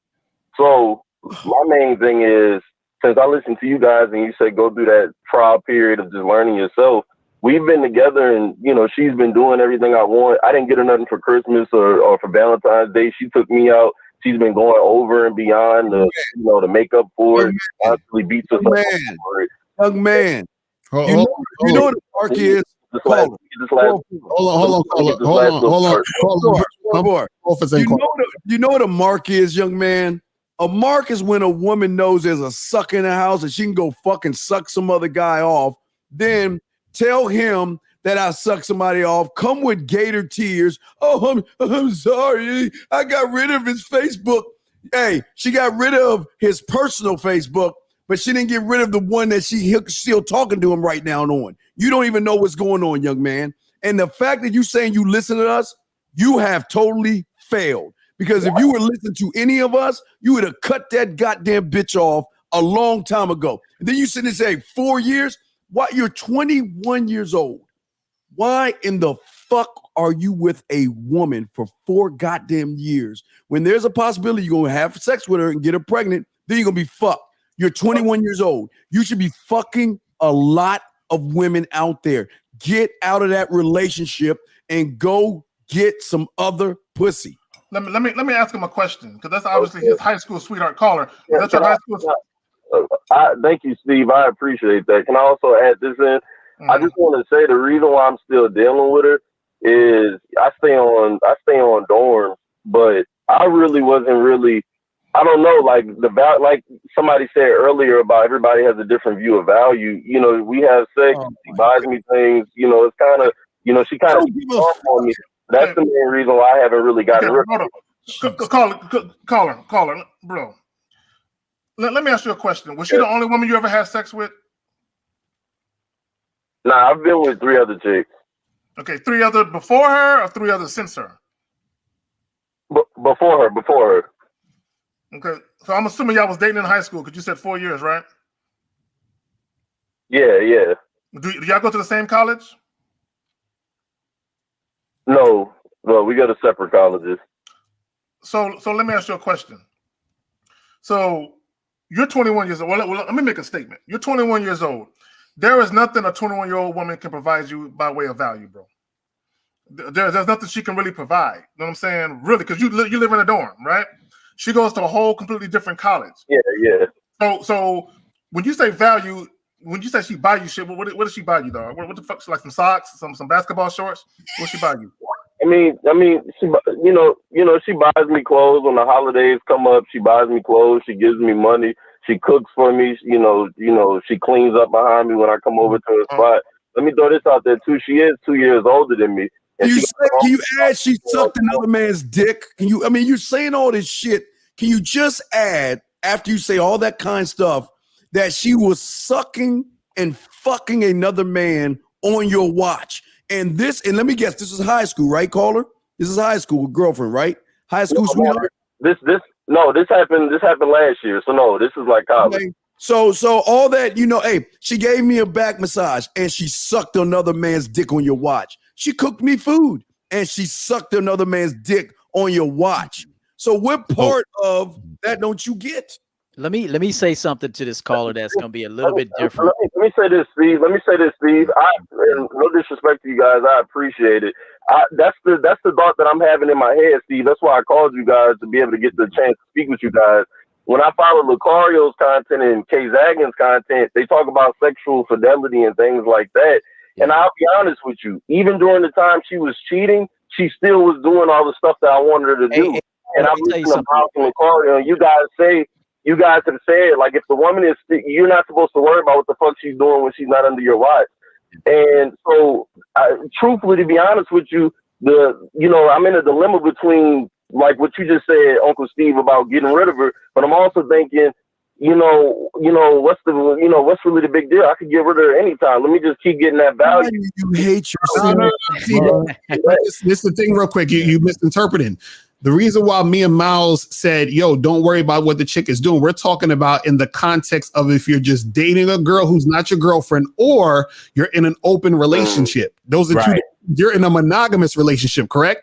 So my main thing is, since I listened to you guys and you said go through that trial period of just learning yourself, we've been together and, you know, she's been doing everything I want. I didn't get her nothing for Christmas or for Valentine's Day. She took me out. She's been going over and beyond the, you know, to make up for it. Constantly beats us up for it. Young man. You know what the mark is? Hold on. You know what a mark is, young man? A mark is when a woman knows there's a suck in the house and she can go fucking suck some other guy off. Then tell him that I suck somebody off. Come with gator tears. Oh, I'm sorry. I got rid of his Facebook. Hey, she got rid of his personal Facebook, but she didn't get rid of the one that she's still talking to him right now on. You don't even know what's going on, young man. And the fact that you saying you listen to us, you have totally failed. Because if you were listening to any of us, you would have cut that goddamn bitch off a long time ago. And then you sit and say 4 years. Why? You're 21 years old. Why in the fuck are you with a woman for 4 goddamn years when there's a possibility you're going to have sex with her and get her pregnant? Then you're going to be fucked. You're 21 years old. You should be fucking a lot of women out there. Get out of that relationship and go get some other pussy. Let me ask him a question, because that's obviously his high school sweetheart caller. Yeah, That's your high school. Thank you, Steve. I appreciate that. Can I also add this in? I just want to say the reason why I'm still dealing with her is I stay on dorms, but I really wasn't really. I don't know, like like somebody said earlier about everybody has a different view of value. You know, we have sex. She buys me things. You know, it's kind of, you know, she kind of off on me. That's the main reason why I haven't really gotten rid of it. Caller, bro. Let me ask you a question. Was she the only woman you ever had sex with? Nah, I've been with 3 other chicks. Okay, 3 other before her or 3 others since her? Before her. Okay, so I'm assuming y'all was dating in high school because you said 4 years, right? Yeah. Do y'all go to the same college? No, we go to separate colleges. So let me ask you a question. So you're 21 years old. Well, let me make a statement. You're 21 years old. There is nothing a 21-year-old woman can provide you by way of value, bro. There's nothing she can really provide. You know what I'm saying? Really, because you live in a dorm, right? She goes to a whole completely different college. Yeah. So when you say value, when you say she buy you shit, what does she buy you, dog? What the fuck? She like some socks, some basketball shorts? What she buy you? I mean, she, you know, she buys me clothes when the holidays come up. She buys me clothes. She gives me money. She cooks for me. You know, she cleans up behind me when I come over to her spot. Let me throw this out there too. She is 2 years older than me. Can you add she sucked another man's dick? Can you? I mean, you're saying all this shit. Can you just add, after you say all that kind of stuff, that she was sucking and fucking another man on your watch? And let me guess, this is high school, right, caller? This is high school girlfriend, right? High school sweetheart? This happened last year. So no, this is like college. Okay. So all that, you know, hey, she gave me a back massage and she sucked another man's dick on your watch. She cooked me food and she sucked another man's dick on your watch. So what part of that don't you get? Let me say something to this caller that's going to be a little bit different. Let me say this, Steve. And no disrespect to you guys, I appreciate it. That's the thought that I'm having in my head, Steve. That's why I called you guys, to be able to get the chance to speak with you guys. When I follow 𝐒𝐻𝐿's content and 𝐂𝐒₍ content, they talk about sexual fidelity and things like that. And I'll be honest with you, even during the time she was cheating, she still was doing all the stuff that I wanted her to do. And I'm listening to 𝐒𝐻𝐿, and you guys have said, like, if the woman is, you're not supposed to worry about what the fuck she's doing when she's not under your watch. And so, truthfully, to be honest with you, I'm in a dilemma between, like what you just said, Uncle Steve, about getting rid of her. But I'm also thinking, what's really the big deal? I could get rid of her anytime. Let me just keep getting that value. You hate yourself. This is the thing, real quick. You misinterpreting. The reason why me and Miles said, yo, don't worry about what the chick is doing. We're talking about in the context of if you're just dating a girl who's not your girlfriend or you're in an open relationship. Those are two. You're in a monogamous relationship, correct?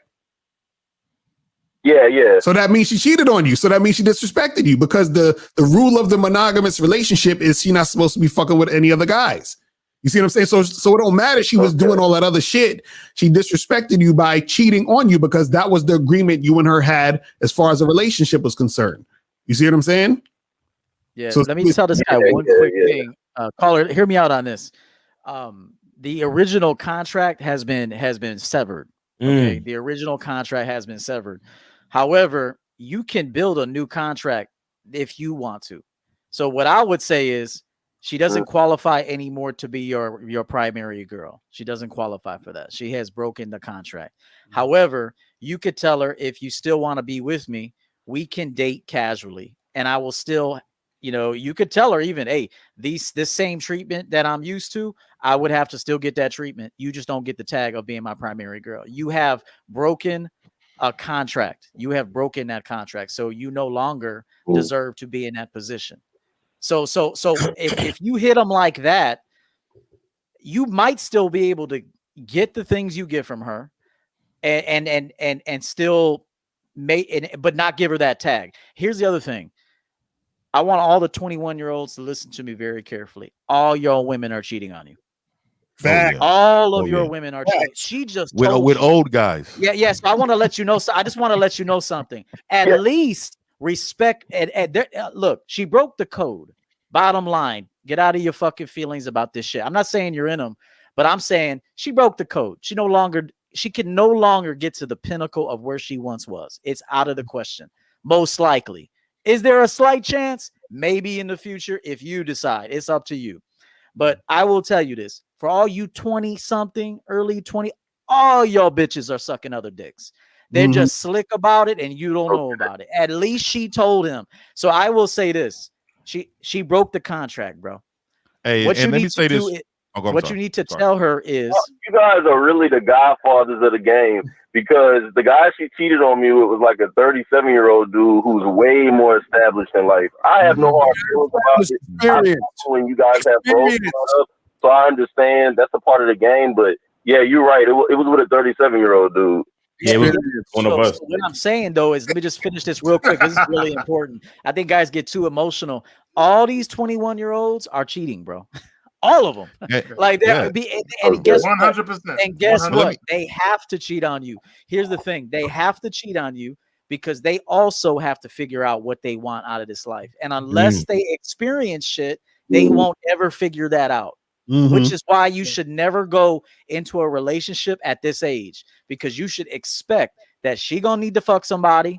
Yeah. So that means she cheated on you. So that means she disrespected you because the rule of the monogamous relationship is she's not supposed to be fucking with any other guys. You see what I'm saying? So it don't matter. She was doing all that other shit. She disrespected you by cheating on you because that was the agreement you and her had as far as the relationship was concerned. You see what I'm saying? Yeah. So let me tell this guy one quick thing. Caller, hear me out on this. The original contract has been severed. Okay. The original contract has been severed. However, you can build a new contract if you want to. So what I would say is she doesn't qualify anymore to be your primary girl. She doesn't qualify for that. She has broken the contract. However, you could tell her, if you still want to be with me, we can date casually. And I will still, you could tell her even, hey, this same treatment that I'm used to, I would have to still get that treatment. You just don't get the tag of being my primary girl. You have broken a contract. You have broken that contract. So you no longer deserve to be in that position. So if you hit them like that, you might still be able to get the things you get from her and still but not give her that tag. Here's the other thing. I want all the 21-year-olds to listen to me very carefully. All your women are cheating on you. Fact. All of your women are cheating. She just with old guys. Yeah, yes. I want to let you know. So I just want to let you know something. At least respect. Look, she broke the code. Bottom line, get out of your fucking feelings about this shit. I'm not saying you're in them, but I'm saying she broke the code. She can no longer get to the pinnacle of where she once was. It's out of the question. Most likely. Is there a slight chance? Maybe in the future, if you decide. It's up to you. But I will tell you this. For all you 20-something, early 20, all y'all bitches are sucking other dicks. They're just slick about it, and you don't know about it. At least she told him. So I will say this. She broke the contract, bro. Hey, what and let me say this. You need to tell her is, you guys are really the godfathers of the game, because the guy she cheated on me with was like a 37-year-old dude who's way more established in life. I have no hard feelings about it. When you guys have both, so I understand that's a part of the game. But yeah, you're right. It was with a 37-year-old dude. Yeah, it was one of us. So what I'm saying though is, let me just finish this real quick. This is really important. I think guys get too emotional. All these 21-year-olds are cheating, bro. All of them. Like and guess 100%. What? And guess what? They have to cheat on you. Here's the thing. They have to cheat on you because they also have to figure out what they want out of this life. And unless they experience shit, they won't ever figure that out. Which is why you should never go into a relationship at this age, because you should expect that she gonna need to fuck somebody,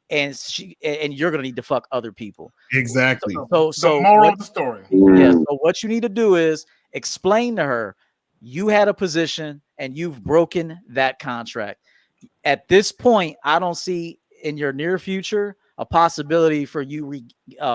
and you're gonna need to fuck other people. Exactly. So the moral of the story. Yeah. So what you need to do is explain to her you had a position and you've broken that contract. At this point, I don't see in your near future a possibility for you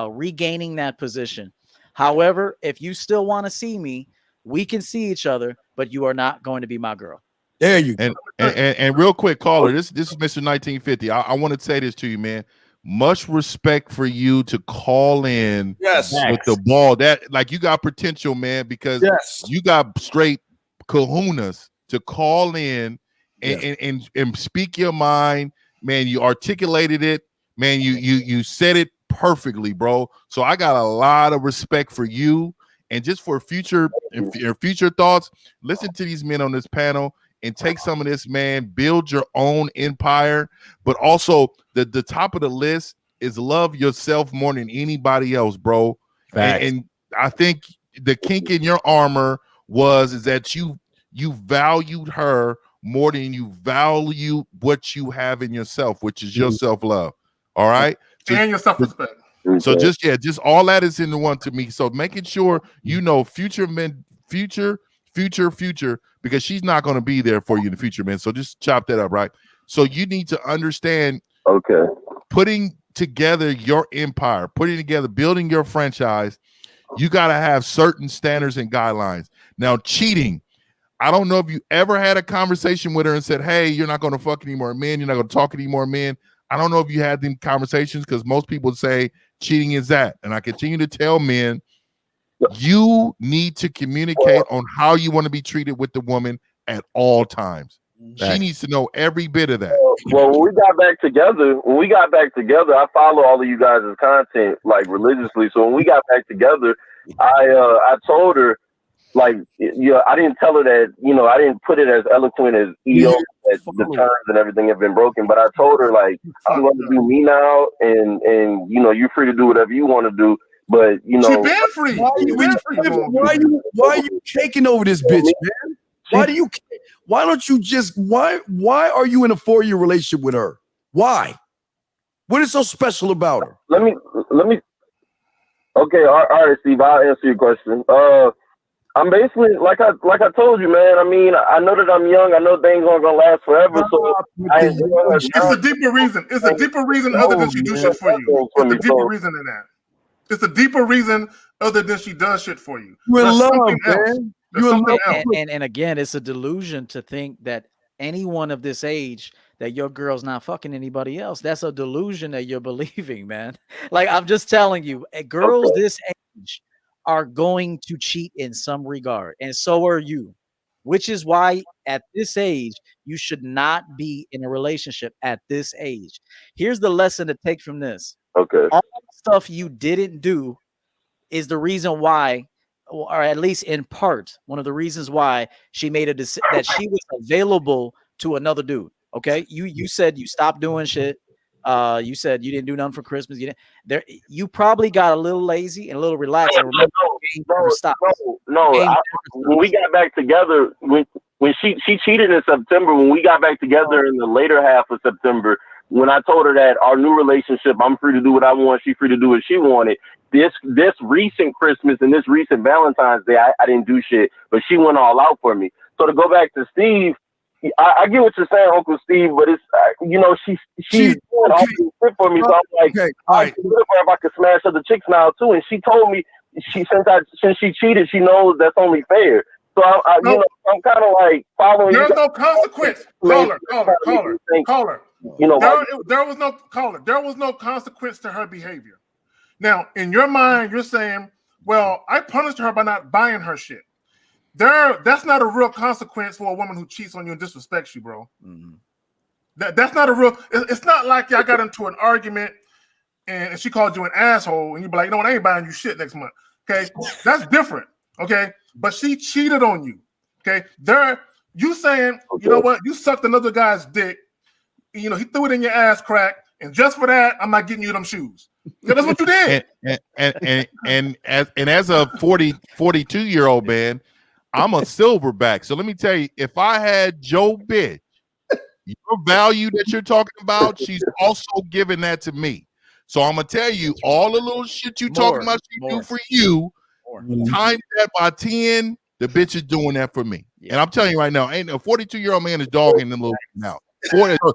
regaining that position. However, if you still want to see me, we can see each other, but you are not going to be my girl. There you go. And real quick, caller, this is Mr. 1950. I want to say this to you, man. Much respect for you to call in with the ball. That, like, you got potential, man, because you got straight kahunas to call in and speak your mind, man. You articulated it, man. You said it perfectly, bro. So I got a lot of respect for you, and just for future thoughts, listen to these men on this panel and take some of this, man. Build your own empire, but also the top of the list is love yourself more than anybody else, bro. And I think the kink in your armor is that you valued her more than you value what you have in yourself, which is your self-love. All right. And your self-respect. So just all that is in the one to me. So making sure you know future men, future, because she's not going to be there for you in the future, man. So just chop that up, right? So you need to understand, putting together your empire, putting together, building your franchise, you got to have certain standards and guidelines. Now, cheating, I don't know if you ever had a conversation with her and said, hey, you're not going to fuck any more men. You're not going to talk any more men. I don't know if you had them conversations, because most people say cheating is that. And I continue to tell men, you need to communicate on how you want to be treated with the woman at all times. She needs to know every bit of that. Well, when we got back together, I follow all of you guys' content like religiously. So when we got back together, I told her, like, I didn't tell her that, I didn't put it as eloquent as EO, that the terms and everything have been broken. But I told her, like, I'm going to do me now, and you're free to do whatever you want to do. But she been free. Why are you caking over this bitch, man? Why don't you just why are you in a 4-year relationship with her? Why? What is so special about her? Let me. Okay, all right, Steve. I'll answer your question. I'm basically like I told you, man. I mean, I know that I'm young. I know things aren't gonna last forever. So it's a deeper reason. It's a deeper reason other than she do shit for you. It's a deeper reason than that. It's a deeper reason other than she does shit for you. You're in love, man. And again, it's a delusion to think that anyone of this age, that your girl's not fucking anybody else. That's a delusion that you're believing, man. Like, I'm just telling you, girls this age are going to cheat in some regard, and so are you, which is why at this age you should not be in a relationship at this age. Here's the lesson to take from this. Okay. All the stuff you didn't do is the reason why, or at least in part, one of the reasons why she made a decision that she was available to another dude. Okay, you said you stopped doing shit. You said you didn't do nothing for Christmas. You probably got a little lazy and a little relaxed. And remember, when we got back together, when she cheated in September, when we got back together in the later half of September, when I told her that our new relationship, I'm free to do what I want, she's free to do what she wanted. This recent Christmas and this recent Valentine's Day, I didn't do shit, but she went all out for me. So to go back to Steve, I get what you're saying, Uncle Steve, but it's she's doing all this shit for me. So I'm like, I could if I could smash other chicks now too. And she told me since she cheated, she knows that's only fair. So I'm kind of like following. There's no consequence. Caller. There was no consequence to her behavior. Now, in your mind, you're saying, well, I punished her by not buying her shit. That's not a real consequence for a woman who cheats on you and disrespects you, bro. Mm-hmm. That's not a real. It's not like y'all got into an argument and she called you an asshole and you be like, I ain't buying you shit next month. Okay, that's different. Okay, but she cheated on you. Okay, you saying, you know what? You sucked another guy's dick. He threw it in your ass crack, and just for that, I'm not getting you them shoes. Yeah, that's what you did. and as a 42-year-old man, I'm a silverback. So let me tell you, if I had Joe bitch, your value that you're talking about, she's also giving that to me. So I'm gonna tell you, all the little shit you talking about she do for you, times that by 10, the bitch is doing that for me. Yeah. And I'm telling you right now, ain't a 42-year-old man is dogging them little now. 24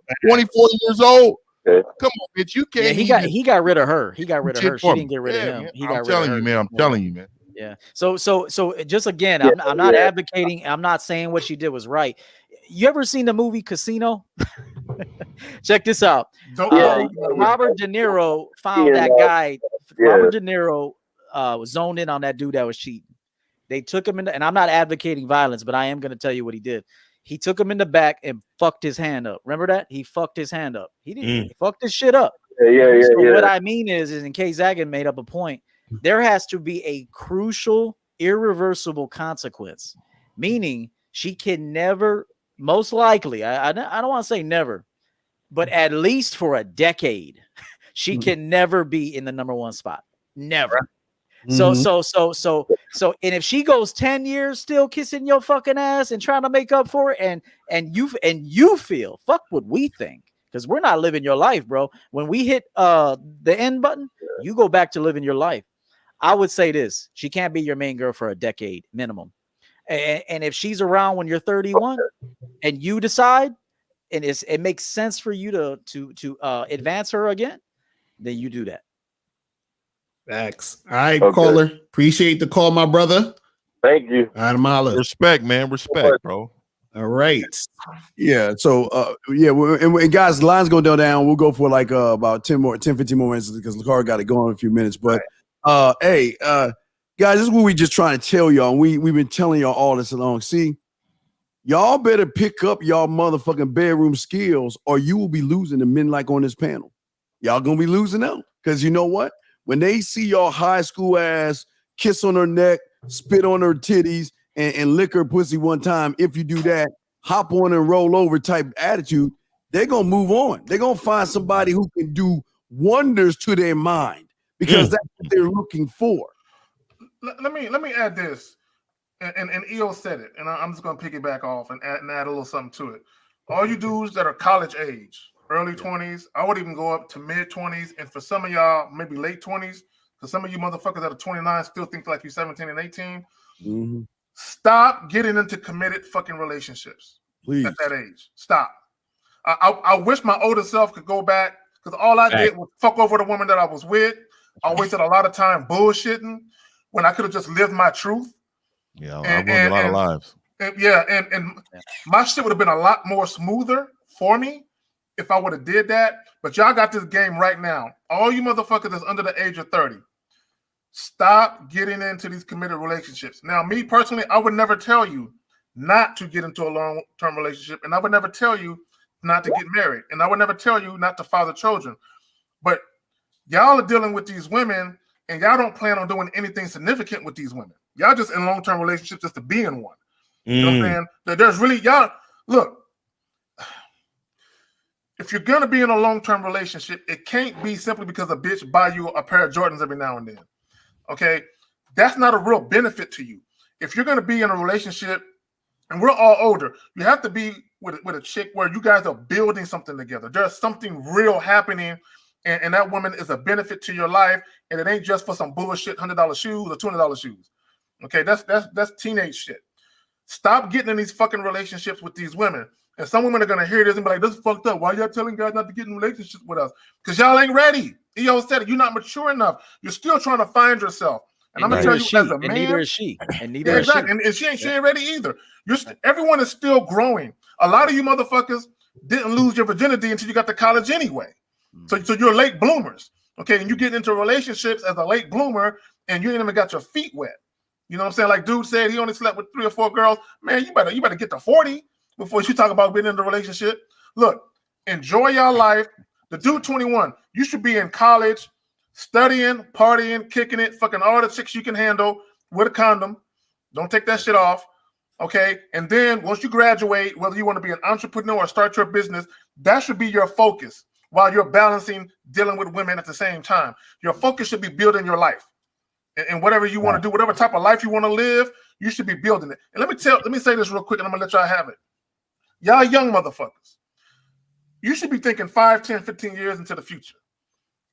years old. Come on, bitch. You can't. Yeah, he got rid of her. He got rid of her. She didn't get rid of him. Man. I'm telling you, man. I'm telling you, man. Yeah. So just again, I'm not advocating. I'm not saying what she did was right. You ever seen the movie Casino? Check this out. Robert De Niro found that guy. Robert De Niro was zoned in on that dude that was cheating. They took him in, and I'm not advocating violence, but I am going to tell you what he did. He took him in the back and fucked his hand up. Remember that? He fucked his hand up. He didn't. He fucked his shit up. What I mean is in 𝐂𝐻 made up a point. There has to be a crucial, irreversible consequence, meaning she can never, most likely, I don't want to say never, but at least for a decade, she can never be in the number one spot. Never. So, and if she goes 10 years still kissing your fucking ass and trying to make up for it, and you feel, fuck what we think, because we're not living your life, bro. When we hit the end button, you go back to living your life. I would say this: she can't be your main girl for a decade minimum. And if she's around when you're 31, and you decide, and it makes sense for you to advance her again, then you do that. Facts. All right, caller. Appreciate the call, my brother. Thank you. All right, Amala. Respect, man. Respect, bro. All right. Yeah. So, and guys, the line's going to go down. We'll go for like about 10, 15 more minutes because Lakara got to go in a few minutes. But, hey, guys, this is what we just trying to tell y'all. We've been telling y'all all this along. See, y'all better pick up y'all motherfucking bedroom skills or you will be losing the men like on this panel. Y'all going to be losing out because you know what? When they see y'all high school ass kiss on her neck, spit on her titties, and lick her pussy one time, if you do that, hop on and roll over type attitude, they're going to move on. They're going to find somebody who can do wonders to their mind because that's what they're looking for. Let me add this, and EO said it, and I'm just going to piggyback off and add a little something to it. All you dudes that are college age, early 20s, I would even go up to mid 20s, and for some of y'all, maybe late 20s, because some of you motherfuckers that are 29 still think like you're 17 and 18. Mm-hmm. Stop getting into committed fucking relationships. Please. At that age. Stop. I wish my older self could go back because all I did was fuck over the woman that I was with. I wasted a lot of time bullshitting when I could have just lived my truth. Yeah, I ruined a lot of lives. And my shit would have been a lot more smoother for me if I would have did that. But y'all got this game right now. All you motherfuckers that's under the age of 30. Stop getting into these committed relationships. Now, me personally, I would never tell you not to get into a long-term relationship, and I would never tell you not to get married, and I would never tell you not to father children. But y'all are dealing with these women, and y'all don't plan on doing anything significant with these women. Y'all just in long-term relationships just to be in one. You know what I'm saying? There's really, y'all, look, if you're going to be in a long-term relationship, it can't be simply because a bitch buy you a pair of Jordans every now and then. Okay, that's not a real benefit to you. If you're going to be in a relationship, and we're all older, you have to be with a chick where you guys are building something together. There's something real happening, and that woman is a benefit to your life, and it ain't just for some bullshit $100 shoes or $200 shoes. Okay, that's teenage shit. Stop getting in these fucking relationships with these women. And some women are going to hear this and be like, this is fucked up. Why y'all telling guys not to get in relationships with us? Because y'all ain't ready. EO said it. You're not mature enough. You're still trying to find yourself. And I'm going to tell you as a man. And neither is she. And neither is she. And she ain't ready either. Everyone is still growing. A lot of you motherfuckers didn't lose your virginity until you got to college anyway. So you're late bloomers. Okay, and you get into relationships as a late bloomer and you ain't even got your feet wet. You know what I'm saying? Like dude said, he only slept with 3 or 4 girls. Man, you better get to 40 before you talk about being in a relationship. Look, enjoy your life. The dude 21, you should be in college, studying, partying, kicking it, fucking all the chicks you can handle with a condom. Don't take that shit off. Okay. And then once you graduate, whether you want to be an entrepreneur or start your business, that should be your focus while you're balancing dealing with women at the same time. Your focus should be building your life. And whatever you want to do, whatever type of life you want to live, you should be building it. And let me say this real quick and I'm gonna let y'all have it. Y'all young motherfuckers, you should be thinking 5, 10, 15 years into the future.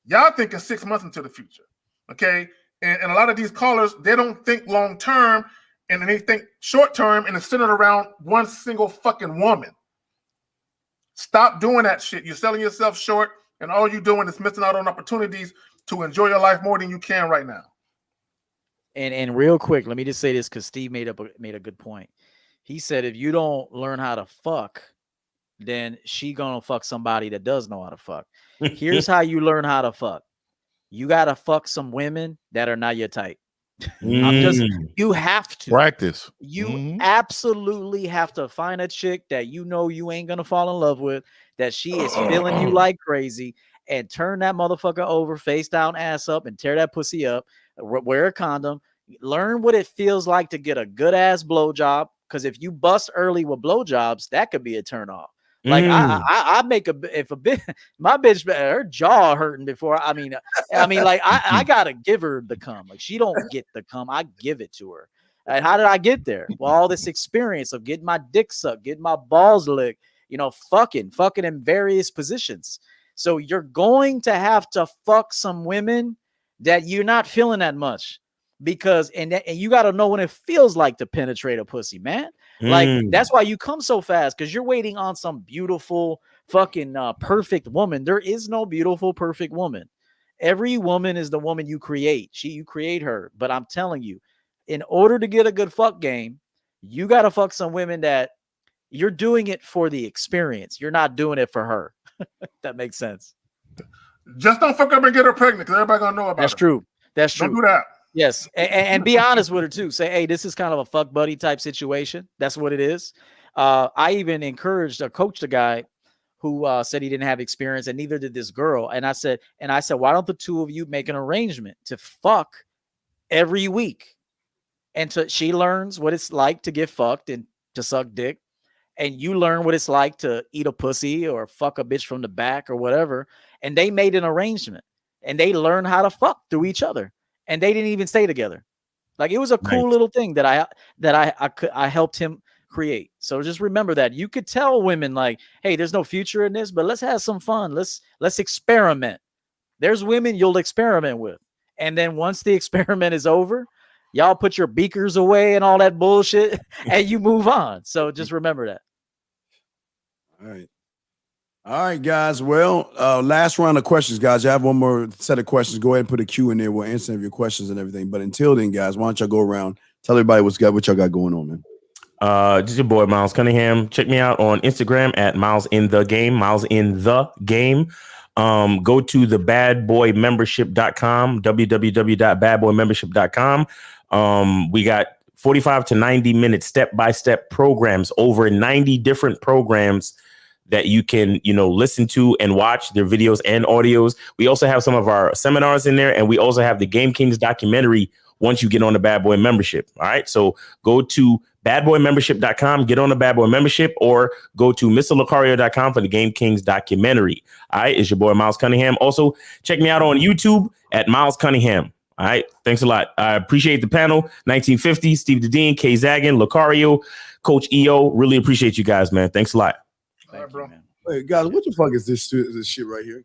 Y'all thinking 6 months into the future. Okay. And a lot of these callers, they don't think long term and they think short term and it's centered around one single fucking woman. Stop doing that shit. You're selling yourself short, and all you're doing is missing out on opportunities to enjoy your life more than you can right now. And real quick, let me just say this because Steve made a good point. He said if you don't learn how to fuck, then she gonna fuck somebody that does know how to fuck. Here's how you learn how to fuck. You gotta fuck some women that are not your type. You have to practice. You absolutely have to find a chick that you know you ain't gonna fall in love with, that she is feeling you like crazy, and turn that motherfucker over, face down, ass up, and tear that pussy up. Wear a condom. Learn what it feels like to get a good ass blowjob. Because if you bust early with blowjobs, that could be a turn off. Like I make my bitch, her jaw hurting before. I mean, like I gotta give her the cum. Like she don't get the cum, I give it to her. And how did I get there? Well, all this experience of getting my dick sucked, getting my balls licked, fucking in various positions. So you're going to have to fuck some women that you're not feeling that much. Because and you got to know when it feels like to penetrate a pussy, man. Like that's why you come so fast, because you're waiting on some beautiful fucking perfect woman. There is no beautiful perfect woman. Every woman is the woman you create. You create her. But I'm telling you, in order to get a good fuck game, you got to fuck some women that you're doing it for the experience. You're not doing it for her. That makes sense. Just don't fuck up and get her pregnant, because everybody gonna know about That's her. true. That's true. Don't do that. Yes, and be honest with her too. Say, hey, this is kind of a fuck buddy type situation. That's what it is. I even encouraged or coached a guy who said he didn't have experience, and neither did this girl. And I said, why don't the two of you make an arrangement to fuck every week? And she learns what it's like to get fucked and to suck dick, and you learn what it's like to eat a pussy or fuck a bitch from the back or whatever. And they made an arrangement, and they learned how to fuck through each other, and they didn't even stay together. Like, it was a cool little thing that I helped him create. So just remember that. You could tell women, like, hey, there's no future in this, but let's have some fun. Let's experiment. There's women you'll experiment with, and then once the experiment is over, y'all put your beakers away and all that bullshit, and you move on. So just remember that. All right, guys. Well, last round of questions, guys. I have one more set of questions. Go ahead and put a Q in there. We'll answer your questions and everything. But until then, guys, why don't y'all go around, tell everybody what y'all got going on, man. This is your boy Miles Cunningham. Check me out on Instagram at Miles in the Game. Miles in the Game. Go to the badboymembership.com, www.badboymembership.com. We got 45 to 90 minute step-by-step programs, over 90 different programs that you can, listen to and watch their videos and audios. We also have some of our seminars in there, and we also have the Game Kings documentary once you get on the Bad Boy membership. All right. So go to badboymembership.com, get on the Bad Boy membership, or go to mrlocario.com for the Game Kings documentary. All right. It's your boy, Miles Cunningham. Also, check me out on YouTube at Miles Cunningham. All right. Thanks a lot. I appreciate the panel. 1950, Steve the Dean, K Zaggin, Locario, Coach EO. Really appreciate you guys, man. Thanks a lot. All right, bro. Hey, guys, what the fuck is this shit right here?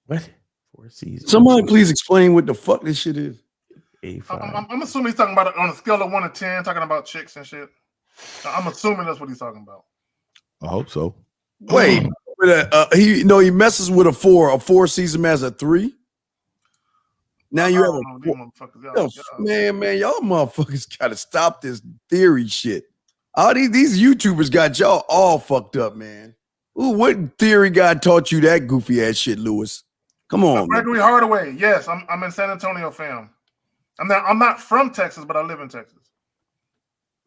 What? 4 seasons. Somebody please explain what the fuck this shit is. I'm assuming he's talking about it on a scale of 1 to 10, talking about chicks and shit. I'm assuming that's what he's talking about. I hope so. Wait, he messes with a 4-season man as a 3. Now you have man, y'all motherfuckers gotta stop this theory shit. All these YouTubers got y'all all fucked up, man. Ooh, what theory guy taught you that goofy ass shit, Lewis? Come on, Gregory Hardaway. Yes, I'm in San Antonio, fam. I'm not from Texas, but I live in Texas.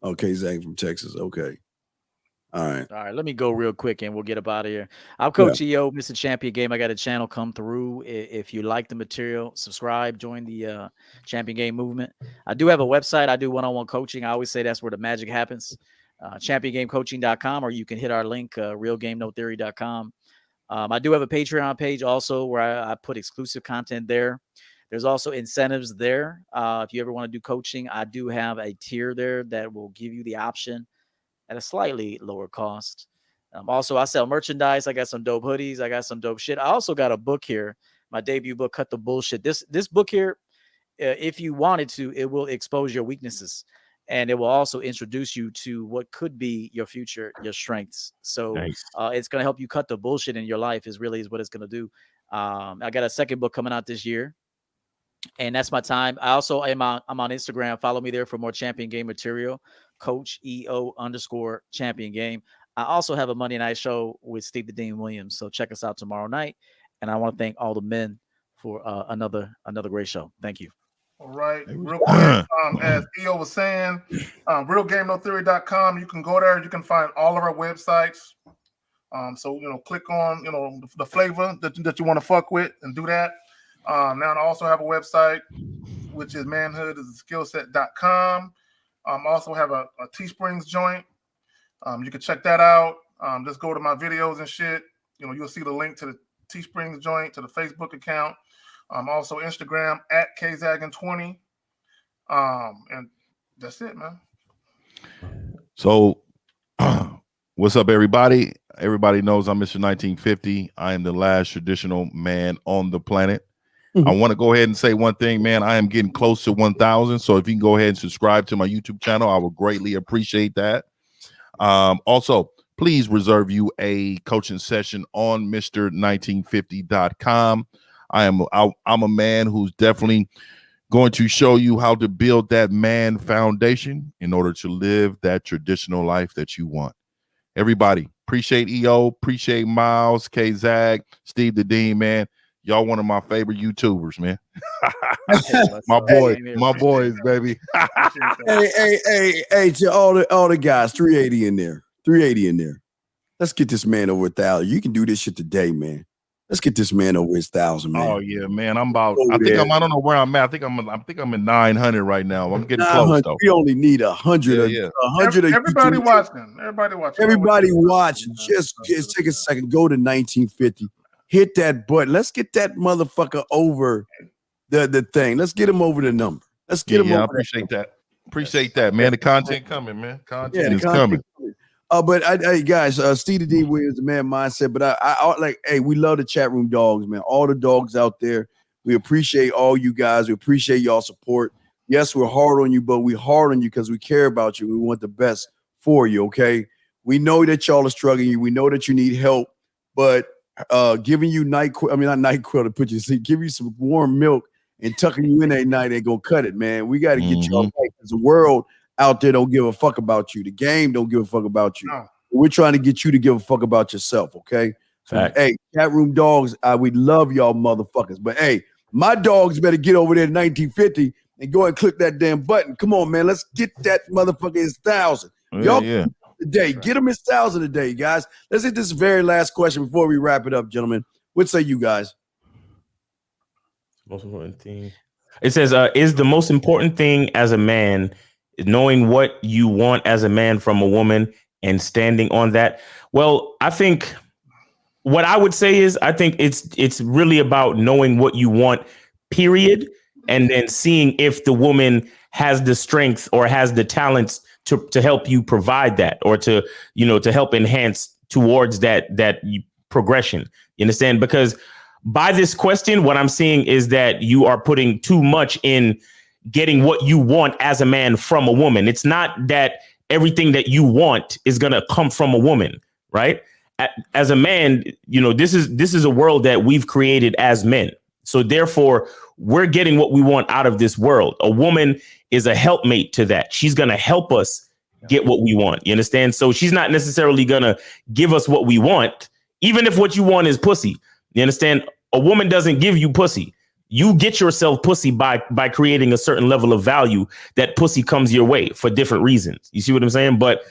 Okay, Zach from Texas. Okay. All right. Let me go real quick and we'll get up out of here. I'm Coach EO, Mr. Champion Game. I got a channel come through. If you like the material, subscribe, join the Champion Game movement. I do have a website. I do one-on-one coaching. I always say that's where the magic happens. ChampionGameCoaching.com, or you can hit our link, RealGameNoTheory.com. I do have a Patreon page also where I put exclusive content there. There's also incentives there. If you ever want to do coaching, I do have a tier there that will give you the option at a slightly lower cost. Also, I sell merchandise. I got some dope hoodies. I got some dope shit. I also got a book here, my debut book, Cut the Bullshit. This book here, if you wanted to, it will expose your weaknesses, and it will also introduce you to what could be your future, your strengths. So nice. It's going to help you cut the bullshit in your life is what it's going to do. I got a second book coming out this year, and that's my time. I also I'm on Instagram. Follow me there for more Champion Game material. Coach EO_Champion Game. I also have a Monday night show with Steve the Dean Williams. So check us out tomorrow night. And I want to thank all the men for another great show. Thank you. All right. Real quick, as EO was saying, realgamenotheory.com. You can go there. You can find all of our websites. So, click on, the flavor that you want to fuck with and do that. Now I also have a website, which is manhoodisskillset.com. Also have a Teesprings joint. You can check that out. Just go to my videos and shit. You'll see the link to the Teesprings joint, to the Facebook account. Also Instagram at KZaggin20. And that's it, man. So what's up, everybody? Everybody knows I'm Mr. 1950. I am the last traditional man on the planet. I want to go ahead and say one thing, man. I am getting close to 1,000. So if you can go ahead and subscribe to my YouTube channel, I would greatly appreciate that. Also, please reserve you a coaching session on Mr.1950.com. I'm a man who's definitely going to show you how to build that man foundation in order to live that traditional life that you want. Everybody, appreciate EO, appreciate Miles, K-Zag, Steve the Dean, man. Y'all one of my favorite YouTubers, man. my boys, baby. hey, to all the guys, 380 in there. 380 in there. Let's get this man over 1,000. You can do this shit today, man. Let's get this man over 1,000, man. Oh yeah, man. I don't know where I'm at. I think I'm at 900 right now. I'm getting close though. We only need 100. Yeah. 100. Everybody watching. Everybody watching. Everybody watching. Just take a second. Go to 1950. Hit that button. Let's get that motherfucker over the thing. Let's get him over the number. Let's get him over. I appreciate that. Appreciate that, man. The content coming, man. Content is coming. But hey guys, Steve the D Williams, the man mindset. But I like, hey, we love the chat room dogs, man. All the dogs out there. We appreciate all you guys. We appreciate y'all support. Yes, we're hard on you, but we're hard on you because we care about you. We want the best for you. Okay. We know that y'all are struggling. We know that you need help, but giving you not NyQuil to put you to sleep, give you some warm milk and tucking you in at night ain't gonna cut it, man. We got to get y'all right because the world out there don't give a fuck about you. The game don't give a fuck about you. No. We're trying to get you to give a fuck about yourself, okay? So, hey, chat room dogs, we love y'all motherfuckers. But hey, my dogs better get over there to 1950 and go and click that damn button. Come on, man. Let's get that motherfucker 1,000. Y'all today. Get them 1,000 today, guys. Let's hit this very last question before we wrap it up, gentlemen. What say you guys? Most important thing. It says, is the most important thing as a man knowing what you want as a man from a woman and standing on that? Well, I think what I would say is I think it's really about knowing what you want, period, and then seeing if the woman has the strength or has the talents to help you provide that, or to help enhance towards that progression. You understand? Because by this question, what I'm seeing is that you are putting too much in getting what you want as a man from a woman. It's not that everything that you want is going to come from a woman, right? As a man, this is a world that we've created as men. So therefore, we're getting what we want out of this world. A woman is a helpmate to that. She's going to help us get what we want. You understand? So she's not necessarily going to give us what we want, even if what you want is pussy. You understand? A woman doesn't give you pussy. You get yourself pussy by creating a certain level of value that pussy comes your way for different reasons. You see what I'm saying? But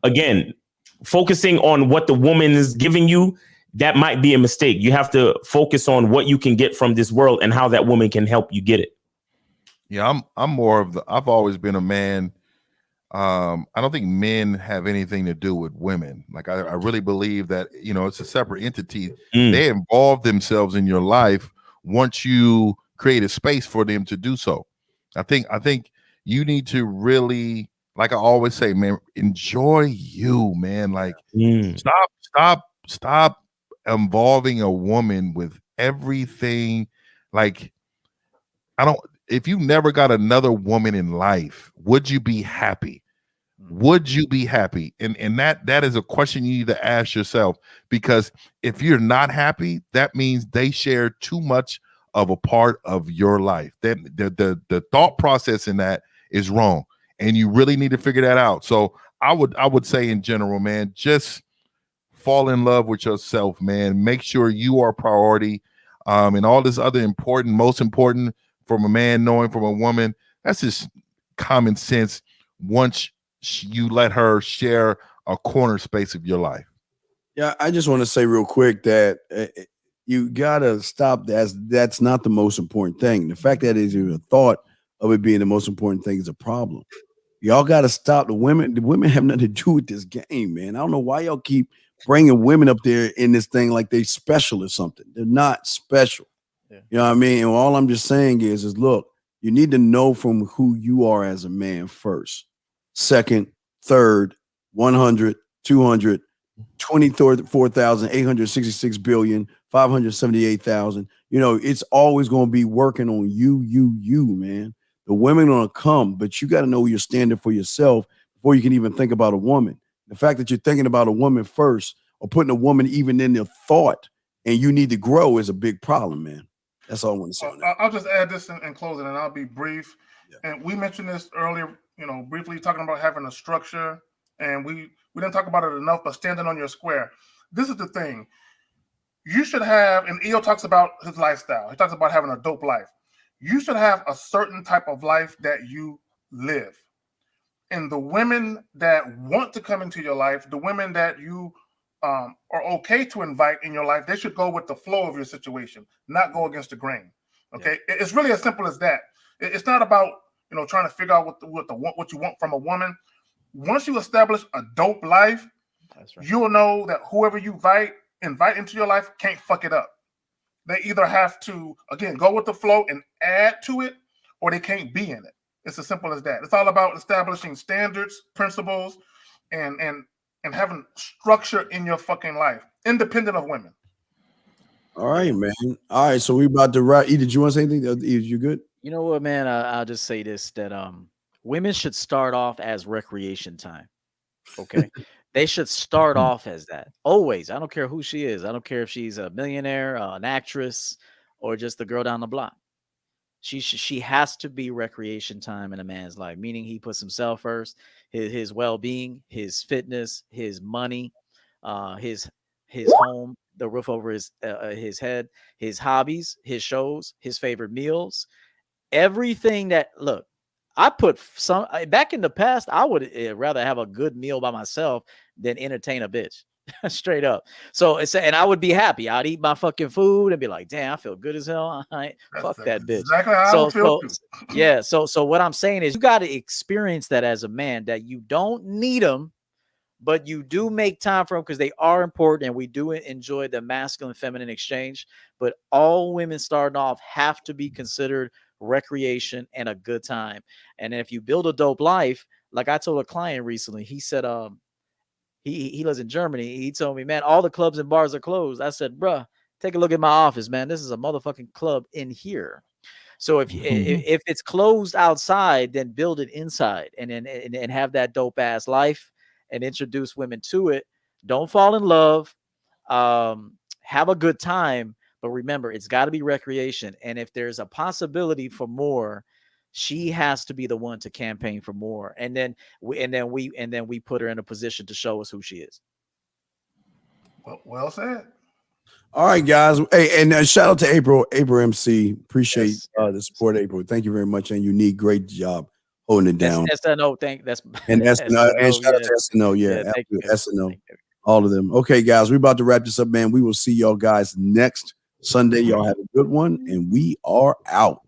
again, focusing on what the woman is giving you, that might be a mistake. You have to focus on what you can get from this world and how that woman can help you get it. Yeah, I'm more of I've always been a man. I don't think men have anything to do with women. Like I really believe that, it's a separate entity. They involve themselves in your life once you create a space for them to do so. I think you need to really, like I always say, man, enjoy you, man. Like stop involving a woman with everything. Like if you never got another woman in life, would you be happy? Would you be happy? And that is a question you need to ask yourself, because if you're not happy, that means they share too much of a part of your life. That the thought process in that is wrong, and you really need to figure that out. So I would say in general, man, just fall in love with yourself, man. Make sure you are a priority, and all this other most important from a man knowing from a woman. That's just common sense. Once you let her share a corner space of your life. Yeah, I just want to say real quick that you gotta stop. That's not the most important thing. The fact that is even a thought of it being the most important thing is a problem. Y'all gotta stop. The women have nothing to do with this game, man. I don't know why y'all keep bringing women up there in this thing like they special or something. They're not special. Yeah. You know what I mean? And all I'm just saying is look, you need to know from who you are as a man first. Second, third, 100, 200, 24,866 billion, 578,000. It's always going to be working on you, man. The women are going to come, but you got to know you're standing for yourself before you can even think about a woman. The fact that you're thinking about a woman first or putting a woman even in the thought and you need to grow is a big problem, man. That's all I want to say on that. I'll just add this in closing, and I'll be brief. Yeah. And we mentioned this earlier, briefly talking about having a structure, and we didn't talk about it enough, but standing on your square. This is the thing. You should have, and EO talks about his lifestyle. He talks about having a dope life. You should have a certain type of life that you live. And the women that want to come into your life, the women that you are okay to invite in your life, they should go with the flow of your situation, not go against the grain. Okay, yeah. It's really as simple as that. It's not about trying to figure out what you want from a woman. Once you establish a dope life, that's right, you'll know that whoever you invite into your life can't fuck it up. They either have to again go with the flow and add to it, or they can't be in it. It's as simple as that. It's all about establishing standards, principles, and having structure in your fucking life, independent of women. All right, man. All right, so we about to wrap. Did you want to say anything? You good? You know what, man? I'll just say this, that women should start off as recreation time. Okay. They should start off as that. Always. I don't care who she is. I don't care if she's a millionaire, an actress, or just the girl down the block. She has to be recreation time in a man's life, meaning he puts himself first, his well-being, his fitness, his money, his home, the roof over his head, his hobbies, his shows, his favorite meals, everything that, look, I put some back in the past. I would rather have a good meal by myself than entertain a bitch. Straight up. So and I would be happy. I'd eat my fucking food and be like, damn, I feel good as hell. Fuck that bitch. Exactly how I feel too. Yeah. So what I'm saying is you got to experience that as a man, that you don't need them, but you do make time for them because they are important, and we do enjoy the masculine feminine exchange. But all women starting off have to be considered recreation and a good time. And if you build a dope life, like I told a client recently, he said, he lives in Germany. He told me, man, all the clubs and bars are closed. I said, bruh, take a look at my office, man. This is a motherfucking club in here. So if it's closed outside, then build it inside and have that dope ass life and introduce women to it. Don't fall in love. Have a good time. But remember, it's got to be recreation. And if there's a possibility for more, she has to be the one to campaign for more. And then we put her in a position to show us who she is. Well said. All right, guys. Hey, and shout out to April MC. Appreciate the support, April. Thank you very much. And Unique, great job holding it down. SNO, that's and SNO, and shout out to SNO. Yeah, SNO. All of them. Okay, guys, we're about to wrap this up, man. We will see y'all guys next Sunday. Y'all have a good one, and we are out.